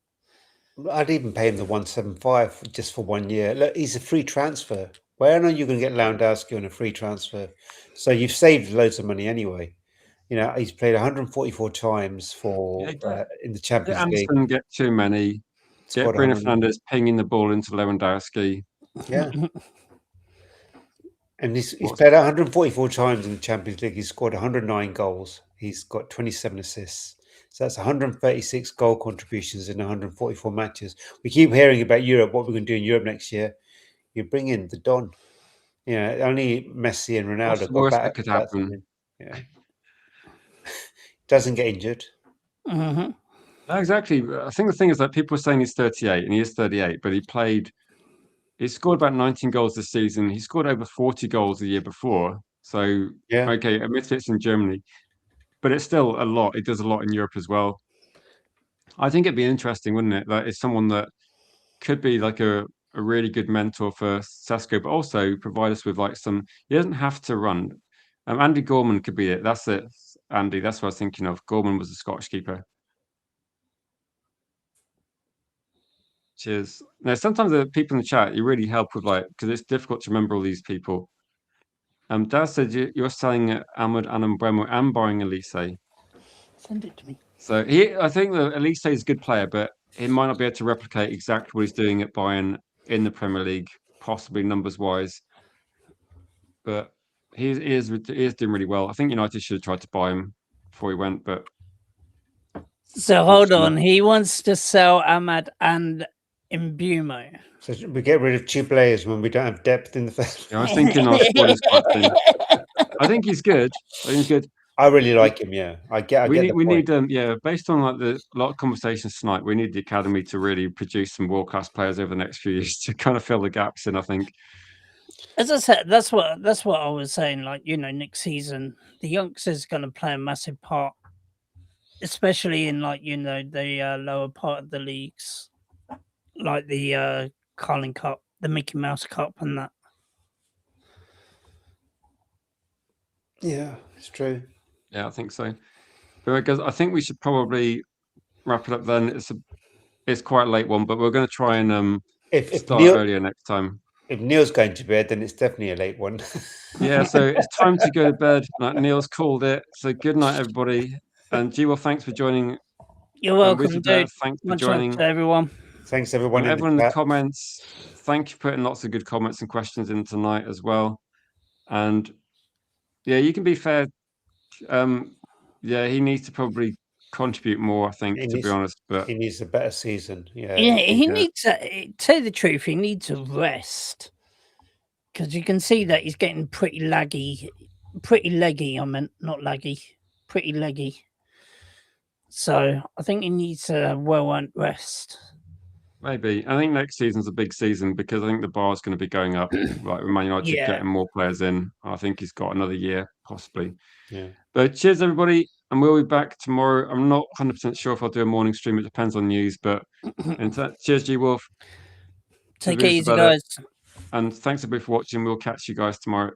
S2: I'd even pay him the 175 just for 1 year. Look, he's a free transfer. Where are you going to get Lewandowski on a free transfer? So you've saved loads of money anyway. You know, he's played 144 times for in the Champions League.
S1: Anderson get too many. Get Bruno Fernandes pinging the ball into Lewandowski.
S2: Yeah. And he's played 144 times in the Champions League. He's scored 109 goals. He's got 27 assists. So that's 136 goal contributions in 144 matches. We keep hearing about Europe, what we're going to do in Europe next year. You bring in the Don. You know, only Messi and Ronaldo
S1: What's the worst that could happen?
S2: Yeah. Doesn't get injured.
S3: Mm-hmm.
S1: No, exactly. I think the thing is that people are saying he's 38 and he is 38, but he scored about 19 goals this season. He scored over 40 goals the year before. So,
S2: yeah,
S1: okay, admittedly it's in Germany, but it's still a lot. It does a lot in Europe as well. I think it'd be interesting, wouldn't it? That it's someone that could be like a really good mentor for Sasko, but also provide us with like some. He doesn't have to run. Andy Gorman could be it. That's it, Andy. That's what I was thinking of. Gorman was the Scottish keeper. Cheers. Now, sometimes the people in the chat, you really help with because it's difficult to remember all these people. Dad said you're selling Ahmed Anambwemo and buying Elise.
S3: Send it to me.
S1: So I think that Elise is a good player, but he might not be able to replicate exactly what he's doing at Bayern in the Premier League, possibly numbers wise. But he is doing really well. I think United should have tried to buy him before he went, but.
S3: So hold on, he wants to sell Ahmad and Mbeumo.
S2: So we get rid of two players when we don't have depth in the first.
S1: Yeah, I was thinking our squad is quite thin. I think he's good.
S2: I really like him. Yeah,
S1: we need based on a lot of conversations tonight. We need the academy to really produce some world class players over the next few years to kind of fill the gaps in. I think.
S3: As I said, that's what I was saying. Like, you know, next season the youngsters are going to play a massive part, especially in the lower part of the leagues, like the Carling Cup, the Mickey Mouse Cup, and that.
S2: Yeah, it's true.
S1: Yeah, I think so. But I think we should probably wrap it up then. It's quite a late one, but we're going to try and start earlier next time.
S2: If Neil's going to bed, then it's definitely a late one.
S1: Yeah, so it's time to go to bed. Neil's called it. So good night, everybody. And G, thanks for joining.
S3: You're welcome, dude.
S1: Thanks for joining.
S3: To everyone.
S2: Thanks, everyone.
S1: Everyone in the comments. Thank you for putting lots of good comments and questions in tonight as well. And yeah, you can be fair. Yeah, he needs to probably contribute more, I think, to be honest. But
S2: he needs a better season. Yeah,
S3: he needs to tell you the truth. He needs a rest because you can see that he's getting pretty leggy. I meant not laggy, pretty leggy. So I think he needs a well-earned rest.
S1: Maybe. I think next season's a big season because I think the bar is going to be going up. Like with Man United getting more players in, I think he's got another year possibly.
S2: Yeah.
S1: But cheers, everybody, and we'll be back tomorrow. I'm not 100% sure if I'll do a morning stream. It depends on news. But cheers, G Wolf.
S3: Take it easy, guys.
S1: And thanks everybody for watching. We'll catch you guys tomorrow.